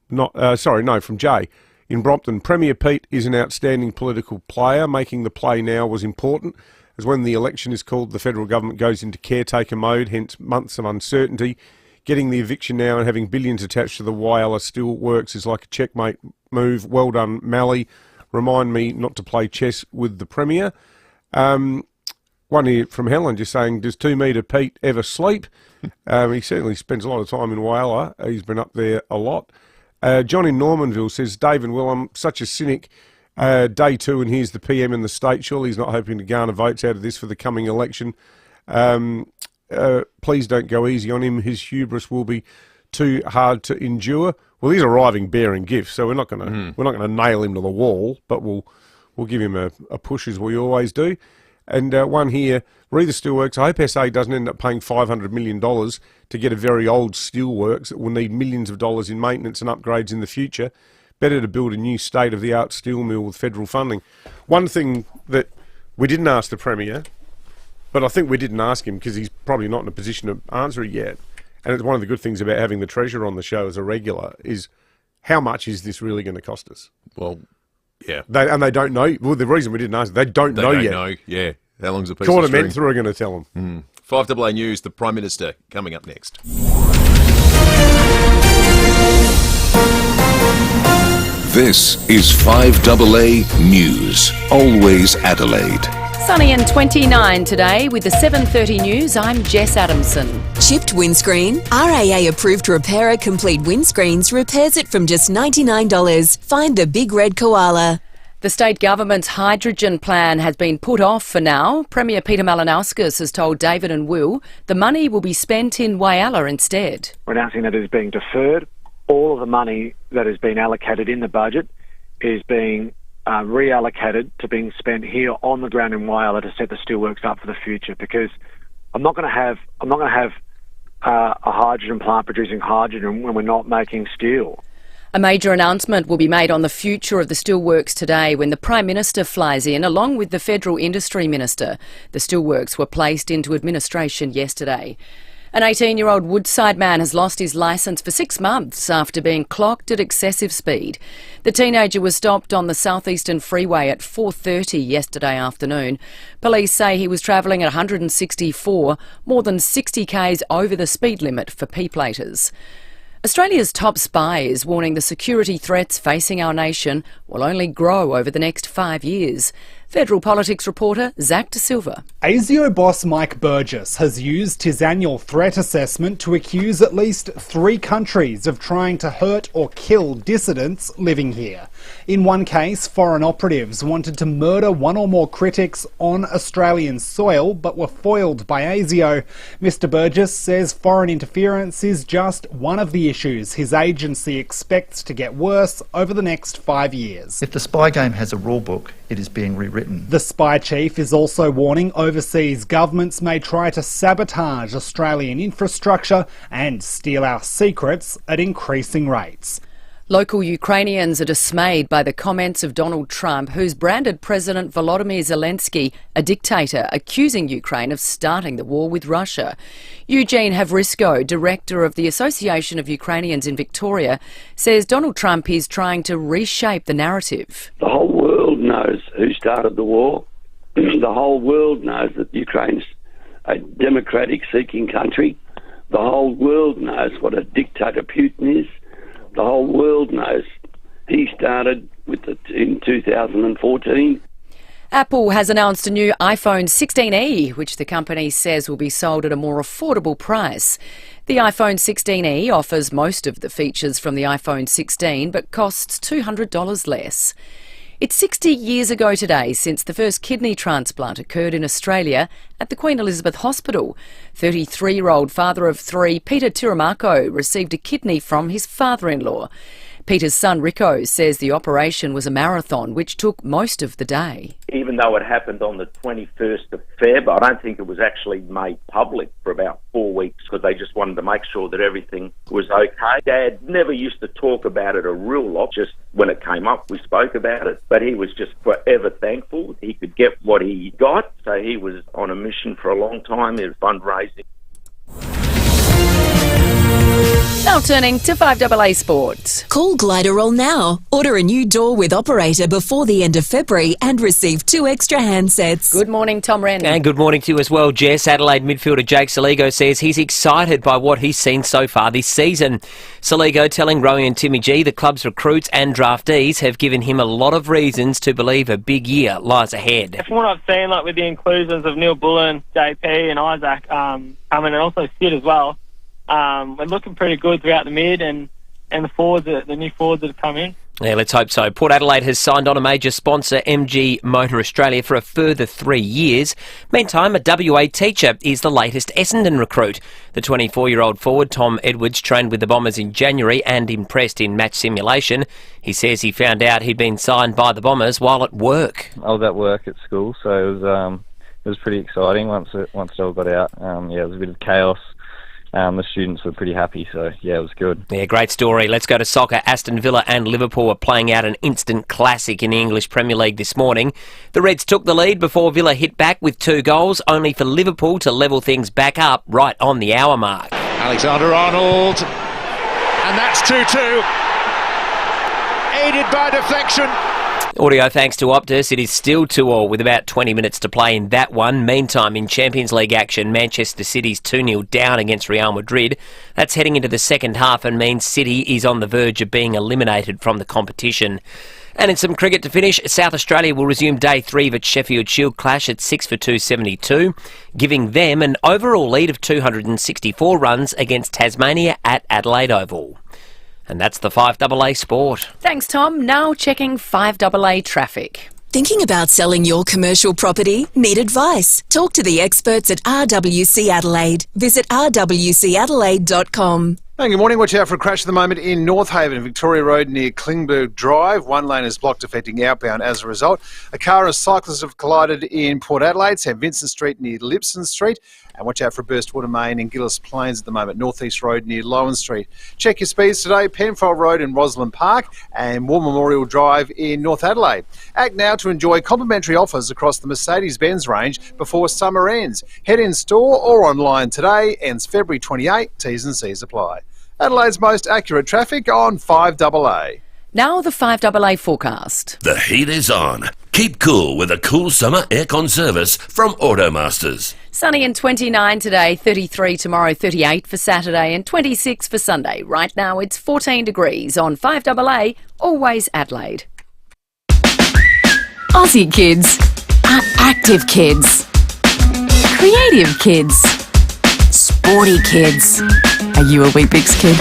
from Jay in Brompton. Premier Pete is an outstanding political player. Making the play now was important, as when the election is called, the federal government goes into caretaker mode, hence months of uncertainty. Getting the eviction now and having billions attached to the Whyalla still works is like a checkmate move. Well done, Mally. Remind me not to play chess with the Premier. One here from Helen just saying, does 2 metre Pete ever sleep? He certainly spends a lot of time in Whyalla. He's been up there a lot. John in Normanville says, Dave and Will, I'm such a cynic. Day 2 and here's the PM in the state. Surely he's not hoping to garner votes out of this for the coming election. Please don't go easy on him. His hubris will be too hard to endure. Well, he's arriving bearing gifts, so we're not going to nail him to the wall, but we'll give him a push as we always do. And one here, Reether Steelworks. I hope SA doesn't end up paying $500 million to get a very old steelworks that will need millions of dollars in maintenance and upgrades in the future. Better to build a new state-of-the-art steel mill with federal funding. One thing that we didn't ask the Premier, but I think we didn't ask him because he's probably not in a position to answer it yet, and it's one of the good things about having the Treasurer on the show as a regular, is how much is this really going to cost us? Well, yeah. They don't know. Well, the reason we didn't ask, they don't know yet. Yeah. How long's a piece Quarter of string? men through are going to tell them. 5AA News, the Prime Minister, coming up next. This is 5AA News, always Adelaide. Sunny and 29 today with the 7:30 news. I'm Jess Adamson. Chipped windscreen? RAA approved repairer Complete Windscreens repairs it from just $99. Find the big red koala. The state government's hydrogen plan has been put off for now. Premier Peter Malinauskas has told David and Will the money will be spent in Whyalla instead. We're announcing that it is being deferred. All of the money that has been allocated in the budget is being reallocated to being spent here on the ground in Whyalla to set the steelworks up for the future. Because I'm not going to have a hydrogen plant producing hydrogen when we're not making steel. A major announcement will be made on the future of the steelworks today when the Prime Minister flies in, along with the Federal Industry Minister. The steelworks were placed into administration yesterday. An 18-year-old Woodside man has lost his licence for 6 months after being clocked at excessive speed. The teenager was stopped on the southeastern freeway at 4:30 yesterday afternoon. Police say he was travelling at 164, more than 60 k's over the speed limit for P-platers. Australia's top spy is warning the security threats facing our nation will only grow over the next 5 years. Federal politics reporter Zach De Silva. ASIO boss Mike Burgess has used his annual threat assessment to accuse at least 3 countries of trying to hurt or kill dissidents living here. In one case, foreign operatives wanted to murder one or more critics on Australian soil but were foiled by ASIO. Mr Burgess says foreign interference is just one of the issues his agency expects to get worse over the next 5 years. If the spy game has a rule book, it is being rewritten. The spy chief is also warning overseas governments may try to sabotage Australian infrastructure and steal our secrets at increasing rates. Local Ukrainians are dismayed by the comments of Donald Trump, who's branded President Volodymyr Zelensky a dictator, accusing Ukraine of starting the war with Russia. Eugene Havrisco, director of the Association of Ukrainians in Victoria, says Donald Trump is trying to reshape the narrative. The whole world knows who started the war. The whole world knows that Ukraine's a democratic-seeking country. The whole world knows what a dictator Putin is. The whole world knows he started with it in 2014. Apple has announced a new iPhone 16e, which the company says will be sold at a more affordable price. The iPhone 16e offers most of the features from the iPhone 16, but costs $200 less. It's 60 years ago today since the first kidney transplant occurred in Australia at the Queen Elizabeth Hospital. 33-year-old father of 3, Peter Tiramako, received a kidney from his father-in-law. Peter's son Rico says the operation was a marathon which took most of the day. Even though it happened on the 21st of Feb, I don't think it was actually made public for about 4 weeks because they just wanted to make sure that everything was okay. Dad never used to talk about it a real lot, just when it came up we spoke about it, but he was just forever thankful he could get what he got, so he was on a mission for a long time in fundraising. Now turning to 5AA Sport. Call Gliderol now. Order a new door with operator before the end of February and receive 2 extra handsets. Good morning, Tom Wren. And good morning to you as well, Jess. Adelaide midfielder Jake Saligo says he's excited by what he's seen so far this season. Saligo telling Rowie and Timmy G the club's recruits and draftees have given him a lot of reasons to believe a big year lies ahead. From what I've seen, like with the inclusions of Neil Bullen, JP and Isaac coming, and also Sid as well, we're looking pretty good throughout the mid and the forwards, the new forwards that have come in. Yeah, let's hope so. Port Adelaide has signed on a major sponsor, MG Motor Australia, for a further 3 years. Meantime, a WA teacher is the latest Essendon recruit. The 24-year-old forward, Tom Edwards, trained with the Bombers in January and impressed in match simulation. He says he found out he'd been signed by the Bombers while at work. I was at work at school, so it was pretty exciting once it all got out. It was a bit of chaos. The students were pretty happy, so yeah, it was good. Yeah, great story. Let's go to soccer. Aston Villa and Liverpool are playing out an instant classic in the English Premier League this morning. The Reds took the lead before Villa hit back with 2 goals, only for Liverpool to level things back up right on the hour mark. Alexander-Arnold, and that's 2-2, aided by deflection. Audio thanks to Optus. It is still 2-2 with about 20 minutes to play in that one. Meantime, in Champions League action, Manchester City's 2-0 down against Real Madrid. That's heading into the second half and means City is on the verge of being eliminated from the competition. And in some cricket to finish, South Australia will resume day 3 of its Sheffield Shield clash at 6 for 272, giving them an overall lead of 264 runs against Tasmania at Adelaide Oval. And that's the 5AA Sport. Thanks, Tom. Now checking 5AA traffic. Thinking about selling your commercial property? Need advice? Talk to the experts at RWC Adelaide. Visit rwcadelaide.com. Hey, good morning. Watch out for a crash at the moment in North Haven, Victoria Road near Klingberg Drive. One lane is blocked, affecting outbound as a result. A car and cyclists have collided in Port Adelaide, St Vincent Street near Lipson Street. And watch out for a burst water main in Gillis Plains at the moment, North East Road near Lowen Street. Check your speeds today, Penfold Road in Roslyn Park and War Memorial Drive in North Adelaide. Act now to enjoy complimentary offers across the Mercedes-Benz range before summer ends. Head in store or online today, ends February 28, T's and C's apply. Adelaide's most accurate traffic on 5AA. Now the 5AA forecast. The heat is on. Keep cool with a cool summer aircon service from Automasters. Sunny and 29 today, 33 tomorrow, 38 for Saturday and 26 for Sunday. Right now it's 14 degrees on 5AA, always Adelaide. Aussie kids are active kids, creative kids, sporty kids. Are you a Weet-Bix kid?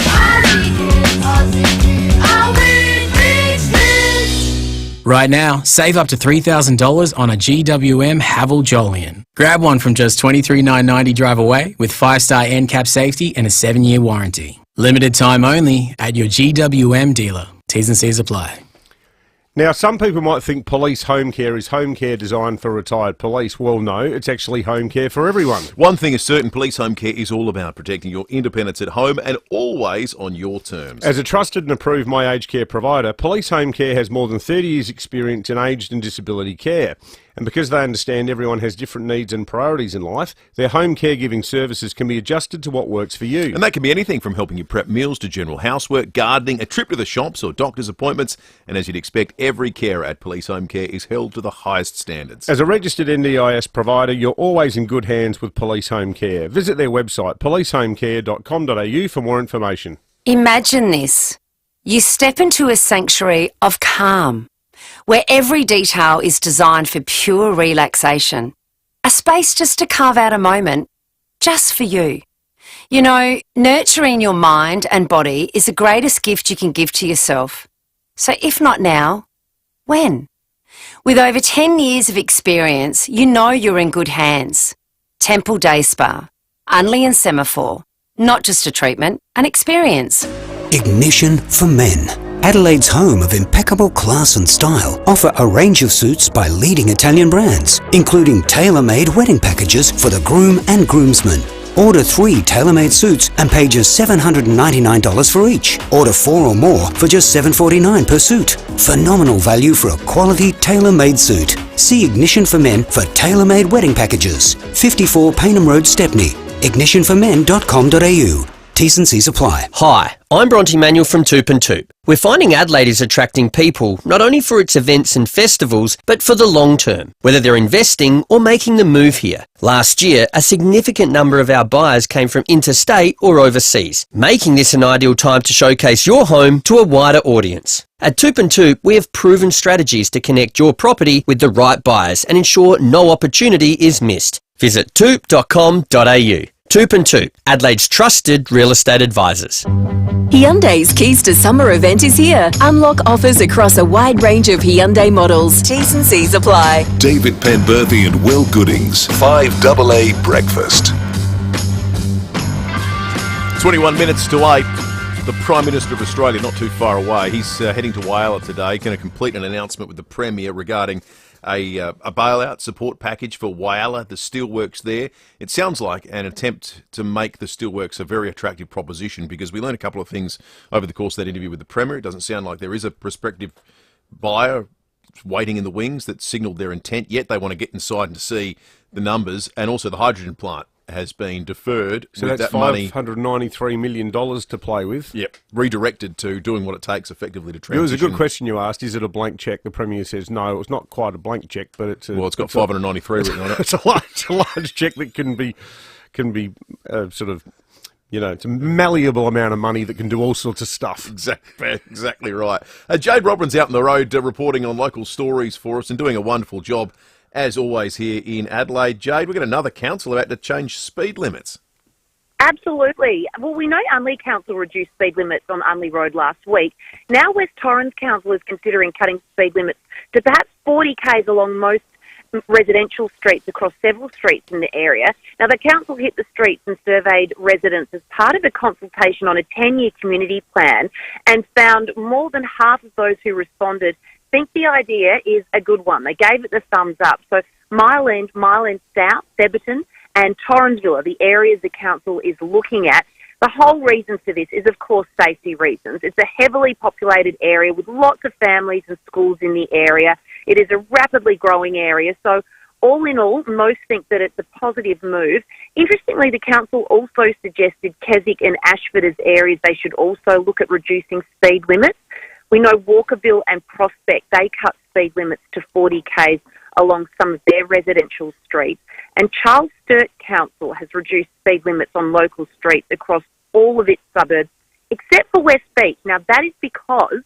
Right now, save up to $3,000 on a GWM Haval Jolion. Grab one from just $23,990 drive away with 5-star NCAP safety and a 7-year warranty. Limited time only at your GWM dealer. T's and C's apply. Now, some people might think police home care is home care designed for retired police. Well, no, it's actually home care for everyone. One thing is certain, police home care is all about protecting your independence at home and always on your terms. As a trusted and approved My Aged Care provider, Police Home Care has more than 30 years' experience in aged and disability care. And because they understand everyone has different needs and priorities in life, their home caregiving services can be adjusted to what works for you. And that can be anything from helping you prep meals to general housework, gardening, a trip to the shops or doctor's appointments. And as you'd expect, every carer at Police Home Care is held to the highest standards. As a registered NDIS provider, you're always in good hands with Police Home Care. Visit their website, policehomecare.com.au for more information. Imagine this. You step into a sanctuary of calm, where every detail is designed for pure relaxation. A space just to carve out a moment, just for you. You know, nurturing your mind and body is the greatest gift you can give to yourself. So if not now, when? With over 10 years of experience, you know you're in good hands. Temple Day Spa, Unley and Semaphore. Not just a treatment, an experience. Ignition for Men. Adelaide's home of impeccable class and style offer a range of suits by leading Italian brands, including tailor-made wedding packages for the groom and groomsmen. Order 3 tailor-made suits and pay just $799 for each. Order 4 or more for just $749 per suit. Phenomenal value for a quality tailor-made suit. See Ignition for Men for tailor-made wedding packages. 54 Paynham Road, Stepney. ignitionformen.com.au. T's and C's apply. Hi, I'm Bronte Manuel from Toop and Toop. We're finding Adelaide is attracting people, not only for its events and festivals, but for the long term, whether they're investing or making the move here. Last year, a significant number of our buyers came from interstate or overseas, making this an ideal time to showcase your home to a wider audience. At Toop and Toop, we have proven strategies to connect your property with the right buyers and ensure no opportunity is missed. Visit toop.com.au. Toop and Toop, Adelaide's trusted real estate advisors. Hyundai's Keys to Summer event is here. Unlock offers across a wide range of Hyundai models. T's and C's apply. David Penberthy and Will Goodings, 5AA Breakfast. 21 minutes to 8. The Prime Minister of Australia, not too far away. He's heading to Whyalla today, going to complete an announcement with the Premier regarding a bailout support package for Whyalla, the steelworks there. It sounds like an attempt to make the steelworks a very attractive proposition, because we learned a couple of things over the course of that interview with the Premier. It doesn't sound like there is a prospective buyer waiting in the wings that signalled their intent yet. They want to get inside and to see the numbers, and also the hydrogen plant has been deferred. So with that's that money, $593 million to play with. Yep, redirected to doing what it takes effectively to transition. It was a good question you asked. Is it a blank cheque? The Premier says no. It's not quite a blank cheque, but it's a, well, it's got 593 written on it. It's a large cheque that can be sort of. You know, it's a malleable amount of money that can do all sorts of stuff. Exactly right. Jade Robin's out on the road reporting on local stories for us and doing a wonderful job, as always, here in Adelaide. Jade, we've got another council about to change speed limits. Absolutely. Well, we know Unley Council reduced speed limits on Unley Road last week. Now West Torrens Council is considering cutting speed limits to perhaps 40 k's along most residential streets across several streets in the area. Now, the council hit the streets and surveyed residents as part of a consultation on a 10-year community plan and found more than half of those who responded think the idea is a good one. They gave it the thumbs up. So Mile End South, Theberton and Torrensville are the areas the council is looking at. The whole reason for this is, of course, safety reasons. It's a heavily populated area with lots of families and schools in the area. It is a rapidly growing area, so all in all, most think that it's a positive move. Interestingly, the council also suggested Keswick and Ashford as areas they should also look at reducing speed limits. We know Walkerville and Prospect, they cut speed limits to 40 k's along some of their residential streets. And Charles Sturt Council has reduced speed limits on local streets across all of its suburbs, except for West Beach. Now, that is because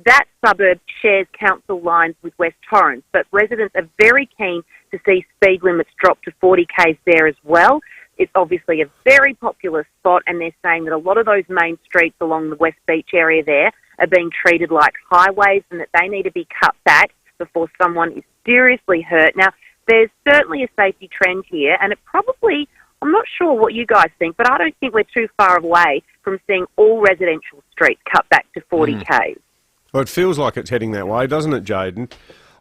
that suburb shares council lines with West Torrens, but residents are very keen to see speed limits drop to 40 k's there as well. It's obviously a very popular spot, and they're saying that a lot of those main streets along the West Beach area there are being treated like highways and that they need to be cut back before someone is seriously hurt. Now, there's certainly a safety trend here, and it probably, I'm not sure what you guys think, but I don't think we're too far away from seeing all residential streets cut back to 40 k's. Well, it feels like it's heading that way, doesn't it, Jaden?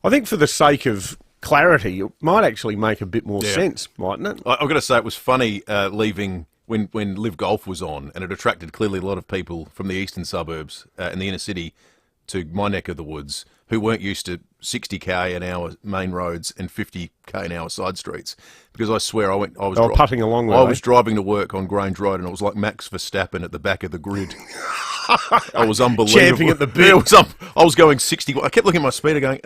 I think for the sake of clarity, it might actually make a bit more sense, mightn't it? I've got to say, it was funny leaving when Live Golf was on, and it attracted clearly a lot of people from the eastern suburbs and the inner city to my neck of the woods who weren't used to 60k an hour main roads and 50k an hour side streets. Because I swear I was putting along. I was driving to work on Grange Road, and it was like Max Verstappen at the back of the grid. I was unbelievable. Champing at the bit. I was going 60. I kept looking at my speeder going,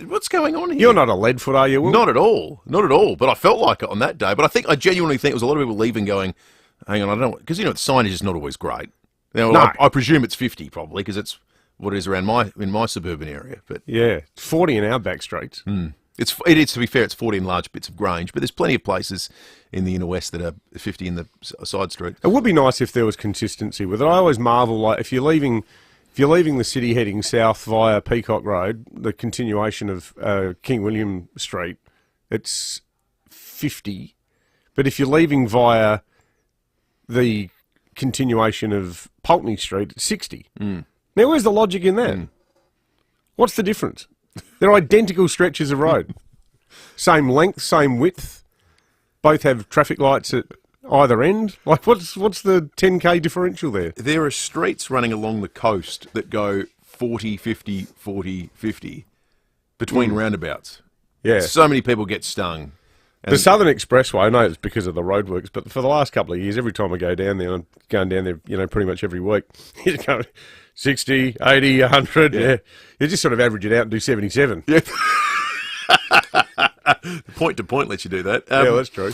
what's going on here? You're not a lead foot, are you, Will? Not at all. Not at all. But I felt like it on that day. But I genuinely think there was a lot of people leaving going, hang on, I don't know. Because, the signage is not always great. Now, No. I presume it's 50 probably, because it's what it is around in my suburban area. But yeah, 40 in our back streets. It is, to be fair, it's 40 in large bits of Grange, but there's plenty of places in the inner west that are 50 in the side street. It would be nice if there was consistency with it. I always marvel, like, if you're leaving the city heading south via Peacock Road, the continuation of King William Street, it's 50. But if you're leaving via the continuation of Pulteney Street, it's 60. Now, where's the logic in that? What's the difference? They're identical stretches of road. Same length, same width. Both have traffic lights at either end. Like, what's the 10k differential there? There are streets running along the coast that go 40, 50, 40, 50 between roundabouts. Yeah. So many people get stung. The Southern Expressway, I know it's because of the roadworks, but for the last couple of years, every time I go down there, I'm going down there, pretty much every week. You go 60, 80, 100. Yeah. You just sort of average it out and do 77. Yeah. Point to point lets you do that. Yeah, that's true.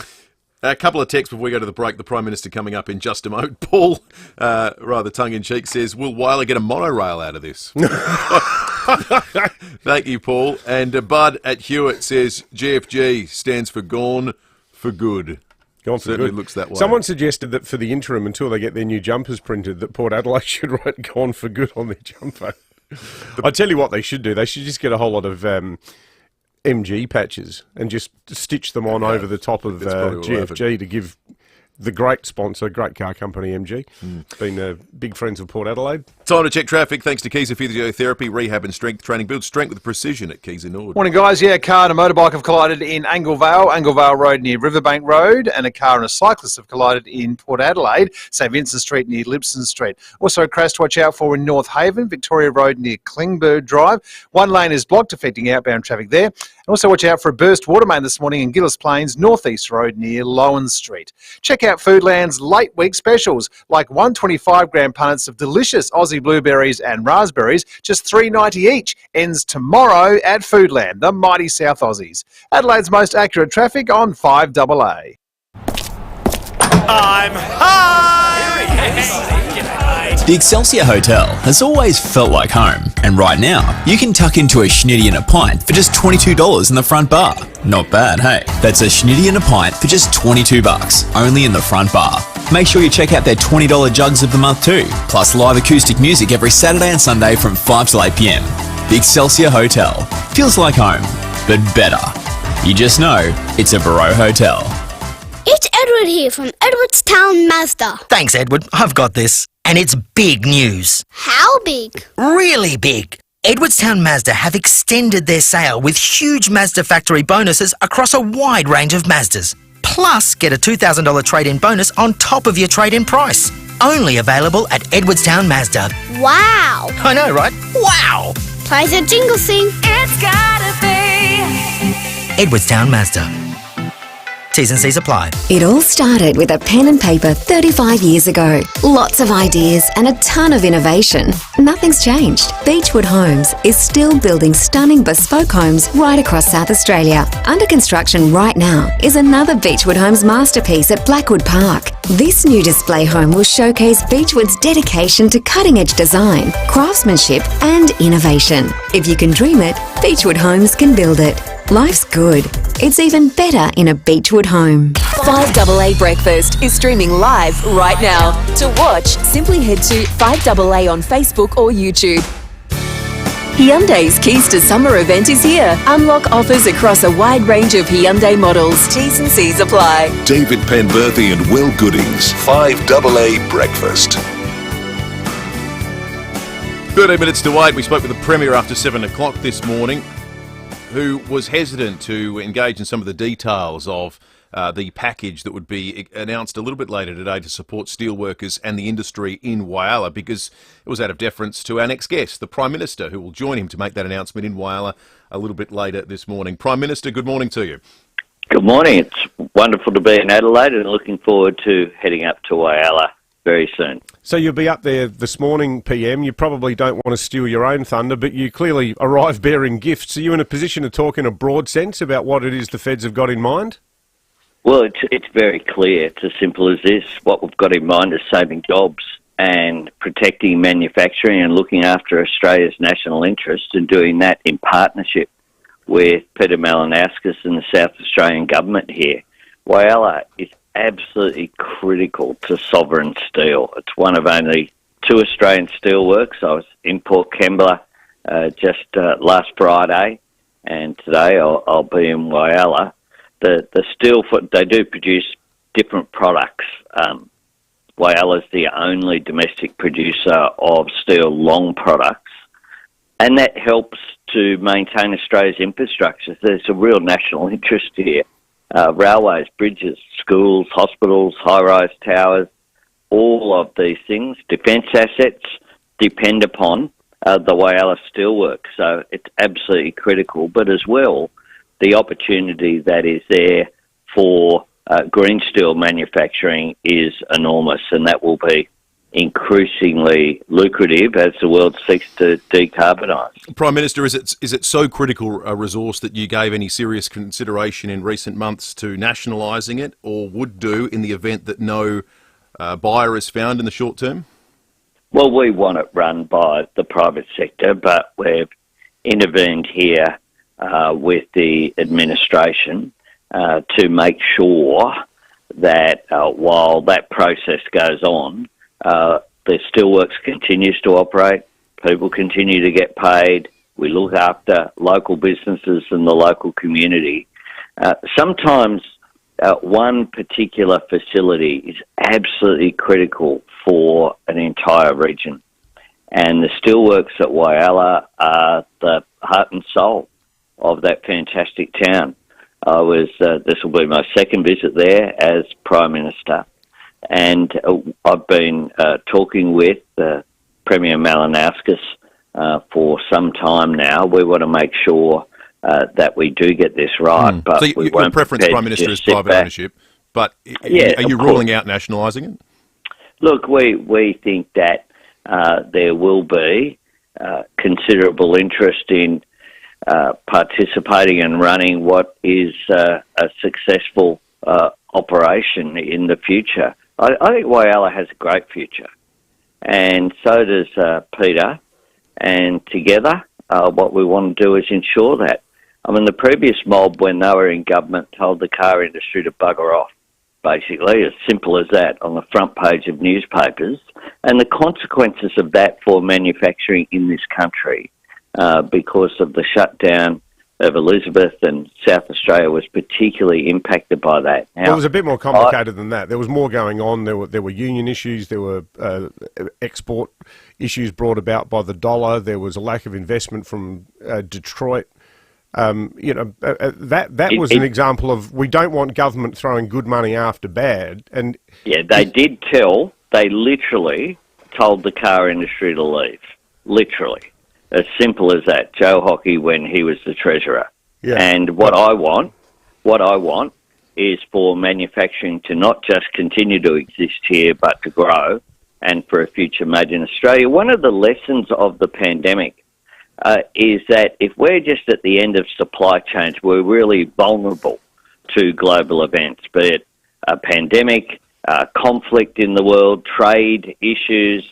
A couple of texts before we go to the break. The Prime Minister coming up in just a moment. Paul, rather tongue-in-cheek, says, will Weiler get a monorail out of this? Thank you, Paul. And Bud at Hewitt says, GFG stands for Gone for Good. Gone for Certainly good. Looks that way. Someone suggested that for the interim, until they get their new jumpers printed, that Port Adelaide should write Gone for Good on their jumper. I tell you what they should do. They should just get a whole lot of MG patches and just stitch them on over the top of GFG to give the great sponsor, great car company MG. Been big friends of Port Adelaide. Time to check traffic thanks to Keys Physiotherapy, Rehab and Strength Training. Build strength with precision at Keys Nord. Morning, guys. Yeah, a car and a motorbike have collided in Anglevale Road near Riverbank Road, and a car and a cyclist have collided in Port Adelaide, St Vincent Street near Lipson Street. Also a crash to watch out for in North Haven, Victoria Road near Klingberg Drive. One lane is blocked, affecting outbound traffic there. And also watch out for a burst water main this morning in Gillis Plains, North East Road near Lowan Street. Check out Foodland's late week specials, like 125-gram punnets of delicious Aussie blueberries and raspberries, just $3.90 each. Ends tomorrow at Foodland, the mighty South Aussies. Adelaide's most accurate traffic on 5AA. I'm home! The Excelsior Hotel has always felt like home, and right now you can tuck into a schnitty and a pint for just $22 in the front bar. Not bad, hey? That's a schnitty and a pint for just $22, only in the front bar. Make sure you check out their $20 jugs of the month too, plus live acoustic music every Saturday and Sunday from 5 till 8 p.m. The Excelsior Hotel feels like home, but better. You just know it's a Barreau Hotel. It's Edward here from Edwardstown Mazda. Thanks, Edward. I've got this. And it's big news. How big? Really big. Edwardstown Mazda have extended their sale with huge Mazda factory bonuses across a wide range of Mazdas. Plus, get a $2,000 trade-in bonus on top of your trade-in price. Only available at Edwardstown Mazda. Wow. I know, right? Wow. Plays a jingle sing. It's gotta be Edwardstown Mazda. T's and C's apply. It all started with a pen and paper 35 years ago. Lots of ideas and a ton of innovation. Nothing's changed. Beechwood Homes is still building stunning bespoke homes right across South Australia. Under construction right now is another Beechwood Homes masterpiece at Blackwood Park. This new display home will showcase Beechwood's dedication to cutting-edge design, craftsmanship and innovation. If you can dream it, Beechwood Homes can build it. Life's good. It's even better in a Beechwood home. 5AA Breakfast is streaming live right now. To watch, simply head to 5AA on Facebook or YouTube. Hyundai's Keys to Summer event is here. Unlock offers across a wide range of Hyundai models. T's and C's apply. David Penberthy and Will Goodings, 5AA Breakfast. 13 minutes to 8. We spoke with the Premier after 7 o'clock this morning, who was hesitant to engage in some of the details of the package that would be announced a little bit later today to support steelworkers and the industry in Whyalla, because it was out of deference to our next guest, the Prime Minister, who will join him to make that announcement in Whyalla a little bit later this morning. Prime Minister, good morning to you. Good morning. It's wonderful to be in Adelaide and looking forward to heading up to Whyalla very soon. So you'll be up there this morning, PM. You probably don't want to steal your own thunder, but you clearly arrive bearing gifts. Are you in a position to talk in a broad sense about what it is the Feds have got in mind? Well, it's very clear. It's as simple as this. What we've got in mind is saving jobs and protecting manufacturing and looking after Australia's national interests, and doing that in partnership with Peter Malinauskas and the South Australian government here. Whyalla is absolutely critical to sovereign steel. It's one of only 2 Australian steelworks. I was in Port Kembla just last Friday, and today I'll be in Whyalla. The steel, they do produce different products. Whyalla is the only domestic producer of steel long products, and that helps to maintain Australia's infrastructure. There's a real national interest here. Railways, bridges, schools, hospitals, high-rise towers, all of these things, defence assets, depend upon the Whyalla steelworks. So it's absolutely critical, but as well, the opportunity that is there for green steel manufacturing is enormous, and that will be increasingly lucrative as the world seeks to decarbonise. Prime Minister, is it so critical a resource that you gave any serious consideration in recent months to nationalising it, or would do in the event that no buyer is found in the short term? Well, we want it run by the private sector, but we've intervened here with the administration to make sure that while that process goes on, the steelworks continues to operate, people continue to get paid, we look after local businesses and the local community. Sometimes one particular facility is absolutely critical for an entire region. And the steelworks at Whyalla are the heart and soul of that fantastic town. I was, this will be my second visit there as Prime Minister, and I've been talking with Premier Malinowskis for some time now. We want to make sure that we do get this right. But so your preference, Prime Minister, is private ownership, but are you ruling out nationalising it? Look, we think that there will be considerable interest in participating and running what is a successful operation in the future. I think Whyalla has a great future, and so does Peter. And together, what we want to do is ensure that. I mean, the previous mob, when they were in government, told the car industry to bugger off, basically, as simple as that, on the front page of newspapers. And the consequences of that for manufacturing in this country, because of the shutdown of Elizabeth and South Australia, was particularly impacted by that. Now, it was a bit more complicated than that. There was more going on. There were union issues. There were export issues brought about by the dollar. There was a lack of investment from Detroit. That was an example of, we don't want government throwing good money after bad. And yeah, they literally told the car industry to leave. Literally. As simple as that. Joe Hockey, when he was the treasurer. Yeah. And what I want is for manufacturing to not just continue to exist here, but to grow, and for a future made in Australia. One of the lessons of the pandemic is that if we're just at the end of supply chains, we're really vulnerable to global events, be it a pandemic, conflict in the world, trade issues.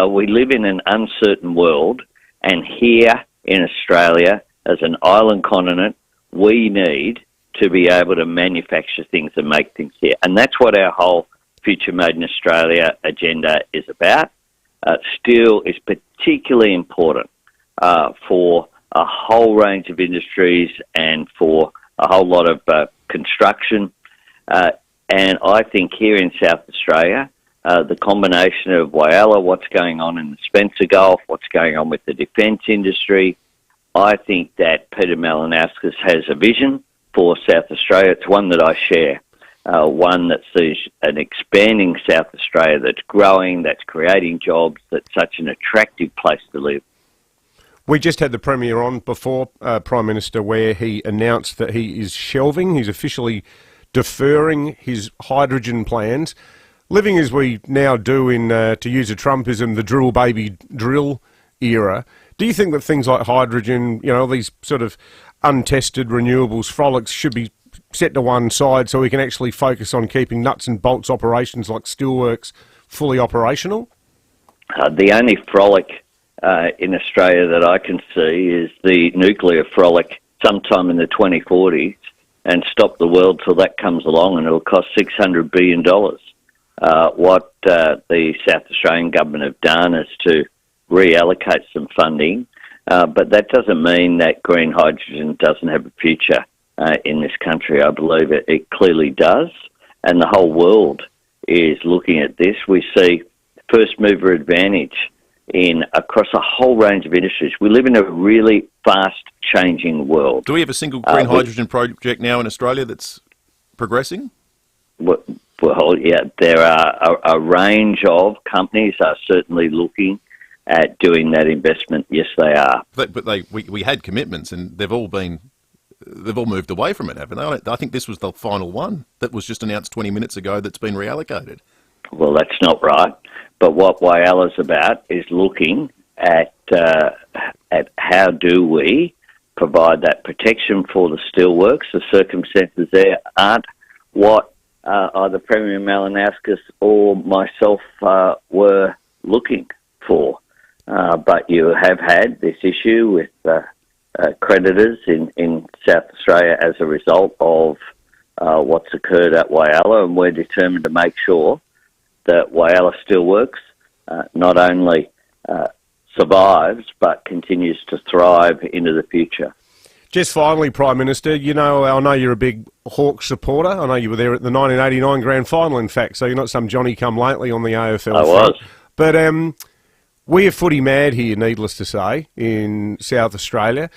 We live in an uncertain world, and here in Australia, as an island continent, we need to be able to manufacture things and make things here. And that's what our whole Future Made in Australia agenda is about. Steel is particularly important for a whole range of industries and for a whole lot of construction. And I think here in South Australia, the combination of Whyalla, what's going on in the Spencer Gulf, what's going on with the defence industry, I think that Peter Malinowskis has a vision for South Australia. It's one that I share, one that sees an expanding South Australia that's growing, that's creating jobs, that's such an attractive place to live. We just had the Premier on before, Prime Minister, where he announced that he is shelving, he's officially deferring his hydrogen plans. Living as we now do in, to use a Trumpism, the drill baby drill era, do you think that things like hydrogen, these sort of untested renewables frolics should be set to one side so we can actually focus on keeping nuts and bolts operations like steelworks fully operational? The only frolic in Australia that I can see is the nuclear frolic sometime in the 2040s, and stop the world till that comes along, and it'll cost $600 billion. What the South Australian government have done is to reallocate some funding, but that doesn't mean that green hydrogen doesn't have a future in this country. I believe it clearly does, and the whole world is looking at this. We see first mover advantage across a whole range of industries. We live in a really fast-changing world. Do we have a single green hydrogen project now in Australia that's progressing? Well, yeah, there are a range of companies are certainly looking at doing that investment. Yes, they are. But we had commitments, and they've all moved away from it, haven't they? I think this was the final one that was just announced 20 minutes ago that's been reallocated. Well, that's not right. But what Whyalla's about is looking at how do we provide that protection for the steelworks. The circumstances there aren't what either Premier Malinowskis or myself were looking for. But you have had this issue with creditors in South Australia as a result of what's occurred at Whyalla, and we're determined to make sure that Whyalla Steelworks not only survives but continues to thrive into the future. Just finally, Prime Minister, I know you're a big Hawks supporter. I know you were there at the 1989 Grand Final, in fact, so you're not some Johnny-come-lately on the AFL I front. was. But We are footy mad here, needless to say, in South Australia.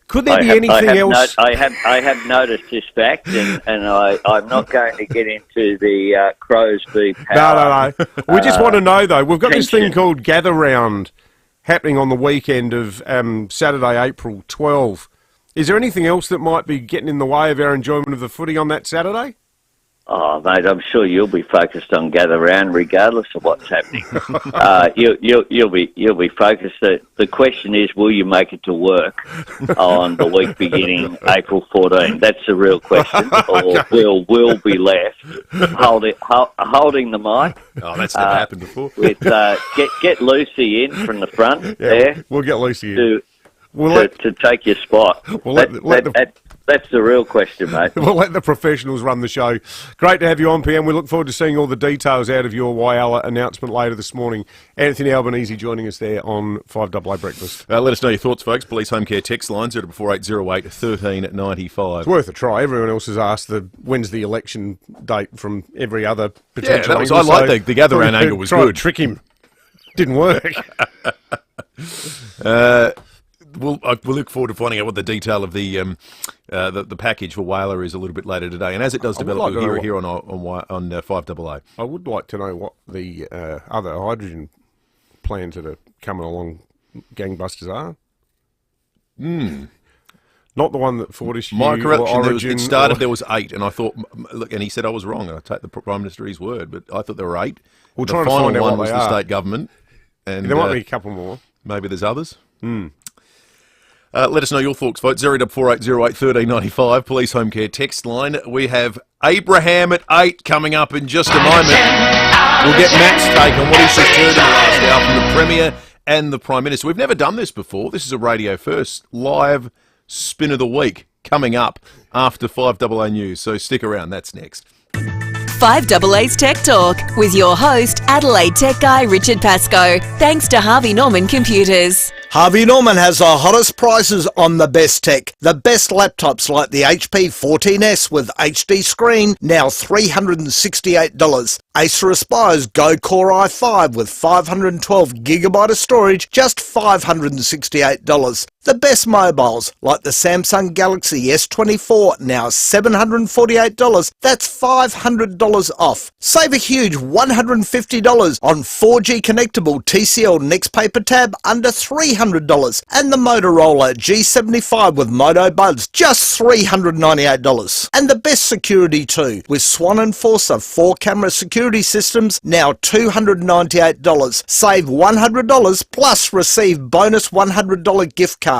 Could there be anything else? I have noticed this fact, and I'm not going to get into the Crows v Power. No. We just want to know, though. We've got this thing called Gather Round happening on the weekend of Saturday, April 12. Is there anything else that might be getting in the way of our enjoyment of the footy on that Saturday? Oh, mate, I'm sure you'll be focused on Gather Round regardless of what's happening. You'll be focused. The question is, will you make it to work on the week beginning April 14? That's the real question. Or will be left holding the mic. Oh, that's never happened before. With get Lucy in from the front there. We'll get Lucy in. To take your spot. That's the real question, mate. We'll let the professionals run the show. Great to have you on, PM. We look forward to seeing all the details out of your Whyalla announcement later this morning. Anthony Albanese joining us there on 5AA Breakfast. Let us know your thoughts, folks. Police Home Care text line 044808 1395. It's worth a try. Everyone else has asked when's the election date from every other potential angle. I like the gather round angle was try good. To trick him. Didn't work. We'll look forward to finding out what the detail of the package for Whyalla is a little bit later today, and as it does develop, we'll hear it here on 5AA. I would like to know what the other hydrogen plans that are coming along gangbusters are. Not the one that Fortescue My corruption, or Origin. It started, there was 8, and I thought, look, and he said I was wrong, and I take the Prime Minister his word, but I thought there were 8. We'll the try to final find out one what was they the are. state government. And there might be a couple more. Maybe there's others. Let us know your thoughts, vote 044808 1395, Police Home Care text line. We have Abraham at 8 coming up in just a moment. We'll get Matt's take on what he's just heard in the last hour from the Premier and the Prime Minister. We've never done this before. This is a radio first. Live spin of the week coming up after 5AA News. So stick around. That's next. 5AA's Tech Talk with your host, Adelaide Tech Guy Richard Pascoe. Thanks to Harvey Norman Computers. Harvey Norman has the hottest prices on the best tech. The best laptops like the HP 14S with HD screen, now $368. Acer Aspire's Go Core i5 with 512GB of storage, just $568. The best mobiles like the Samsung Galaxy S24, now $748. That's $500 off. Save a huge $150 on 4G connectable TCL Next Paper Tab under $300. And the Motorola G75 with Moto Buds, just $398. And the best security too, with Swan Enforcer 4-camera security systems, now $298. Save $100 plus receive bonus $100 gift card.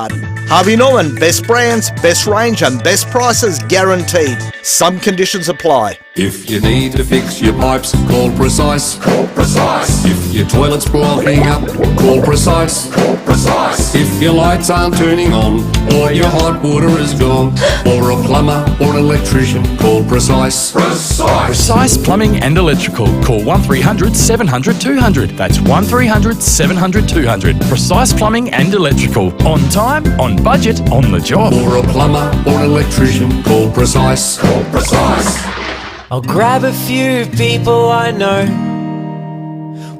Harvey Norman, best brands, best range and best prices guaranteed. Some conditions apply. If you need to fix your pipes, call Precise. Call Precise. If your toilet's blocking up, call Precise. Call Precise. If your lights aren't turning on, or your hot water is gone, or a plumber or an electrician, call Precise. Precise. Precise Plumbing and Electrical. Call 1300 700 200. That's 1300 700 200. Precise Plumbing and Electrical. On time, on budget, on the job. Or a plumber or an electrician, call Precise. Call Precise. I'll grab a few people I know.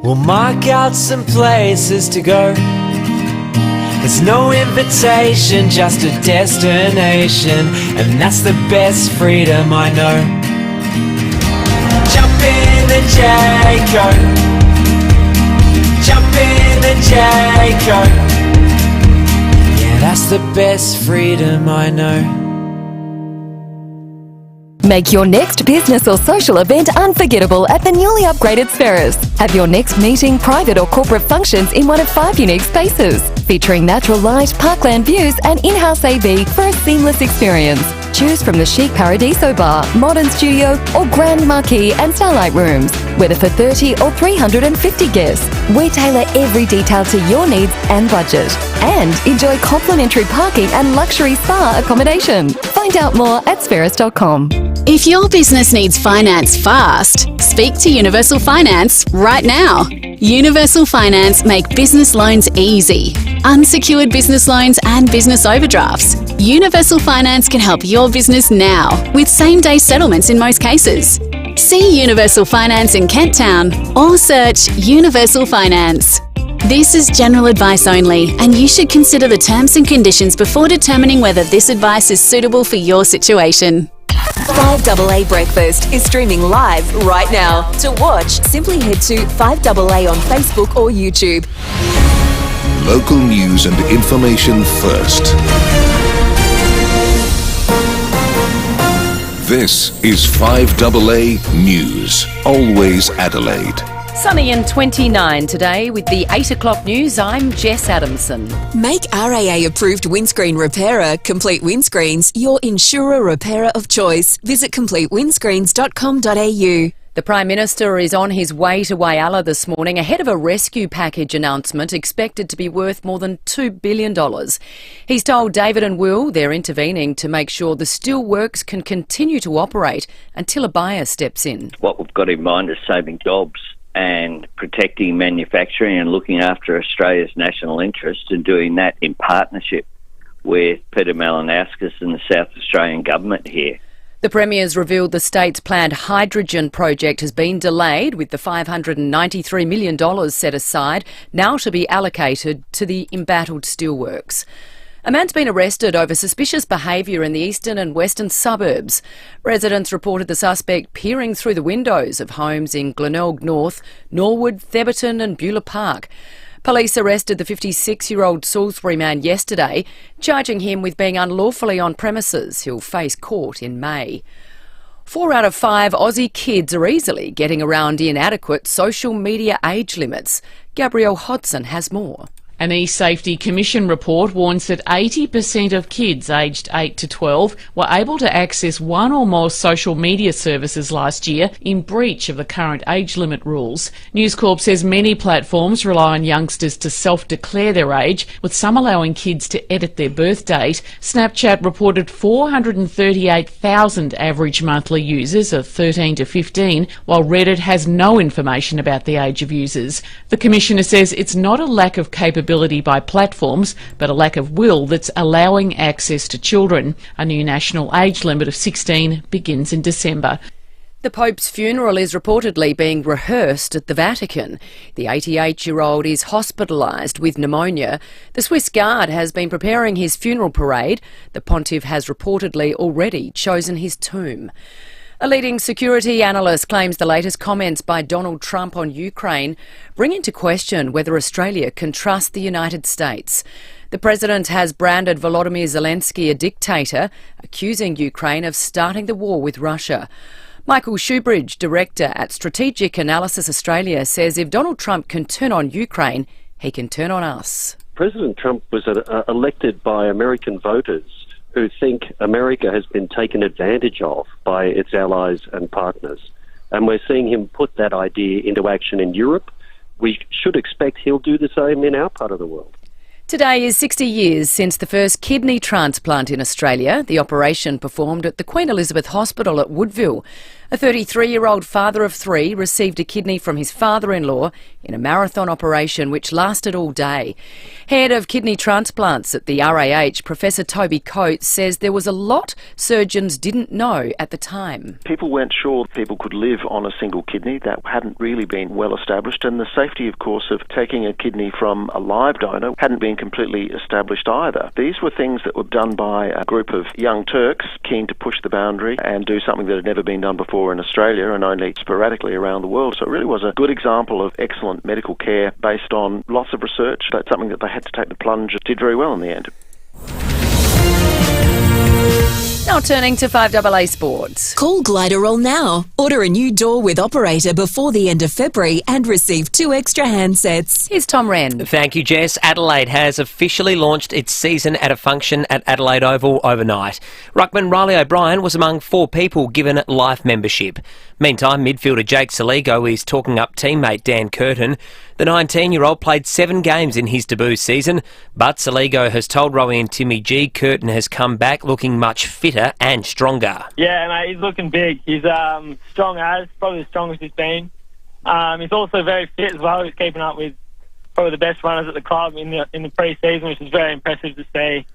We'll mark out some places to go. There's no invitation, just a destination, and that's the best freedom I know. Jump in the Jayco. Jump in the Jayco. Yeah, that's the best freedom I know. Make your next business or social event unforgettable at the newly upgraded Spheris. Have your next meeting, private or corporate functions in one of 5 unique spaces, featuring natural light, parkland views and in-house AV for a seamless experience. Choose from the chic Paradiso Bar, modern studio or grand marquee and starlight rooms. Whether for 30 or 350 guests, we tailor every detail to your needs and budget. And enjoy complimentary parking and luxury spa accommodation. Find out more at spheris.com. If your business needs finance fast, speak to Universal Finance right now. Universal Finance make business loans easy. Unsecured business loans and business overdrafts. Universal Finance can help your business now with same-day settlements in most cases. See Universal Finance in Kent Town or search Universal Finance. This is general advice only, and you should consider the terms and conditions before determining whether this advice is suitable for your situation. 5AA Breakfast is streaming live right now. To watch, simply head to 5AA on Facebook or YouTube. Local news and information first. This is 5AA News, always Adelaide. Sunny and 29 today with the 8 o'clock news. I'm Jess Adamson. Make RAA approved windscreen repairer Complete Windscreens your insurer repairer of choice. Visit completewindscreens.com.au. The Prime Minister is on his way to Whyalla this morning ahead of a rescue package announcement expected to be worth more than $2 billion. He's told David and Will they're intervening to make sure the steelworks can continue to operate until a buyer steps in. What we've got in mind is saving jobs and protecting manufacturing and looking after Australia's national interest, and doing that in partnership with Peter Malinauskas and the South Australian government here. The Premier's revealed the state's planned hydrogen project has been delayed, with the $593 million set aside now to be allocated to the embattled steelworks. A man's been arrested over suspicious behaviour in the eastern and western suburbs. Residents reported the suspect peering through the windows of homes in Glenelg North, Norwood, Theberton and Beulah Park. Police arrested the 56-year-old Salisbury man yesterday, charging him with being unlawfully on premises. He'll face court in May. 4 out of 5 Aussie kids are easily getting around inadequate social media age limits. Gabrielle Hodson has more. An eSafety Commission report warns that 80% of kids aged 8 to 12 were able to access one or more social media services last year in breach of the current age limit rules. News Corp says many platforms rely on youngsters to self-declare their age, with some allowing kids to edit their birth date. Snapchat reported 438,000 average monthly users of 13 to 15, while Reddit has no information about the age of users. The Commissioner says it's not a lack of capability by platforms, but a lack of will that's allowing access to children. A new national age limit of 16 begins in December. The Pope's funeral is reportedly being rehearsed at the Vatican. The 88-year-old is hospitalised with pneumonia. The Swiss Guard has been preparing his funeral parade. The Pontiff has reportedly already chosen his tomb. A leading security analyst claims the latest comments by Donald Trump on Ukraine bring into question whether Australia can trust the United States. The president has branded Volodymyr Zelensky a dictator, accusing Ukraine of starting the war with Russia. Michael Shoebridge, director at Strategic Analysis Australia, says if Donald Trump can turn on Ukraine, he can turn on us. President Trump was elected by American voters who think America has been taken advantage of by its allies and partners. And we're seeing him put that idea into action in Europe. We should expect he'll do the same in our part of the world. Today is 60 years since the first kidney transplant in Australia. The operation performed at the Queen Elizabeth Hospital at Woodville. A 33-year-old father of 3 received a kidney from his father-in-law in a marathon operation which lasted all day. Head of kidney transplants at the RAH, Professor Toby Coates, says there was a lot surgeons didn't know at the time. People weren't sure people could live on a single kidney. That hadn't really been well established, and the safety, of course, of taking a kidney from a live donor hadn't been completely established either. These were things that were done by a group of young Turks keen to push the boundary and do something that had never been done before in Australia and only sporadically around the world. So it really was a good example of excellent medical care based on lots of research. That's something that they had to take the plunge. Did very well in the end. Now turning to 5AA Sports. Call Gliderol now. Order a new door with operator before the end of February and receive 2 extra handsets. Here's Tom Wren. Thank you, Jess. Adelaide has officially launched its season at a function at Adelaide Oval overnight. Ruckman Riley O'Brien was among 4 people given life membership. Meantime, midfielder Jake Saligo is talking up teammate Dan Curtin. The 19-year-old played 7 games in his debut season, but Saligo has told Rowie and Timmy G Curtin has come back looking much fitter and stronger. Yeah, mate, he's looking big. He's strong as, probably the strongest he's been. He's also very fit as well. He's keeping up with probably the best runners at the club in the pre-season, which is very impressive to see.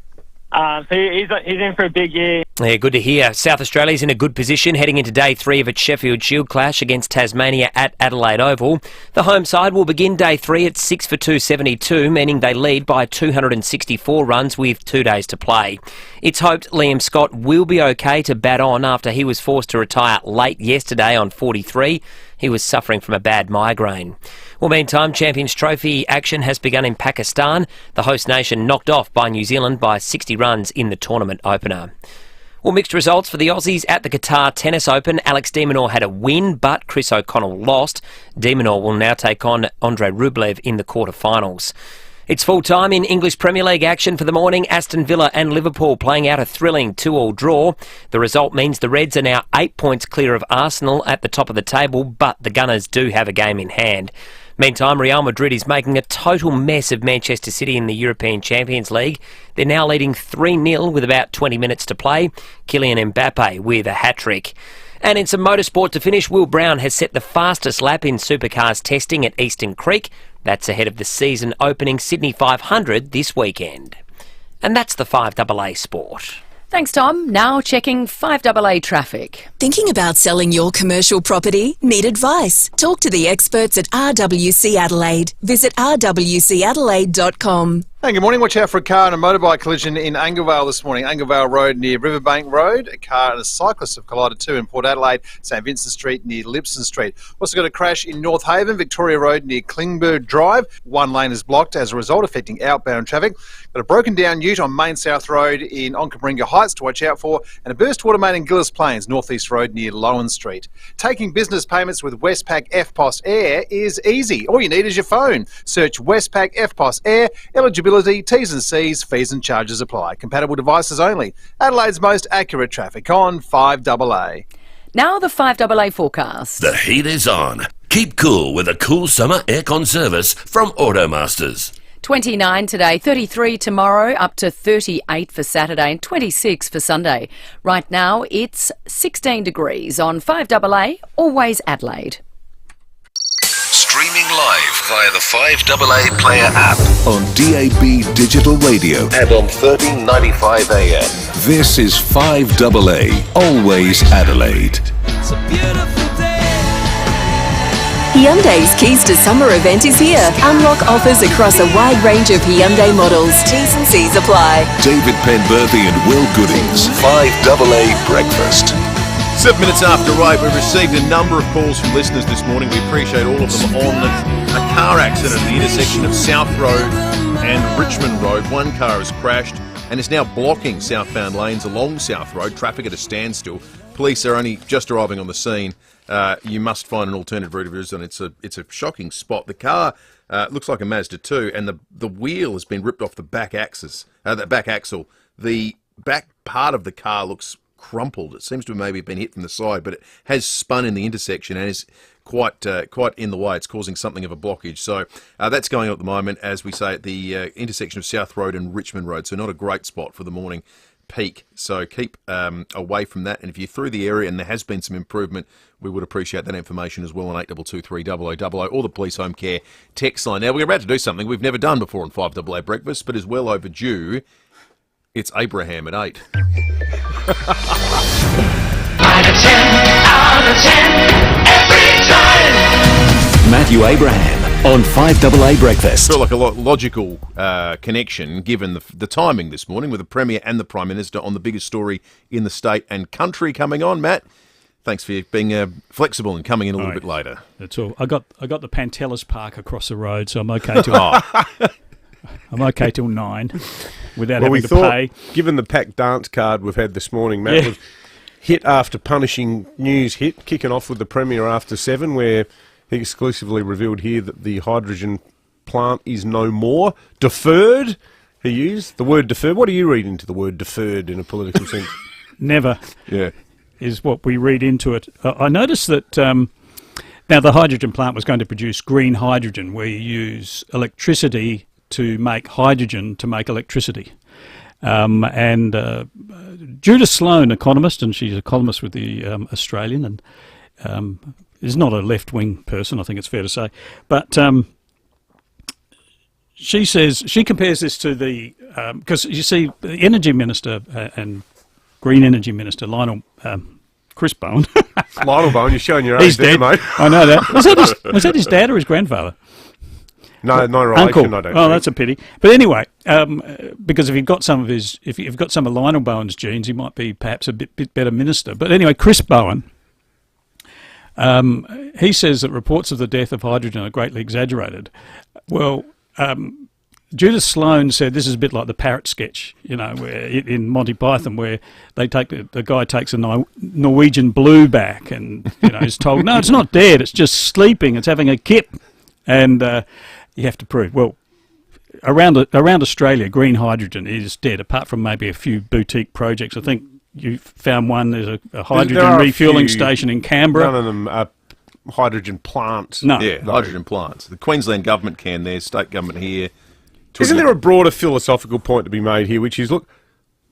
So he's in for a big year. Yeah, good to hear. South Australia's in a good position heading into day 3 of its Sheffield Shield clash against Tasmania at Adelaide Oval. The home side will begin day 3 at 6 for 272, meaning they lead by 264 runs with 2 days to play. It's hoped Liam Scott will be okay to bat on after he was forced to retire late yesterday on 43. He was suffering from a bad migraine. Well, meantime, Champions Trophy action has begun in Pakistan. The host nation knocked off by New Zealand by 60 runs in the tournament opener. Well, mixed results for the Aussies at the Qatar Tennis Open. Alex de Minaur had a win, but Chris O'Connell lost. De Minaur will now take on Andrei Rublev in the quarterfinals. It's full time in English Premier League action for the morning. Aston Villa and Liverpool playing out a thrilling 2-2 draw. The result means the Reds are now 8 points clear of Arsenal at the top of the table, but the Gunners do have a game in hand. Meantime, Real Madrid is making a total mess of Manchester City in the European Champions League. They're now leading 3-0 with about 20 minutes to play. Kylian Mbappe with a hat-trick. And in some motorsport to finish, Will Brown has set the fastest lap in supercars testing at Eastern Creek. That's ahead of the season opening Sydney 500 this weekend. And that's the 5AA Sport. Thanks, Tom. Now checking 5AA traffic. Thinking about selling your commercial property? Need advice? Talk to the experts at RWC Adelaide. Visit rwcadelaide.com. Hey, good morning. Watch out for a car and a motorbike collision in Anglevale this morning. Anglevale Road near Riverbank Road. A car and a cyclist have collided too in Port Adelaide, St Vincent Street near Lipson Street. Also got a crash in North Haven, Victoria Road near Klingberg Drive. One lane is blocked as a result, affecting outbound traffic. Got a broken down ute on Main South Road in Onkaparinga Heights to watch out for, and a burst water main in Gillis Plains, North East Road near Lowen Street. Taking business payments with Westpac FPOS Air is easy. All you need is your phone. Search Westpac FPOS Air. Eligibility, T's and C's, fees and charges apply. Compatible devices only. Adelaide's most accurate traffic on 5AA. Now the 5AA forecast. The heat is on. Keep cool with a cool summer aircon service from Automasters. 29 today, 33 tomorrow, up to 38 for Saturday and 26 for Sunday. Right now it's 16 degrees on 5AA, always Adelaide. Streaming live via the 5AA Player app on DAB Digital Radio and on 1395 AM. This is 5AA, always Adelaide. It's a beautiful day. Hyundai's Keys to Summer event is here. Unlock offers across a wide range of Hyundai models. T's and C's apply. David Penberthy and Will Goodings, 5AA Breakfast. 7 minutes after 8, we've received a number of calls from listeners this morning. We appreciate all of them on a car accident at the intersection of South Road and Richmond Road. One car has crashed and is now blocking southbound lanes along South Road. Traffic at a standstill. Police are only just arriving on the scene. You must find an alternative route of yours, and it's a shocking spot. The car looks like a Mazda 2, and the wheel has been ripped off the back axis, the back axle. The back part of the car looks crumpled. It seems to have maybe been hit from the side, but it has spun in the intersection and is quite in the way. It's causing something of a blockage. So that's going on at the moment, as we say, at the intersection of South Road and Richmond Road. So not a great spot for the morning peak. So keep away from that. And if you're through the area and there has been some improvement, we would appreciate that information as well on 8223 or the Police Home Care text line. Now, we're about to do something we've never done before on 5AA Breakfast, but is well overdue. It's Abraham at 8. 9 to 10, out of 10, every time. Matthew Abraham on 5AA Breakfast. Felt like a logical connection given the timing this morning with the Premier and the Prime Minister on the biggest story in the state and country coming on. Matt, thanks for being flexible and coming in a little bit later. That's all. I got the Pantelis Park across the road, so I'm okay till I'm okay till 9 without having to pay. Given the packed dance card we've had this morning, Matt, was hit after punishing news hit, kicking off with the Premier after 7, where he exclusively revealed here that the hydrogen plant is no more. Deferred, he used the word deferred. What do you read into the word deferred in a political sense? Never. Yeah. Is what we read into it. I noticed that now the hydrogen plant was going to produce green hydrogen, where you use electricity to make hydrogen to make electricity. And Judith Sloan, economist, and she's a columnist with the Australian, and is not a left-wing person, I think it's fair to say. But she says, she compares this to the because you see, the Energy Minister and Green Energy Minister, Chris Bowen. Lionel Bowen, you're showing your age He's there, dead. mate. I know that. Was that his dad or his grandfather? No relation, Uncle. I don't Oh, think. that's a pity. But anyway, because if you've got some of Lionel Bowen's genes, he might be perhaps a bit better minister. But anyway, Chris Bowen, he says that reports of the death of hydrogen are greatly exaggerated. Well, Judith Sloan said this is a bit like the parrot sketch, where in Monty Python, where they take the guy takes a Norwegian blue back and is told, no, it's not dead, it's just sleeping, it's having a kip, and you have to prove. Well, around Australia, green hydrogen is dead, apart from maybe a few boutique projects. I think you found one. There's a hydrogen refuelling station in Canberra. None of them are hydrogen plants. No. Yeah, hydrogen plants. The Queensland government can there, state government here. Isn't there a broader philosophical point to be made here, which is, look,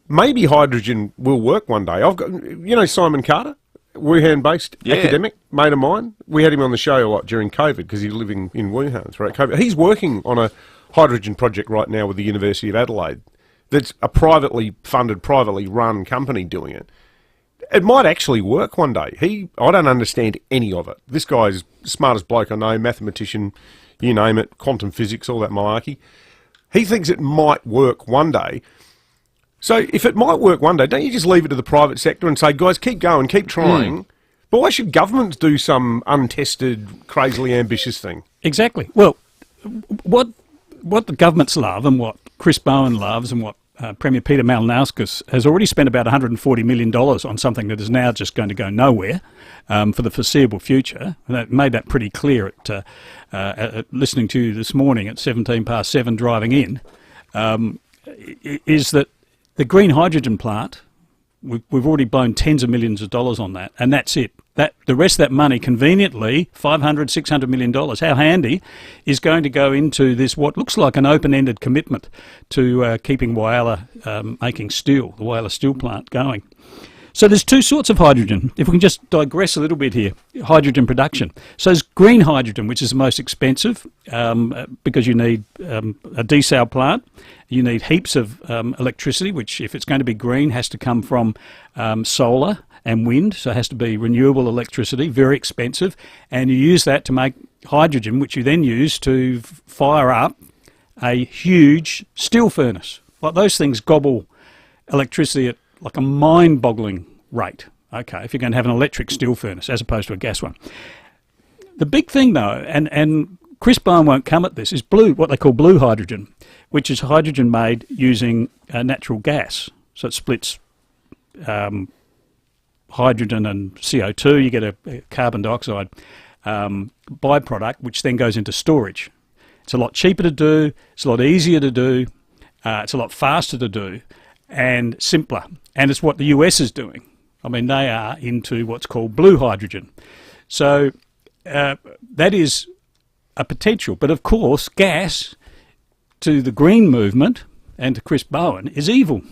maybe hydrogen will work one day. I've got, Simon Carter, Wuhan-based academic, mate of mine. We had him on the show a lot during COVID because he's living in Wuhan throughout COVID. He's working on a hydrogen project right now with the University of Adelaide. That's a privately funded, privately run company doing it. It might actually work one day. I don't understand any of it. This guy's the smartest bloke I know, mathematician, you name it, quantum physics, all that malarkey. He thinks it might work one day. So if it might work one day, don't you just leave it to the private sector and say, guys, keep going, keep trying? But why should governments do some untested, crazily ambitious thing? Exactly. Well, what the governments love and what Chris Bowen loves and what Premier Peter Malinauskas has already spent about $140 million on something that is now just going to go nowhere for the foreseeable future. And that made that pretty clear at listening to you this morning at 7:17 driving in, is that the green hydrogen plant, we've already blown tens of millions of dollars on that, and that's it. The rest of that money, conveniently, $500, $600 million, how handy, is going to go into this, what looks like an open-ended commitment to keeping Whyalla making steel, the Whyalla steel plant going. So there's two sorts of hydrogen. If we can just digress a little bit here, hydrogen production. So there's green hydrogen, which is the most expensive because you need a desal plant. You need heaps of electricity, which, if it's going to be green, has to come from solar and wind. So it has to be renewable electricity, very expensive. And you use that to make hydrogen, which you then use to fire up a huge steel furnace. Like those things gobble electricity at like a mind-boggling rate, okay, if you're going to have an electric steel furnace as opposed to a gas one. The big thing, though, and Chris Bowen won't come at this, is what they call blue hydrogen, which is hydrogen made using natural gas. So it splits hydrogen and CO2. You get a carbon dioxide byproduct, which then goes into storage. It's a lot cheaper to do, it's a lot easier to do, it's a lot faster to do, and simpler. And it's what the US is doing. I mean, they are into what's called blue hydrogen. So that is a potential. But of course, gas, to the green movement and to Chris Bowen, is evil.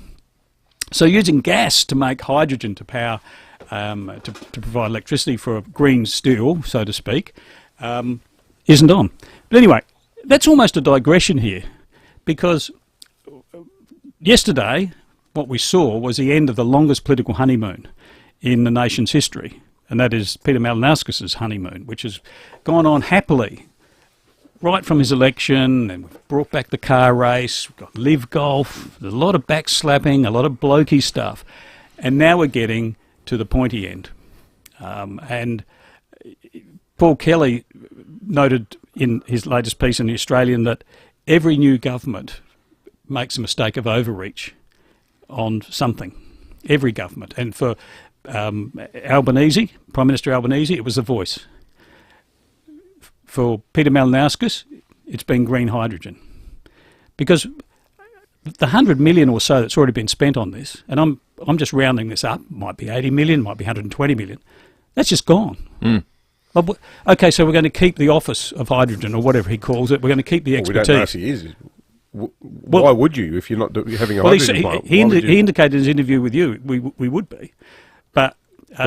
So using gas to make hydrogen to power, to provide electricity for green steel, so to speak, isn't on. But anyway, that's almost a digression here, because yesterday, what we saw was the end of the longest political honeymoon in the nation's history, and that is Peter Malinauskas' honeymoon, which has gone on happily right from his election, and we've brought back the car race, we've got live golf, there's a lot of backslapping, a lot of blokey stuff, and now we're getting to the pointy end. And Paul Kelly noted in his latest piece in The Australian that every new government makes a mistake of overreach on something, every government. And for Albanese, Prime Minister Albanese, it was the voice. For Peter Malinauskas, it's been green hydrogen. Because the 100 million or so that's already been spent on this, and I'm just rounding this up, might be 80 million, might be 120 million, that's just gone. Okay, so we're going to keep the office of hydrogen, or whatever he calls it, we're going to keep the expertise. We don't know if he is. Why would you if you're not having a hydrogen plant? He indicated in his interview with you we would be, but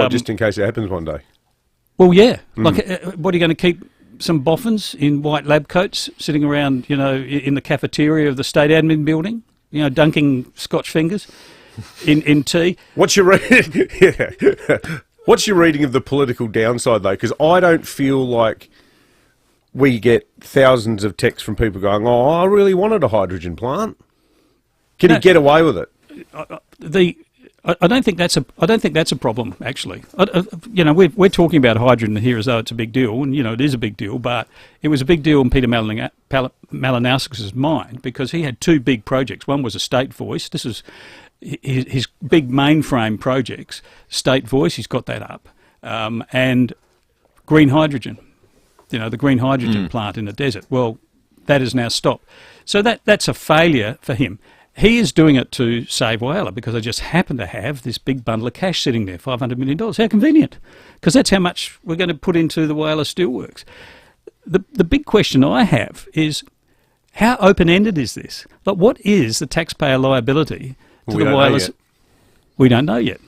just in case it happens one day. Well, yeah. Like, what are you going to keep some boffins in white lab coats sitting around, in the cafeteria of the state admin building? dunking Scotch fingers in tea. What's your What's your reading of the political downside, though? Because I don't feel like we get thousands of texts from people going, "Oh, I really wanted a hydrogen plant." Can he get away with it? I don't think that's a problem, actually. We're talking about hydrogen here as though it's a big deal, and it is a big deal. But it was a big deal in Peter Malinowskis's mind because he had two big projects. One was a State Voice. This is his big mainframe projects. State Voice, he's got that up, and green hydrogen. The green hydrogen plant in the desert. Well, that is now stopped. So that's a failure for him. He is doing it to save Whyalla because they just happen to have this big bundle of cash sitting there, $500 million. How convenient, because that's how much we're going to put into the Whyalla Steelworks. The big question I have is, how open-ended is this? Like, what is the taxpayer liability to the Whyalla? We don't know yet.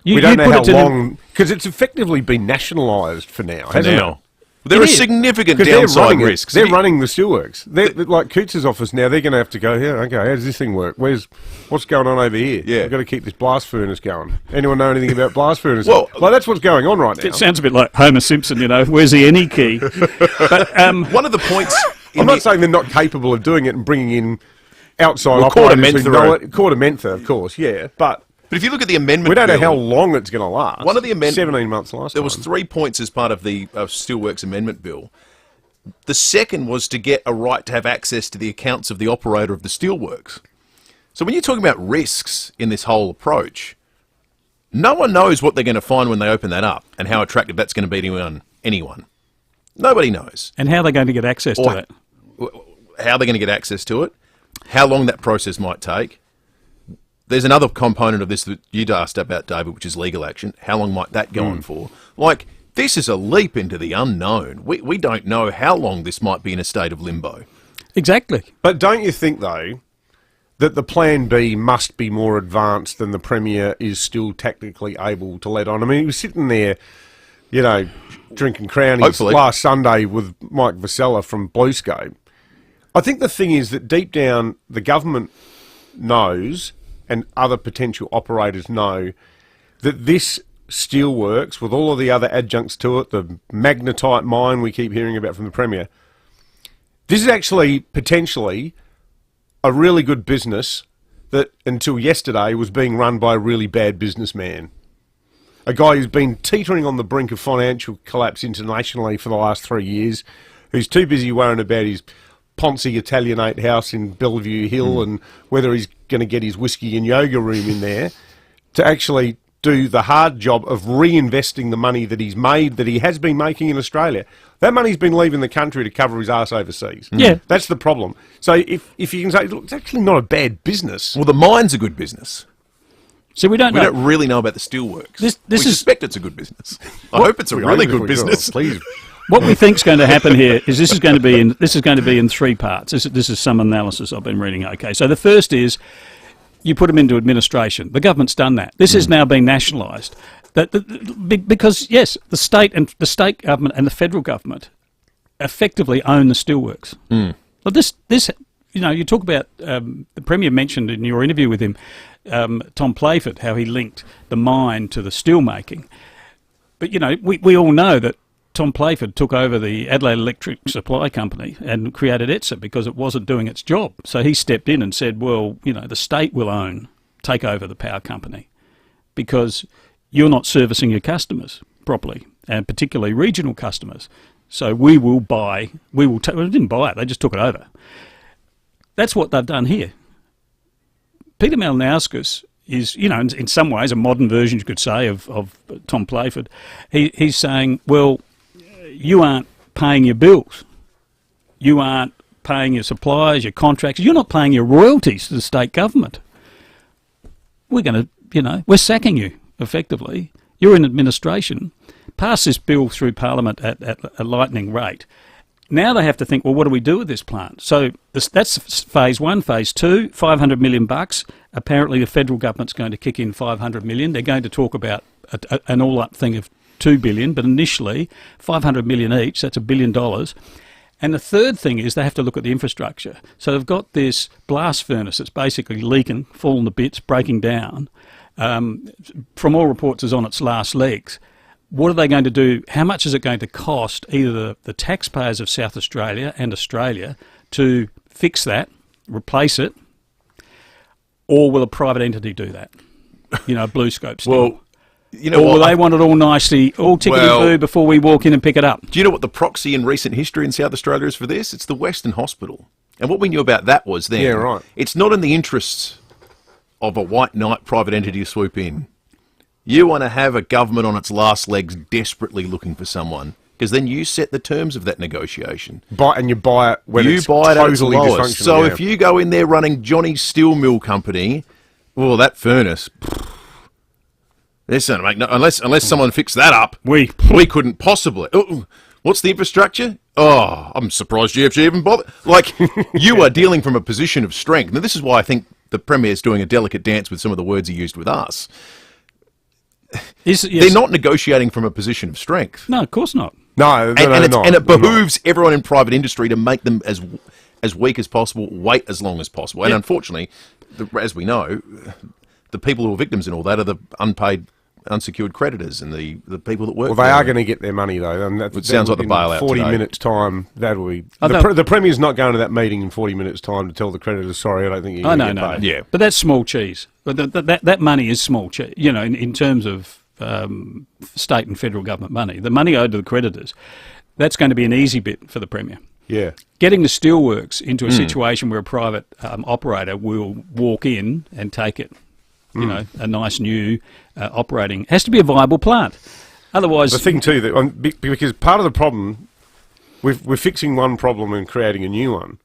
We don't know how long, because it's effectively been nationalised for now, hasn't it? There are significant downside risks. They're running the steelworks. They're like Coots's office now. They're going to have to go here. Okay, how does this thing work? What's going on over here? Yeah, we've got to keep this blast furnace going. Anyone know anything about blast furnaces? Well, that's what's going on right now. It sounds a bit like Homer Simpson. Where's the any key? But one of the points. I'm not saying they're not capable of doing it and bringing in outside operators. Quarter Mentha, of course. Yeah, but if you look at the amendment, we don't know how long it's going to last. One of the 17 months last. There was 3 points as part of the Steelworks Amendment Bill. The second was to get a right to have access to the accounts of the operator of the steelworks. So when you're talking about risks in this whole approach, no one knows what they're going to find when they open that up and how attractive that's going to be to anyone. Nobody knows. And how they're going to get access to it. How they're going to get access to it, how long that process might take. There's another component of this that you'd asked about, David, which is legal action. How long might that go on for? This is a leap into the unknown. We don't know how long this might be in a state of limbo. Exactly. But don't you think, though, that the plan B must be more advanced than the Premier is still technically able to let on? I mean, he was sitting there, drinking Crownies last Sunday with Mike Vasella from BlueScope. I think the thing is that deep down, the government knows, and other potential operators know, that this steelworks, with all of the other adjuncts to it, the magnetite mine we keep hearing about from the Premier, this is actually potentially a really good business that until yesterday was being run by a really bad businessman. A guy who's been teetering on the brink of financial collapse internationally for the last 3 years, who's too busy worrying about his Ponzi Italianate house in Bellevue Hill and whether he's going to get his whiskey and yoga room in there, to actually do the hard job of reinvesting the money that he's made, that he has been making in Australia. That money's been leaving the country to cover his arse overseas. Yeah. That's the problem. So if you can say, look, it's actually not a bad business. Well, the mine's a good business. So we don't really know about the steelworks. This we suspect it's a good business. I hope it's a really good business. Please. What we think's going to happen here is this is going to be in 3 parts. This is some analysis I've been reading. Okay, so the first is you put them into administration. The government's done that. This has now been nationalised. Because yes, the state government and the federal government effectively own the steelworks. But this you talk about the Premier mentioned in your interview with him, Tom Playford, how he linked the mine to the steel making. But we all know that Tom Playford took over the Adelaide Electric Supply Company and created ETSA because it wasn't doing its job. So he stepped in and said, well, the state will take over the power company because you're not servicing your customers properly, and particularly regional customers. So we didn't buy it, they just took it over. That's what they've done here. Peter Malinowskis is, in some ways, a modern version, you could say, of Tom Playford. He's saying, well, you aren't paying your bills. You aren't paying your suppliers, your contracts. You're not paying your royalties to the state government. We're going to, we're sacking you, effectively. You're in administration. Pass this bill through Parliament at a lightning rate. Now they have to think, well, what do we do with this plant? So that's phase 1. Phase 2, $500 million. Apparently the federal government's going to kick in $500 million. They're going to talk about an all-up thing of $2 billion, but initially $500 million each, that's $1 billion. And the third thing is they have to look at the infrastructure. So they've got this blast furnace that's basically leaking, falling to bits, breaking down. From all reports, is on its last legs. What are they going to do? How much is it going to cost either the taxpayers of South Australia and Australia to fix that, replace it, or will a private entity do that? You know, BlueScope still. Well, you know, or will they want it all nicely, all tickety-boo before we walk in and pick it up? Do you know what the proxy in recent history in South Australia is for this? It's the Western Hospital. And what we knew about that was then, Yeah, right. It's not in the interests of a white knight private entity to swoop in. You want to have a government on its last legs desperately looking for someone, because then you set the terms of that negotiation. And you buy it when it's buy it at its totally lowest. dysfunctional. So yeah. if you go in there running Johnny's Steel Mill Company, well, that furnace, listen, mate, unless someone fixed that up, we couldn't possibly. What's the infrastructure? Oh, I'm surprised GFG even bothered. Like, you are dealing from a position of strength. Now, this is why I think the Premier's doing a delicate dance with some of the words he used with us. They're not negotiating from a position of strength. No, of course not. And it behooves everyone in private industry to make them as weak as possible, wait as long as possible. And unfortunately, as we know, the people who are victims in all that are the unpaid, unsecured creditors and the people that work. Well, they are going to get their money though. And it sounds like the bailout. 40 today. minutes time, that'll be. The Premier's not going to that meeting in 40 minutes time to tell the creditors, sorry, I don't think you're going to get paid. Yeah, but that's small cheese. But that money is small cheese. You know, in terms of state and federal government money, the money owed to the creditors, that's going to be an easy bit for the Premier. Yeah. Getting the steelworks into a situation where a private operator will walk in and take it, you know, a nice new operating, has to be a viable plant. Otherwise, the thing too that because part of the problem, we're fixing one problem and creating a new one.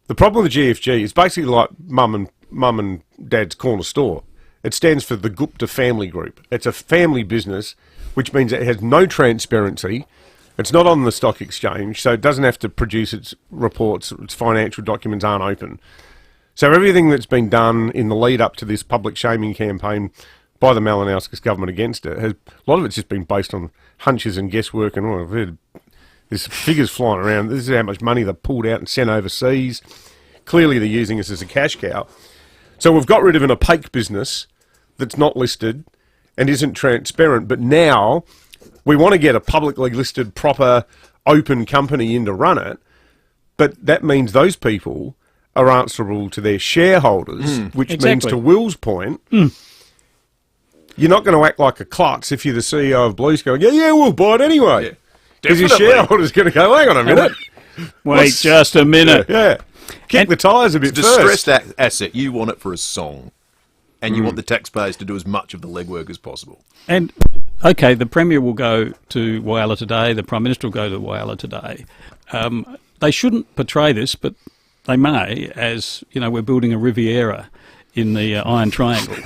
The problem with the GFG is basically like mum and dad's corner store. It stands for the Gupta Family Group. It's a family business, which means it has no transparency. It's not on the stock exchange, so it doesn't have to produce its reports. Its financial documents aren't open. So everything that's been done in the lead up to this public shaming campaign by the Malinowskis government against it, a lot of it's just been based on hunches and guesswork and all. There's figures flying around. This is how much money they've pulled out and sent overseas. Clearly they're using us as a cash cow. So we've got rid of an opaque business that's not listed and isn't transparent, but now we want to get a publicly listed, proper, open company in to run it, but that means those people are answerable to their shareholders, which means, to Will's point, you're not going to act like a klutz if you're the CEO of BlueScope. Yeah, we'll buy it anyway. Because your shareholders going to go, hang on a minute. Wait just a minute. Yeah. Kick the tyres a bit first. It's a first. distressed asset. You want it for a song. And you want the taxpayers to do as much of the legwork as possible. And, okay, the Premier will go to Whyalla today, the Prime Minister will go to Whyalla today. They shouldn't portray this, but they may, as, you know, we're building a Riviera in the Iron Triangle.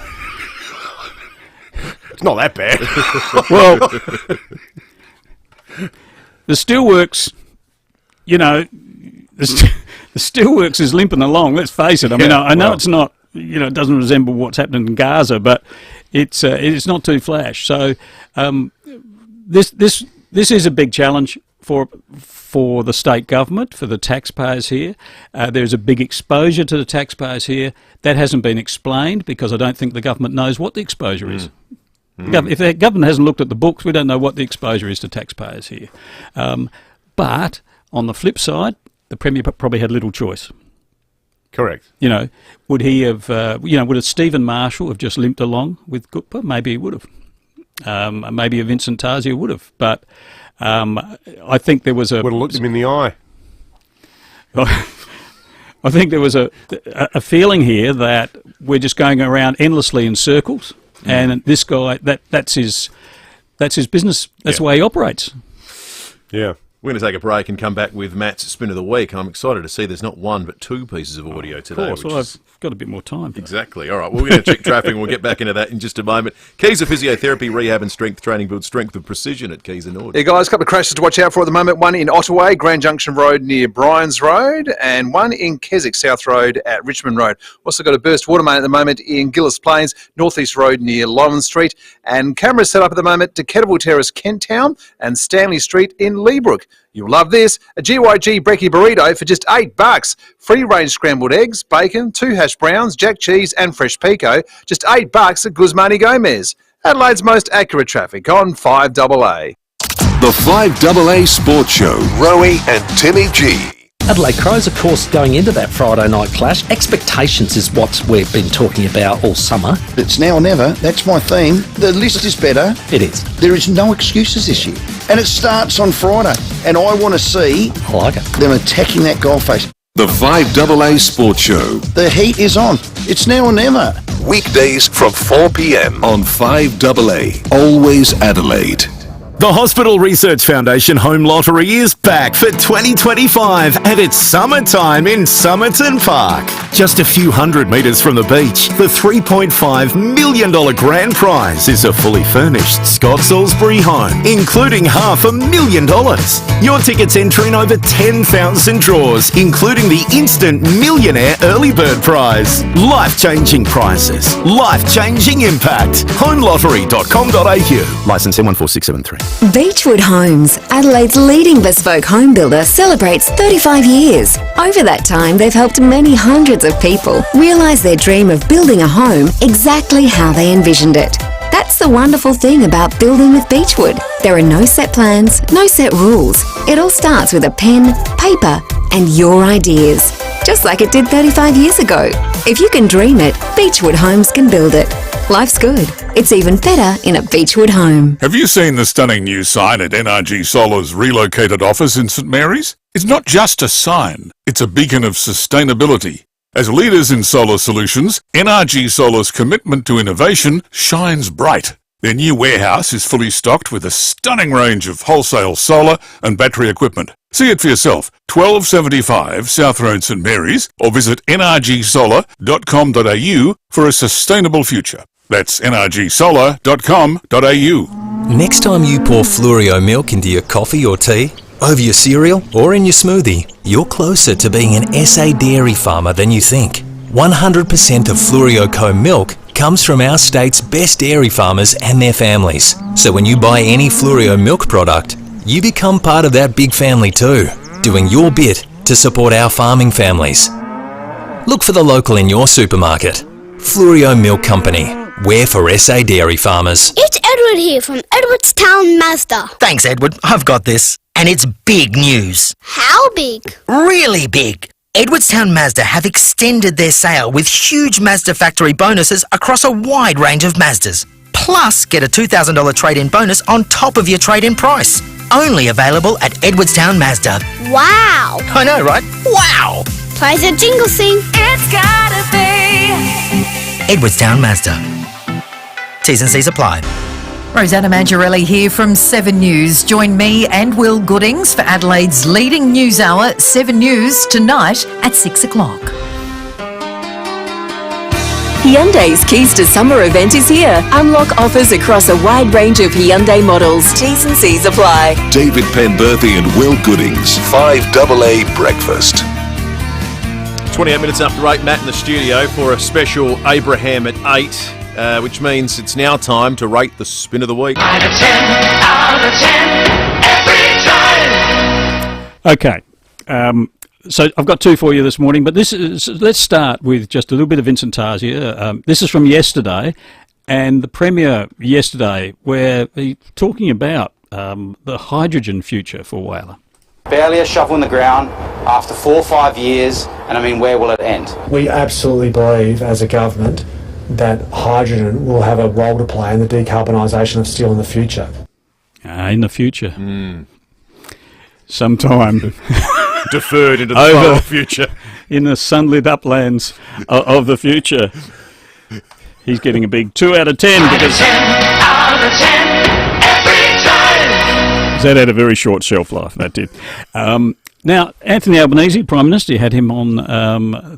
It's not that bad. Well, the steelworks, you know, the steelworks is limping along, let's face it. I mean, I know it's not, you know, it doesn't resemble what's happening in Gaza, but it's not too flash. So this is a big challenge for the state government, for the taxpayers here. There's a big exposure to the taxpayers here. That hasn't been explained because I don't think the government knows what the exposure is. If the government hasn't looked at the books, we don't know what the exposure is to taxpayers here. But on the flip side, the Premier probably had little choice. Correct. You know, would he have, would a Stephen Marshall have just limped along with Gupta? Maybe he would have. Maybe a Vincent Tarzia would have. But I think there was a... Would have looked him in the eye. I think there was a feeling here that we're just going around endlessly in circles, and this guy, that's his business. That's the way he operates. Yeah. We're going to take a break and come back with Matt's Spin of the Week. I'm excited to see there's not one but two pieces of audio today. Of course, well, I've got a bit more time. Exactly. All right, well, we're going to check traffic and we'll get back into that in just a moment. Keys of Physiotherapy, Rehab and Strength Training build strength with precision at Keys and Nord. Yeah, guys, a couple of crashes to watch out for at the moment. One in Ottaway, Grand Junction Road near Bryans Road, and one in Keswick, South Road at Richmond Road. Also got a burst water main at the moment in Gillis Plains, Northeast Road near Lyman Street, and cameras set up at the moment to Kettleville Terrace, Kent Town, and Stanley Street in Leabrook. You'll love this, a GYG brekkie burrito for just $8. Free-range scrambled eggs, bacon, 2 hash browns, jack cheese and fresh pico, just $8 at Guzmani Gomez. Adelaide's most accurate traffic on 5AA. The 5AA Sports Show, Rowie and Timmy G. Adelaide Crows, of course, going into that Friday night clash. Expectations is what we've been talking about all summer. It's now or never. That's my theme. The list is better. It is. There is no excuses this year. And it starts on Friday. And I want to see them attacking that goal face. The 5AA Sports Show. The heat is on. It's now or never. Weekdays from 4 p.m. on 5AA. Always Adelaide. The Hospital Research Foundation Home Lottery is back for 2025 and it's summertime in Somerton Park. Just a few hundred metres from the beach, the $3.5 million grand prize is a fully furnished Scott Salisbury home, including $500,000. Your tickets entering over 10,000 draws, including the Instant Millionaire Early Bird Prize. Life-changing prizes, life-changing impact. HomeLottery.com.au. Licence M14673. Beechwood Homes, Adelaide's leading bespoke home builder, celebrates 35 years. Over that time, they've helped many hundreds of people realise their dream of building a home exactly how they envisioned it. That's the wonderful thing about building with Beechwood. There are no set plans, no set rules. It all starts with a pen, paper, and your ideas. Just like it did 35 years ago. If you can dream it, Beechwood Homes can build it. Life's good. It's even better in a Beechwood home. Have you seen the stunning new sign at NRG Solar's relocated office in St Mary's? It's not just a sign, it's a beacon of sustainability. As leaders in solar solutions, NRG Solar's commitment to innovation shines bright. Their new warehouse is fully stocked with a stunning range of wholesale solar and battery equipment. See it for yourself, 1275 South Road St Mary's, or visit nrgsolar.com.au for a sustainable future. That's nrgsolar.com.au. Next time you pour Fluorio milk into your coffee or tea, over your cereal or in your smoothie, you're closer to being an SA dairy farmer than you think. 100% of Fluorio Co milk comes from our state's best dairy farmers and their families. So when you buy any Fluorio milk product, you become part of that big family too, doing your bit to support our farming families. Look for the local in your supermarket. Fluorio Milk Company. We're for SA dairy farmers. It's Edward here from Edwardstown Mazda. Thanks, Edward. I've got this. And it's big news. How big? Really big. Edwardstown Mazda have extended their sale with huge Mazda factory bonuses across a wide range of Mazdas. Plus, get a $2,000 trade-in bonus on top of your trade-in price. Only available at Edwardstown Mazda. Wow. I know, right? Wow. Play the jingle sing. It's gotta be Edwardstown Mazda. T's and C's apply. Rosanna Mangiarelli here from 7 News. Join me and Will Goodings for Adelaide's leading news hour, 7 News, tonight at 6 o'clock. Hyundai's Keys to Summer event is here. Unlock offers across a wide range of Hyundai models. T's and C's apply. David Penberthy and Will Goodings, 5AA Breakfast. 28 minutes after 8, Matt in the studio for a special Abraham at 8. Which means it's now time to rate the spin of the week. 9 to 10 out of 10 every time. Okay, so I've got 2 for you this morning, but let's start with just a little bit of Vincent Tarzia. This is from yesterday, and the Premier yesterday, where he's talking about the hydrogen future for Whyalla. Barely a shovel in the ground after 4 or 5 years, and I mean, where will it end? We absolutely believe as a government that hydrogen will have a role to play in the decarbonisation of steel in the future. In the future. Sometime deferred into the far future. In the sunlit uplands of the future. He's getting a big 2 out of 10 because 10 out of 10 every time. that had a very short shelf life, that did. Now, Anthony Albanese, Prime Minister, you had him on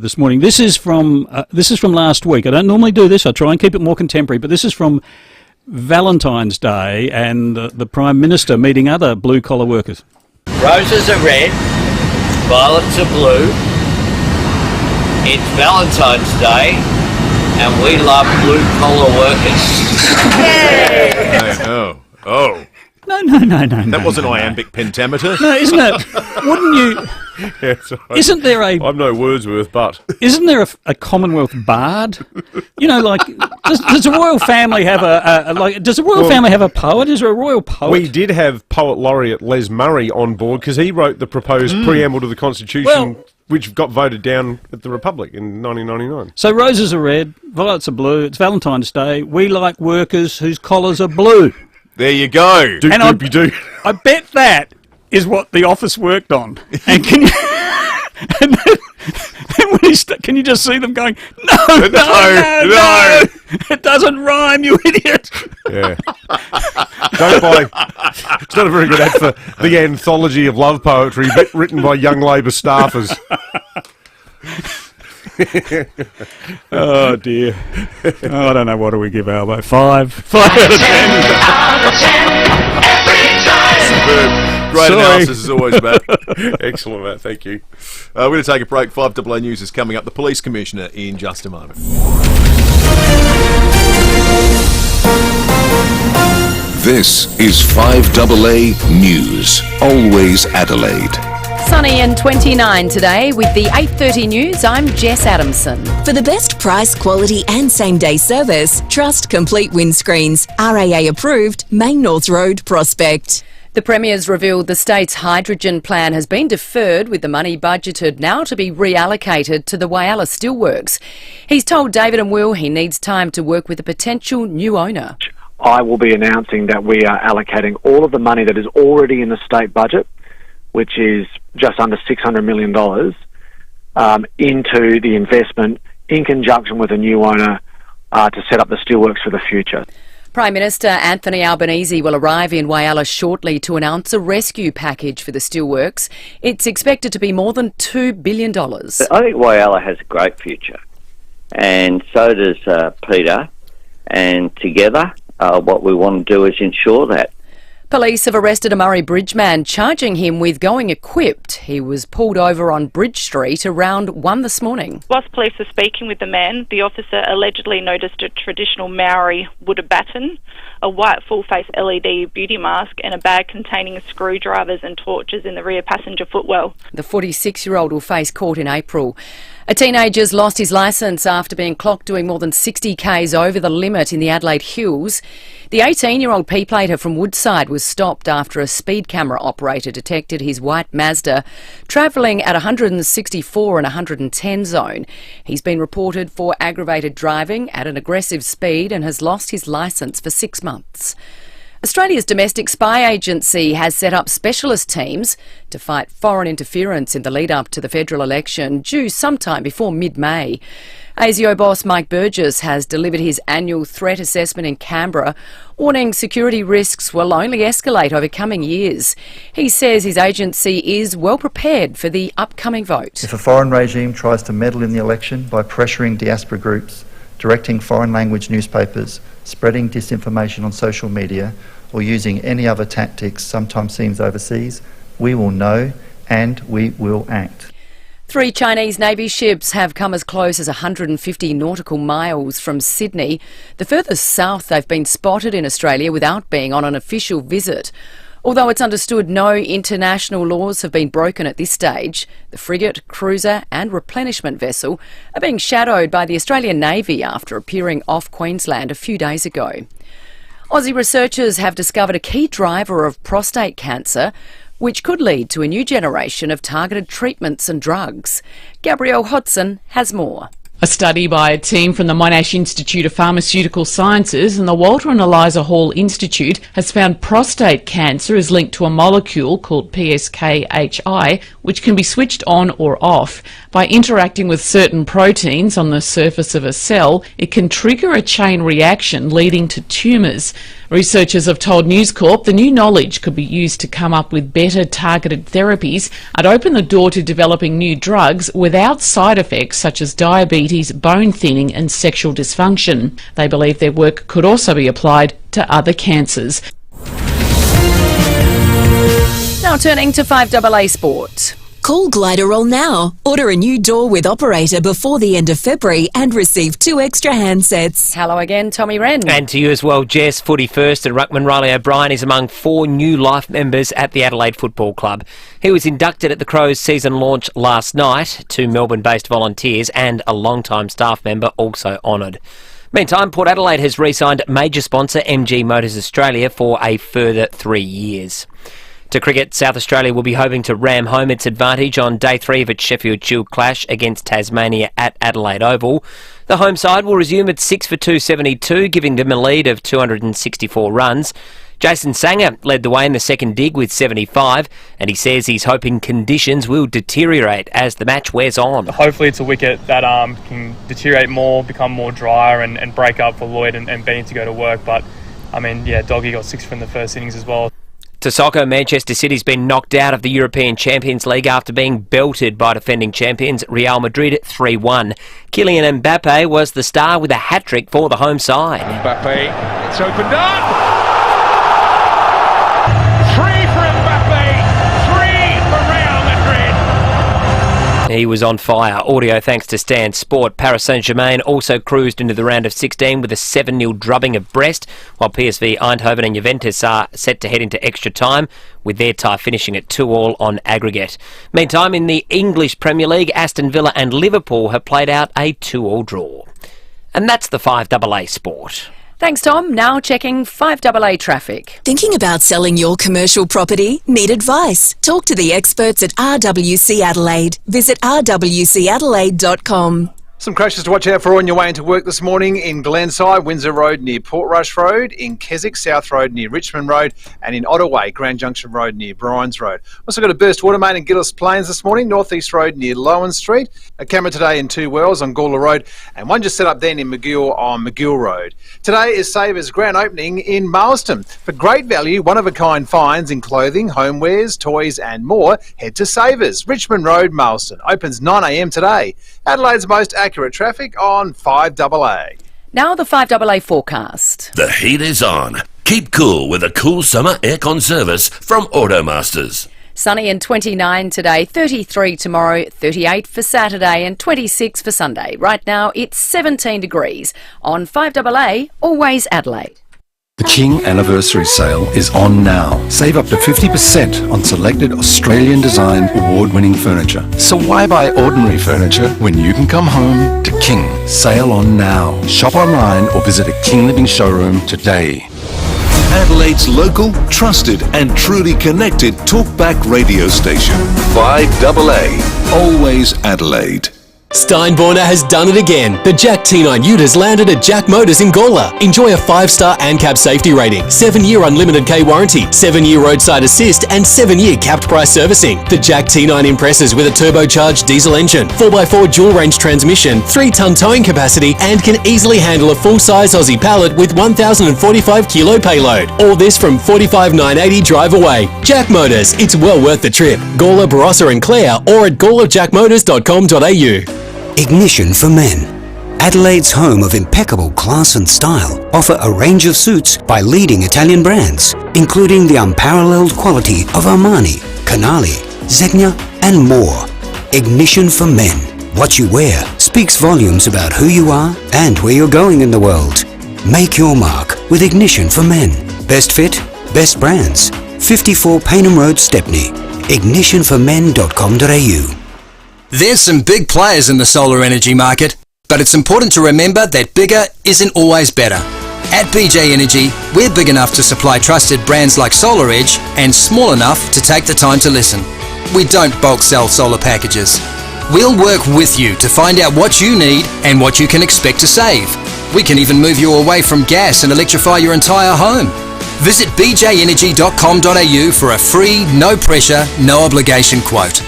this morning. This is from last week. I don't normally do this. I try and keep it more contemporary, but this is from Valentine's Day and the Prime Minister meeting other blue-collar workers. Roses are red, violets are blue. It's Valentine's Day, and we love blue-collar workers. No, That wasn't iambic pentameter. No, isn't it? Wouldn't you? Yeah, sorry. Isn't there a? I'm no Wordsworth, but Isn't there a Commonwealth bard? You know, like does the royal family have Does the royal family have a poet? Is there a royal poet? we did have poet laureate Les Murray on board because he wrote the proposed preamble to the Constitution, which got voted down at the Republic in 1999. So roses are red, violets are blue. It's Valentine's Day. We like workers whose collars are blue. There you go. I bet that is what the office worked on. And can you? And then when can you just see them going? No, it doesn't rhyme, you idiot. Yeah. Don't buy. It's not a very good ad for the anthology of love poetry written by young Labor staffers. Oh dear. Oh, I don't know. What do we give Albo? 5 out of 10. Great analysis as always, Matt. Excellent, Matt. Thank you. We're going to take a break. 5AA News is coming up. The Police Commissioner in just a moment. This is 5AA News. Always Adelaide. Sunny and 29 today with the 8:30 news. I'm Jess Adamson. For the best price, quality and same-day service, trust Complete Windscreens. RAA approved, Main North Road, Prospect. The Premier's revealed the state's hydrogen plan has been deferred, with the money budgeted now to be reallocated to the FIVEAA Steelworks. He's told David and Will he needs time to work with a potential new owner. I will be announcing that we are allocating all of the money that is already in the state budget, which is just under $600 million, into the investment in conjunction with a new owner to set up the steelworks for the future. Prime Minister Anthony Albanese will arrive in FIVEAA shortly to announce a rescue package for the steelworks. It's expected to be more than $2 billion. I think FIVEAA has a great future, and so does Peter, and together what we want to do is ensure that. Police have arrested a Murray Bridge man, charging him with going equipped. He was pulled over on Bridge Street around 1 this morning. Whilst police were speaking with the man, the officer allegedly noticed a traditional Maori Buddha baton, a white full-face LED beauty mask and a bag containing screwdrivers and torches in the rear passenger footwell. The 46-year-old will face court in April. A teenager's lost his licence after being clocked doing more than 60 k's over the limit in the Adelaide Hills. The 18-year-old P-plater from Woodside was stopped after a speed camera operator detected his white Mazda travelling at 164 and 110 zone. He's been reported for aggravated driving at an aggressive speed and has lost his licence for 6 months. Australia's domestic spy agency has set up specialist teams to fight foreign interference in the lead-up to the federal election, due sometime before mid-May. ASIO boss Mike Burgess has delivered his annual threat assessment in Canberra, warning security risks will only escalate over coming years. He says his agency is well prepared for the upcoming vote. If a foreign regime tries to meddle in the election by pressuring diaspora groups, directing foreign language newspapers, spreading disinformation on social media, or using any other tactics sometimes seen overseas, we will know and we will act. 3 Chinese Navy ships have come as close as 150 nautical miles from Sydney, the furthest south they've been spotted in Australia without being on an official visit. Although it's understood no international laws have been broken at this stage, the frigate, cruiser and replenishment vessel are being shadowed by the Australian Navy after appearing off Queensland a few days ago. Aussie researchers have discovered a key driver of prostate cancer, which could lead to a new generation of targeted treatments and drugs. Gabrielle Hodson has more. A study by a team from the Monash Institute of Pharmaceutical Sciences and the Walter and Eliza Hall Institute has found prostate cancer is linked to a molecule called PSKHI, which can be switched on or off. By interacting with certain proteins on the surface of a cell, it can trigger a chain reaction leading to tumours. Researchers have told News Corp the new knowledge could be used to come up with better targeted therapies and open the door to developing new drugs without side effects such as diabetes, bone thinning and sexual dysfunction. They believe their work could also be applied to other cancers. Now turning to 5AA Sport. Call Gliderol now. Order a new door with operator before the end of February and receive 2 extra handsets. Hello again, Tommy Wren. And to you as well, Jess. Footy first, and ruckman Riley O'Brien is among 4 new life members at the Adelaide Football Club. He was inducted at the Crows season launch last night. 2 Melbourne-based volunteers and a long-time staff member also honoured. Meantime, Port Adelaide has re-signed major sponsor MG Motors Australia for a further 3 years. To cricket, South Australia will be hoping to ram home its advantage on day 3 of its Sheffield Shield clash against Tasmania at Adelaide Oval. The home side will resume at 6 for 272, giving them a lead of 264 runs. Jason Sanger led the way in the second dig with 75, and he says he's hoping conditions will deteriorate as the match wears on. Hopefully it's a wicket that can deteriorate more, become more drier and break up for Lloyd and Benny to go to work. But, Doggy got 6 from the first innings as well. To soccer, Manchester City's been knocked out of the European Champions League after being belted by defending champions Real Madrid 3-1. Kylian Mbappe was the star with a hat-trick for the home side. Mbappe, it's opened up! 3 for Mbappe, 3 for Real Madrid. He was on fire. Audio thanks to Stan Sport. Paris Saint-Germain also cruised into the round of 16 with a 7-0 drubbing of Brest, while PSV Eindhoven and Juventus are set to head into extra time, with their tie finishing at 2-2 on aggregate. Meantime, in the English Premier League, Aston Villa and Liverpool have played out a 2-2 draw. And that's the 5AA Sport. Thanks, Tom. Now checking 5AA traffic. Thinking about selling your commercial property? Need advice? Talk to the experts at RWC Adelaide. Visit rwcadelaide.com. Some crashes to watch out for on your way into work this morning in Glenside, Windsor Road near Portrush Road, in Keswick, South Road near Richmond Road, and in Ottaway, Grand Junction Road near Bryans Road. Also got a burst water main in Gillis Plains this morning, North East Road near Lowen Street. A camera today in Two Wells on Gawler Road, and one just set up then in McGill on McGill Road. Today is Savers' grand opening in Marston. For great value, one-of-a-kind finds in clothing, homewares, toys and more, head to Savers, Richmond Road, Marston. Opens 9 a.m. today. Adelaide's most accurate traffic on 5AA. Now the 5AA forecast. The heat is on. Keep cool with a cool summer aircon service from Automasters. Sunny and 29 today, 33 tomorrow, 38 for Saturday and 26 for Sunday. Right now it's 17 degrees. On 5AA, always Adelaide. The King Anniversary Sale is on now. Save up to 50% on selected Australian design award-winning furniture. So why buy ordinary furniture when you can come home to King? Sale on now. Shop online or visit a King Living showroom today. Adelaide's local, trusted and truly connected talkback radio station. 5AA. Always Adelaide. Steinborner has done it again. The Jack T9 Ute has landed at Jack Motors in Gawler. Enjoy a 5-star ANCAP safety rating, 7-year unlimited K warranty, 7-year roadside assist and 7-year capped price servicing. The Jack T9 impresses with a turbocharged diesel engine, 4x4 dual range transmission, 3-ton towing capacity and can easily handle a full-size Aussie pallet with 1,045 kilo payload. All this from $45,980 drive away. Jack Motors, it's well worth the trip. Gawler, Barossa and Clare or at gawlerjackmotors.com.au. Ignition for Men. Adelaide's home of impeccable class and style offer a range of suits by leading Italian brands, including the unparalleled quality of Armani, Canali, Zegna, and more. Ignition for Men. What you wear speaks volumes about who you are and where you're going in the world. Make your mark with Ignition for Men. Best fit, best brands. 54 Paynham Road, Stepney. ignitionformen.com.au. There's some big players in the solar energy market, but it's important to remember that bigger isn't always better. At BJ Energy, we're big enough to supply trusted brands like SolarEdge and small enough to take the time to listen. We don't bulk sell solar packages. We'll work with you to find out what you need and what you can expect to save. We can even move you away from gas and electrify your entire home. Visit bjenergy.com.au for a free, no pressure, no obligation quote.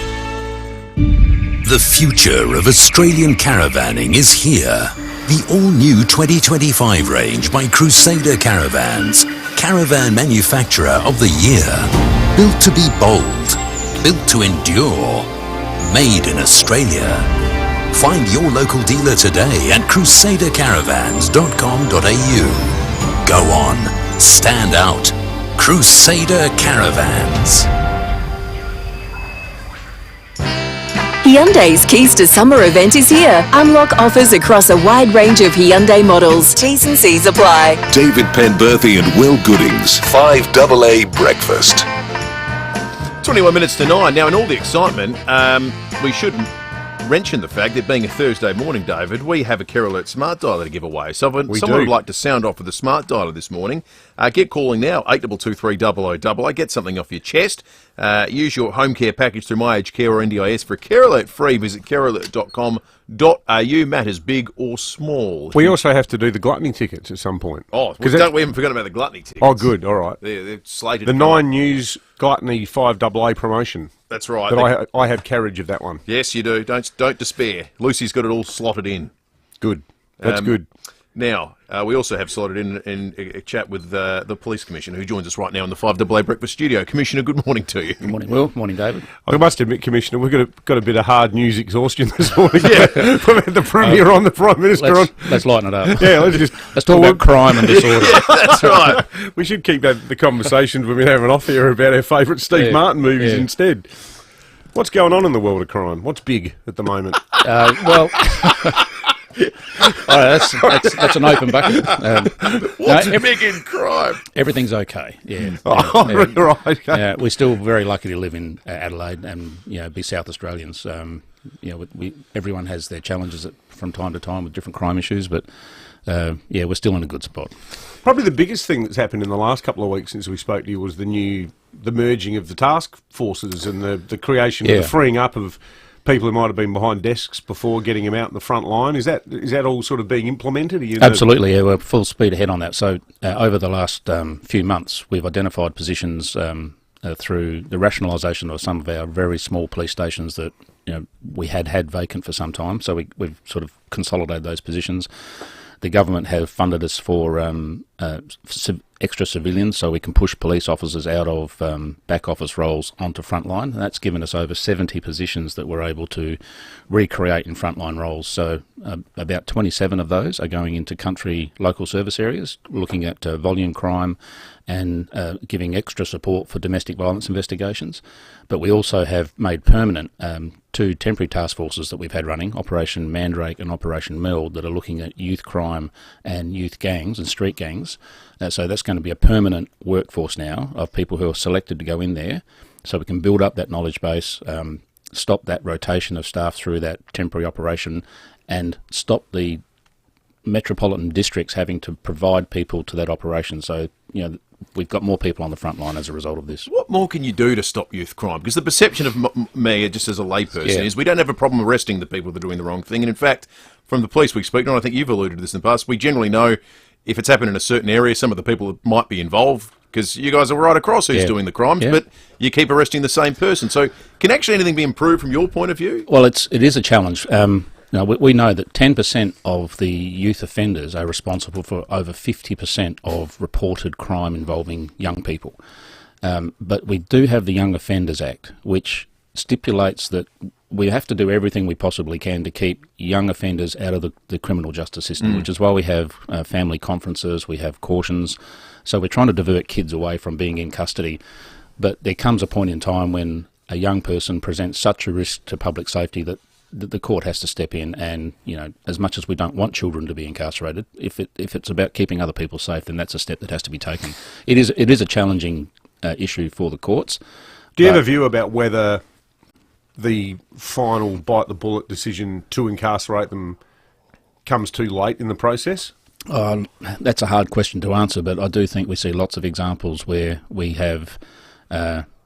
The future of Australian caravanning is here. The all-new 2025 range by Crusader Caravans, caravan manufacturer of the year. Built to be bold, built to endure, made in Australia. Find your local dealer today at crusadercaravans.com.au. Go on, stand out. Crusader Caravans. Hyundai's Keys to Summer event is here. Unlock offers across a wide range of Hyundai models. T's and C's apply. David Penberthy and Will Goodings, 5AA Breakfast. 21 minutes to 9. Now, in all the excitement, we shouldn't mention the fact that being a Thursday morning, David, we have a Care Alert Smart Dialer to give away. So if someone would like to sound off with a Smart Dialer this morning, get calling now, 8223 Get something off your chest. Use your home care package through My Aged Care or NDIS for a Care Alert free. Visit carealert.com.au. Matters big or small. We also have to do the gluttony tickets at some point. Oh, we haven't forgotten about the gluttony tickets. Oh, good. All right. They're slated. The 9 News Gluttony 5AA promotion. That's right. But I have carriage of that one. Yes, you do. Don't despair. Lucy's got it all slotted in. Good. That's good. Now, we also have slotted in a chat with the Police Commissioner, who joins us right now in the 5AA Breakfast studio. Commissioner, good morning to you. Good morning, Will. Morning, David. I must admit, Commissioner, we've got a bit of hard news exhaustion this morning. Yeah. We've had the Premier on, the Prime Minister on. Let's lighten it up. Yeah, let's talk about crime and disorder. Yeah, that's right. We should keep the conversations we've been having off here about our favourite Steve Martin movies instead. What's going on in the world of crime? What's big at the moment? Well... All right, that's an open bucket. What's big in crime? Everything's okay. Yeah. Right. Yeah, we're still very lucky to live in Adelaide and be South Australians. Everyone has their challenges from time to time with different crime issues, but we're still in a good spot. Probably the biggest thing that's happened in the last couple of weeks since we spoke to you was the merging of the task forces and the creation of the freeing up of people who might have been behind desks before, getting them out in the front line. Is that all sort of being implemented? Absolutely, we're full speed ahead on that. So over the last few months, we've identified positions through the rationalisation of some of our very small police stations that we had vacant for some time. So we've sort of consolidated those positions. The government have funded us for extra civilians, so we can push police officers out of back office roles onto frontline. And that's given us over 70 positions that we're able to recreate in frontline roles. So about 27 of those are going into country local service areas, looking at volume crime and giving extra support for domestic violence investigations. But we also have made permanent 2 temporary task forces that we've had running, Operation Mandrake and Operation Meld, that are looking at youth crime and youth gangs and street gangs. So that's going to be a permanent workforce now of people who are selected to go in there, so we can build up that knowledge base, stop that rotation of staff through that temporary operation, and stop the metropolitan districts having to provide people to that operation. So, we've got more people on the front line as a result of this. What more can you do to stop youth crime? Because the perception of me, just as a layperson, is we don't have a problem arresting the people that are doing the wrong thing. And in fact, from the police we speak to, and I think you've alluded to this in the past, we generally know if it's happened in a certain area, some of the people that might be involved, because you guys are right across who's doing the crimes, but you keep arresting the same person. So can actually anything be improved from your point of view? Well, it is a challenge. We know that 10% of the youth offenders are responsible for over 50% of reported crime involving young people. But we do have the Young Offenders Act, which stipulates that we have to do everything we possibly can to keep young offenders out of the criminal justice system, which is why we have family conferences, we have cautions. So we're trying to divert kids away from being in custody. But there comes a point in time when a young person presents such a risk to public safety that the court has to step in, and as much as we don't want children to be incarcerated, if it's about keeping other people safe, then that's a step that has to be taken. It is a challenging issue for the courts. Do you have a view about whether the final bite the bullet decision to incarcerate them comes too late in the process? That's a hard question to answer, but I do think we see lots of examples where we have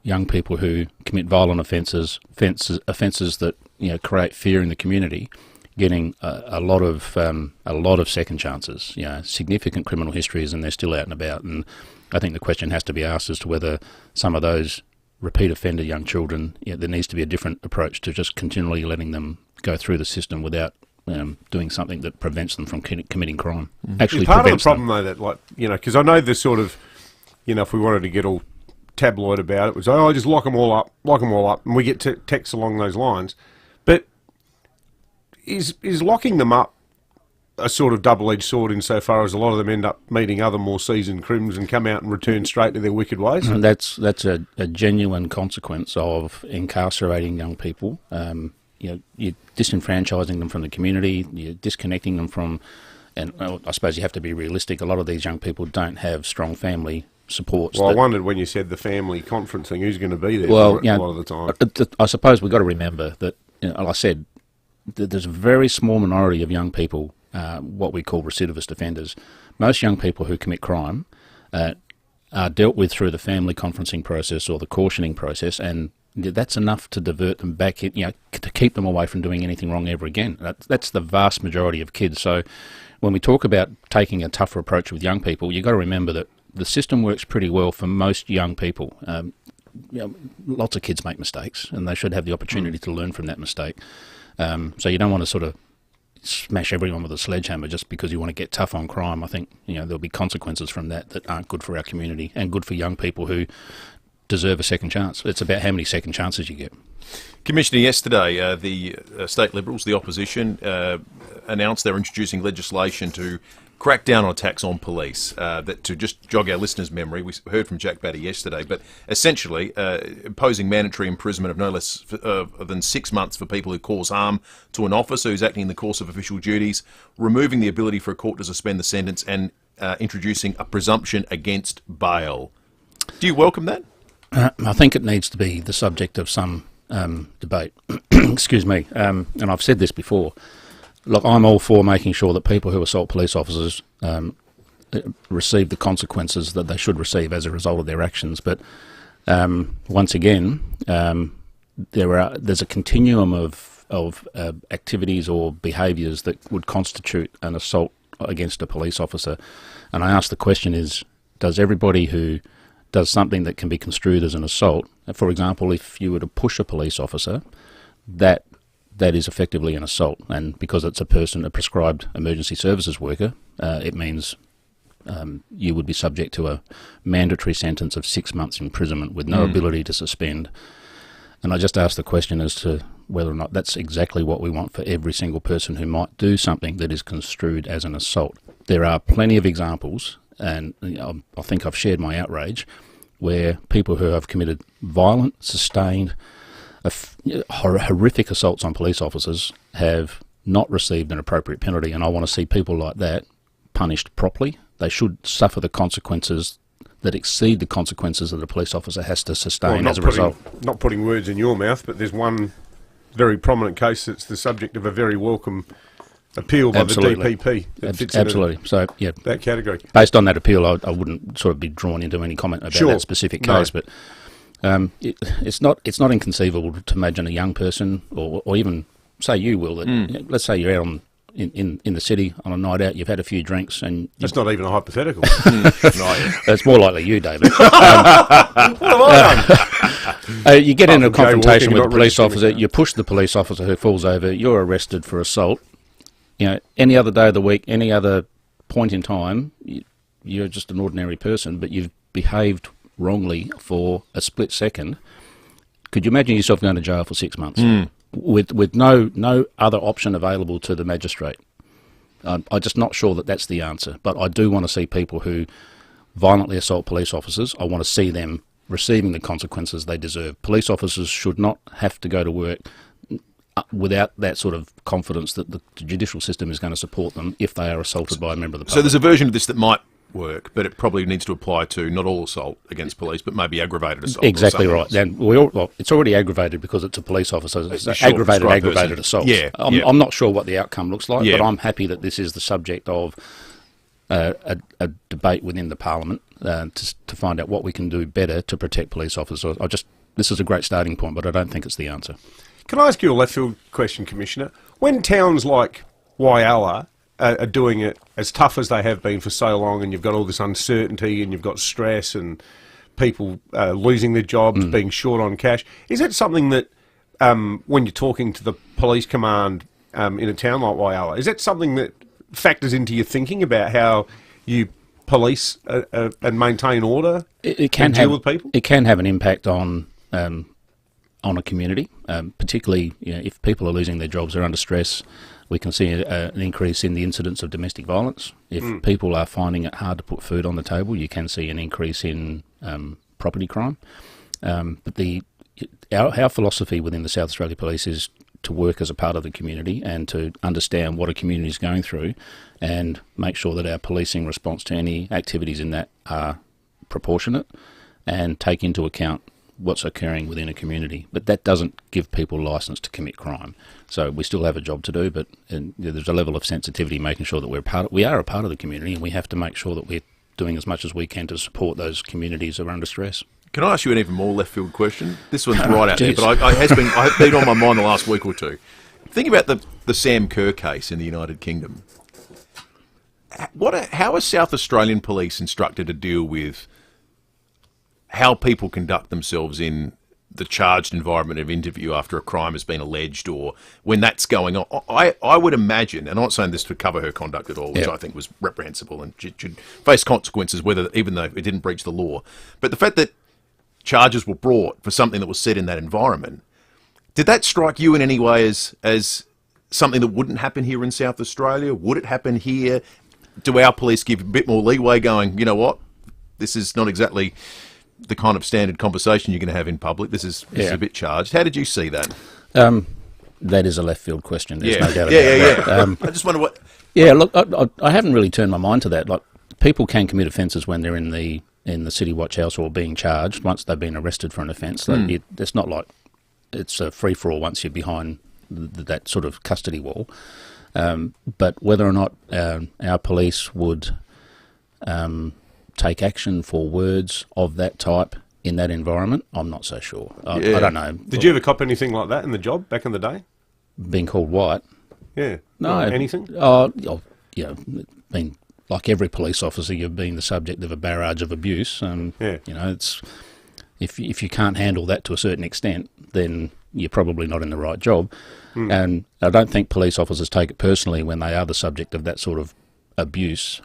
young people who commit violent offences that create fear in the community, getting a lot of second chances. Significant criminal histories, and they're still out and about. And I think the question has to be asked as to whether some of those repeat offender young children, there needs to be a different approach to just continually letting them go through the system without doing something that prevents them from committing crime. Actually, part of the problem though that because I know this sort of, if we wanted to get all tabloid about it, was just lock them all up, and we get texts along those lines. But is locking them up a sort of double-edged sword insofar as a lot of them end up meeting other more seasoned crims and come out and return straight to their wicked ways? And that's a genuine consequence of incarcerating young people. you're disenfranchising them from the community, you're disconnecting them from, and I suppose you have to be realistic. A lot of these young people don't have strong family supports. Well, I wondered when you said the family conference thing, who's going to be there Well, for it a lot of the time? I suppose we've got to remember that, like I said, there's a very small minority of young people, what we call recidivist offenders. Most young people who commit crime are dealt with through the family conferencing process or the cautioning process, and that's enough to divert them back, to keep them away from doing anything wrong ever again. That's the vast majority of kids. So when we talk about taking a tougher approach with young people, you've got to remember that the system works pretty well for most young people. Lots of kids make mistakes, and they should have the opportunity to learn from that mistake. So you don't want to sort of smash everyone with a sledgehammer just because you want to get tough on crime. I think there'll be consequences from that aren't good for our community and good for young people who deserve a second chance. It's about how many second chances you get. Commissioner, yesterday the state Liberals, the opposition, announced they're introducing legislation to crack down on attacks on police. That, to just jog our listeners' memory, we heard from Jack Batty yesterday, but essentially imposing mandatory imprisonment of no less than 6 months for people who cause harm to an officer who's acting in the course of official duties, removing the ability for a court to suspend the sentence, and introducing a presumption against bail. Do you welcome that? I think it needs to be the subject of some debate. Excuse me. And I've said this before. Look, I'm all for making sure that people who assault police officers receive the consequences that they should receive as a result of their actions. But once again, there's a continuum of activities or behaviours that would constitute an assault against a police officer. And I ask the question is, does everybody who does something that can be construed as an assault, for example, if you were to push a police officer, that is effectively an assault, and because it's a prescribed emergency services worker, it means you would be subject to a mandatory sentence of 6 months imprisonment with no ability to suspend. And I just ask the question as to whether or not that's exactly what we want for every single person who might do something that is construed as an assault. There are plenty of examples, and I think I've shared my outrage, where people who have committed violent, sustained, horrific assaults on police officers have not received an appropriate penalty, and I want to see people like that punished properly. They should suffer the consequences that exceed the consequences that a police officer has to sustain as a result. Not putting words in your mouth, but there's one very prominent case that's the subject of a very welcome appeal by the DPP. Absolutely. So, yeah, that category. Based on that appeal, I wouldn't sort of be drawn into any comment about that specific case, but it's not inconceivable to imagine a young person, or even say you will, that let's say you're out in the city on a night out, you've had a few drinks, and that's not even a hypothetical. It's more likely you, David. What have I done? You get in a confrontation with a police officer, you push the police officer who falls over, you're arrested for assault. Any other day of the week, any other point in time, you're just an ordinary person, but you've behaved wrongly for a split second. Could you imagine yourself going to jail for 6 months with no other option available to the magistrate? I'm just not sure that that's the answer, but I do want to see people who violently assault police officers. I want to see them receiving the consequences they deserve. Police officers should not have to go to work without that sort of confidence that the judicial system is going to support them if they are assaulted by a member of the public. So there's a version of this that might work, but it probably needs to apply to not all assault against police, but maybe aggravated assault. Exactly right. And it's already aggravated because it's a police officer. It's aggravated assault. Yeah, I'm not sure what the outcome looks like, but I'm happy that this is the subject of a debate within the Parliament to find out what we can do better to protect police officers. This is a great starting point, but I don't think it's the answer. Can I ask you a left field question, Commissioner? When towns like FIVEAA are doing it as tough as they have been for so long, and you've got all this uncertainty and you've got stress and people losing their jobs, being short on cash, is it something that when you're talking to the police command in a town like FIVEAA, is that something that factors into your thinking about how you police and maintain order and deal with people? It can have an impact on a community, particularly if people are losing their jobs, they're under stress. We can see an increase in the incidence of domestic violence. If people are finding it hard to put food on the table, you can see an increase in property crime. But our philosophy within the South Australia Police is to work as a part of the community and to understand what a community is going through and make sure that our policing response to any activities in that are proportionate and take into account what's occurring within a community. But that doesn't give people licence to commit crime. So we still have a job to do, but there's a level of sensitivity making sure that we are a part of the community, and we have to make sure that we're doing as much as we can to support those communities that are under stress. Can I ask you an even more left field question? This one's right out there, but I've been on my mind the last week or two. Think about the Sam Kerr case in the United Kingdom. How are South Australian police instructed to deal with how people conduct themselves in the charged environment of interview after a crime has been alleged, or when that's going on? I would imagine, and I'm not saying this to cover her conduct at all, which I think was reprehensible and should face consequences, even though it didn't breach the law. But the fact that charges were brought for something that was said in that environment, did that strike you in any way as something that wouldn't happen here in South Australia? Would it happen here? Do our police give a bit more leeway going, you know what, this is not exactly the kind of standard conversation you're going to have in public. This is a bit charged. How did you see that? That is a left field question. There's no doubt about that. I just wonder what. Yeah, look, I haven't really turned my mind to that. Like, people can commit offences when they're in the City Watch House or being charged once they've been arrested for an offence. It's not like it's a free for all once you're behind that sort of custody wall. But whether or not our police would take action for words of that type in that environment, I'm not so sure. I don't know. Did you ever cop anything like that in the job back in the day? Being called white? Yeah. No. Anything? Being like every police officer, you've been the subject of a barrage of abuse. It's if you can't handle that to a certain extent, then you're probably not in the right job. And I don't think police officers take it personally when they are the subject of that sort of abuse,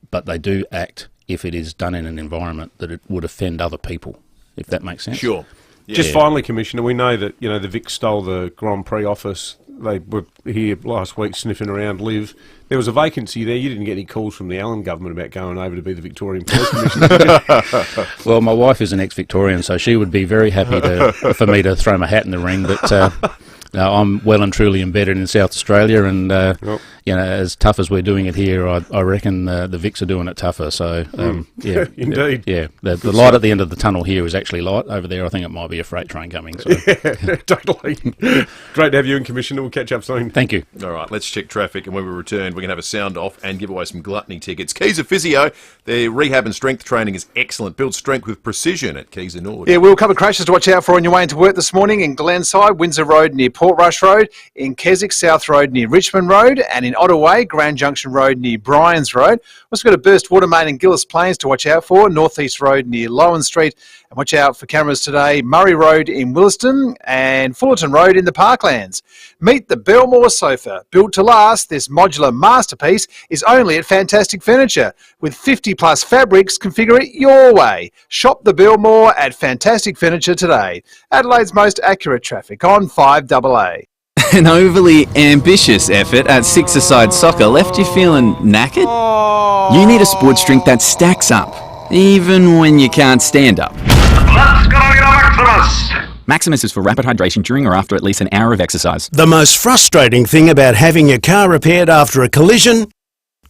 but they do act if it is done in an environment that it would offend other people, if that makes sense. Sure. Yeah. Just finally, Commissioner, we know that the Vic stole the Grand Prix office. They were here last week sniffing around Liv. There was a vacancy there. You didn't get any calls from the Allen government about going over to be the Victorian Police Commissioner. Well, my wife is an ex-Victorian, so she would be very happy for me to throw my hat in the ring, but I'm well and truly embedded in South Australia, and as tough as we're doing it here, I reckon the Vics are doing it tougher. So indeed, the light at the end of the tunnel here is actually light. Over there, I think it might be a freight train coming. So. Yeah, totally. Great to have you in, Commissioner. We'll catch up soon. Thank you. All right, let's check traffic, and when we return, we're going to have a sound off and give away some gluttony tickets. Keys of Physio, their rehab and strength training is excellent. Build strength with precision at Keys of Nord. Yeah, we'll cover crashes to watch out for on your way into work this morning in Glenside, Windsor Road near Port Rush Road, in Keswick South Road near Richmond Road, and in Ottaway, Grand Junction Road near Bryans Road. We've also got a burst water main in Gillis Plains to watch out for, North East Road near Lowan Street. And watch out for cameras today, Murray Road in Williston and Fullerton Road in the Parklands. Meet the Belmore sofa. Built to last, this modular masterpiece is only at Fantastic Furniture. With 50 plus fabrics, configure it your way. Shop the Belmore at Fantastic Furniture today. Adelaide's most accurate traffic on 5AA. An overly ambitious effort at six-a-side soccer left you feeling knackered? You need a sports drink that stacks up, even when you can't stand up. Let's go get a Maximus! Maximus is for rapid hydration during or after at least an hour of exercise. The most frustrating thing about having your car repaired after a collision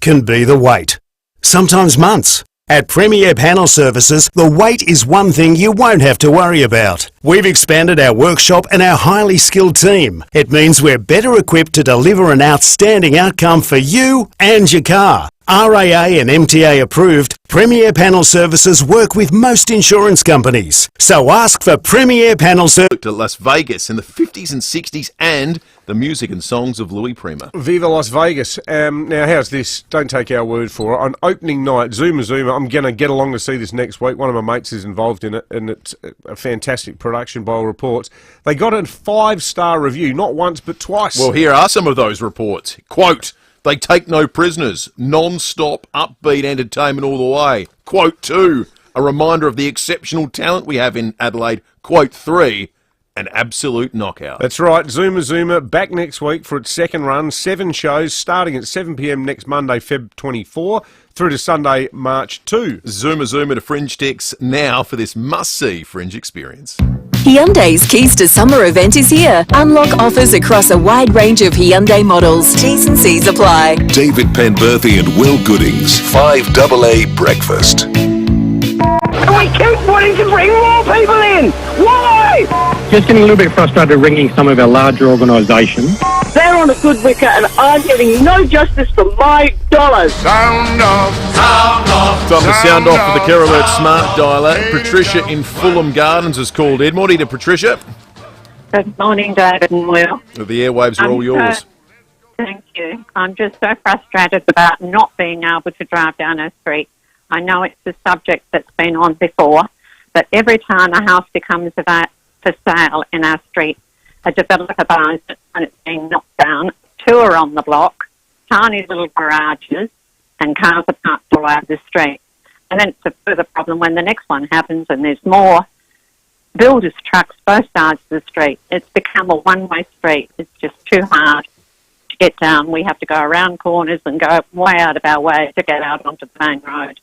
can be the wait. Sometimes months. At FIVEAA Panel Services, the wait is one thing you won't have to worry about. We've expanded our workshop and our highly skilled team. It means we're better equipped to deliver an outstanding outcome for you and your car. RAA and MTA approved, FIVEAA Panel Services work with most insurance companies. So ask for FIVEAA Panel Services. To Las Vegas in the 50s and 60s and the music and songs of Louis Prima. Viva Las Vegas. Now, how's this? Don't take our word for it. On opening night, Zuma, I'm going to get along to see this next week. One of my mates is involved in it, and it's a fantastic production by all reports. They got a 5-star review, not once but twice. Well, here are some of those reports. Quote, they take no prisoners. Non-stop, upbeat entertainment all the way. Quote 2, a reminder of the exceptional talent we have in Adelaide. Quote 3, An absolute knockout. That's right. Zuma Zuma back next week for its second run. 7 shows starting at 7 p.m. next Monday, Feb 24, through to Sunday, March 2. Zuma Zuma to Fringe Ticks now for this must-see Fringe experience. Hyundai's Keys to Summer event is here. Unlock offers across a wide range of Hyundai models. T's and C's apply. David Penberthy and Will Goodings, 5AA Breakfast. We keep wanting to bring more people in. Why? Just getting a little bit frustrated ringing some of our larger organisations. They're on a good wicket and I'm getting no justice for my dollars. Sound off, sound off. Time to sound off for the Care Alert Smart Dialer. Patricia in Fulham Gardens has called in. Morning to Patricia. Good morning, David and Will. The airwaves are all yours. Thank you. I'm just so frustrated about not being able to drive down a street. I know it's a subject that's been on before, but every time a house becomes for sale in our street, a developer buys it and it's being knocked down. 2 are on the block, tiny little garages, and cars are parked all over the street. And then it's a further problem when the next one happens and there's more builders' trucks both sides of the street. It's become a one-way street. It's just too hard to get down. We have to go around corners and go way out of our way to get out onto the main road.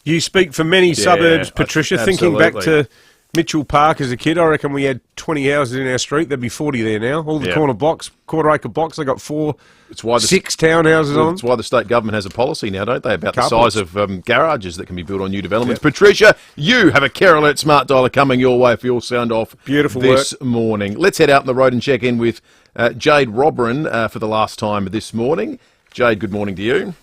You speak for many suburbs, Patricia. Thinking back to Mitchell Park as a kid, I reckon we had 20 houses in our street. There'd be 40 there now. All the corner blocks, quarter-acre blocks, they got 6 townhouses on. That's why the state government has a policy now, don't they, about the size of garages that can be built on new developments. Patricia, you have a Care Alert Smart Dialer coming your way for your sound off this morning. Let's head out on the road and check in with Jade Robran for the last time this morning. Jade, good morning to you.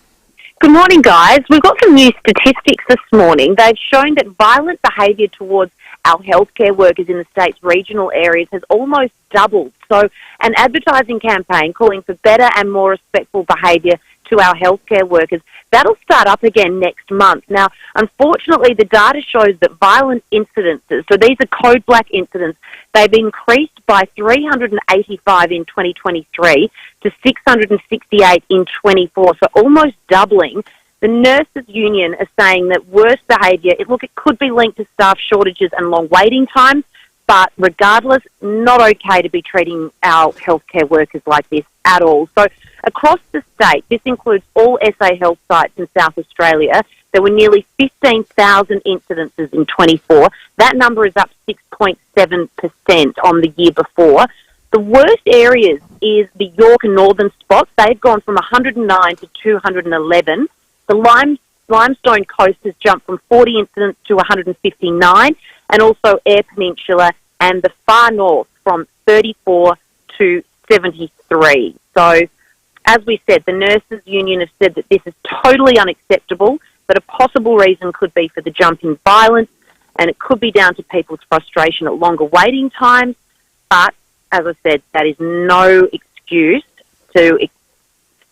Good morning, guys. We've got some new statistics this morning. They've shown that violent behaviour towards our healthcare workers in the state's regional areas has almost doubled. So an advertising campaign calling for better and more respectful behaviour to our healthcare workers, that'll start up again next month. Now, unfortunately, the data shows that violent incidences, so these are code black incidents, they've increased by 385 in 2023 to 668 in 24, so almost doubling. The nurses' union are saying that worse behaviour, it could be linked to staff shortages and long waiting times, but regardless, not okay to be treating our healthcare workers like this at all. So across the state, this includes all SA health sites in South Australia, there were nearly 15,000 incidences in 24. That number is up 6.7% on the year before. The worst areas is the York and Northern spots. They've gone from 109 to 211. The Limestone Coast has jumped from 40 incidents to 159, and also Eyre Peninsula and the far north from 34 to 73. So, as we said, the nurses' union have said that this is totally unacceptable, but a possible reason could be for the jump in violence, and it could be down to people's frustration at longer waiting times. But, as I said, that is no excuse to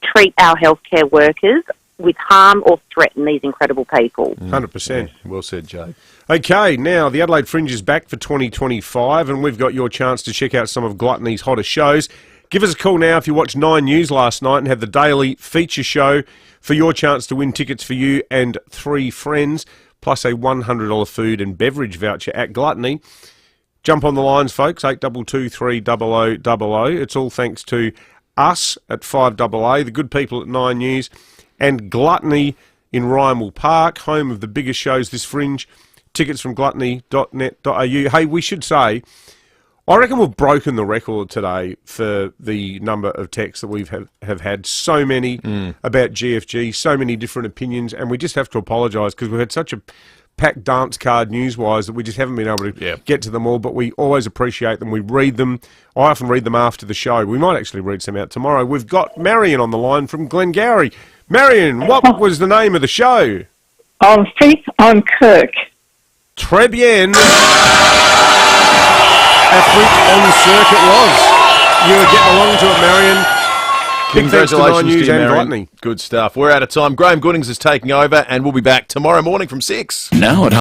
treat our healthcare workers with harm or threaten these incredible people. 100%. Well said, Jay. Okay, now the Adelaide Fringe is back for 2025, and we've got your chance to check out some of Gluttony's hottest shows. Give us a call now if you watched 9 News last night and have the daily feature show for your chance to win tickets for you and 3 friends, plus a $100 food and beverage voucher at Gluttony. Jump on the lines, folks, 8223 300 It's all thanks to us at 5AA, the good people at 9 News, and Gluttony in Rymel Park, home of the biggest shows this Fringe. Tickets from gluttony.net.au. Hey, we should say, I reckon we've broken the record today for the number of texts that we've have had. So many about GFG, so many different opinions, and we just have to apologise because we've had such a packed dance card news-wise that we just haven't been able to get to them all, but we always appreciate them. We read them. I often read them after the show. We might actually read some out tomorrow. We've got Marion on the line from Glengarry. Marion, what was the name of the show? On Faith on Kirk. Très bien. Athlete on circuit was. You were getting along to it, Marion. Congratulations to you, Marion. Gluttony. Good stuff. We're out of time. Graham Goodings is taking over, and we'll be back tomorrow morning from 6. Now at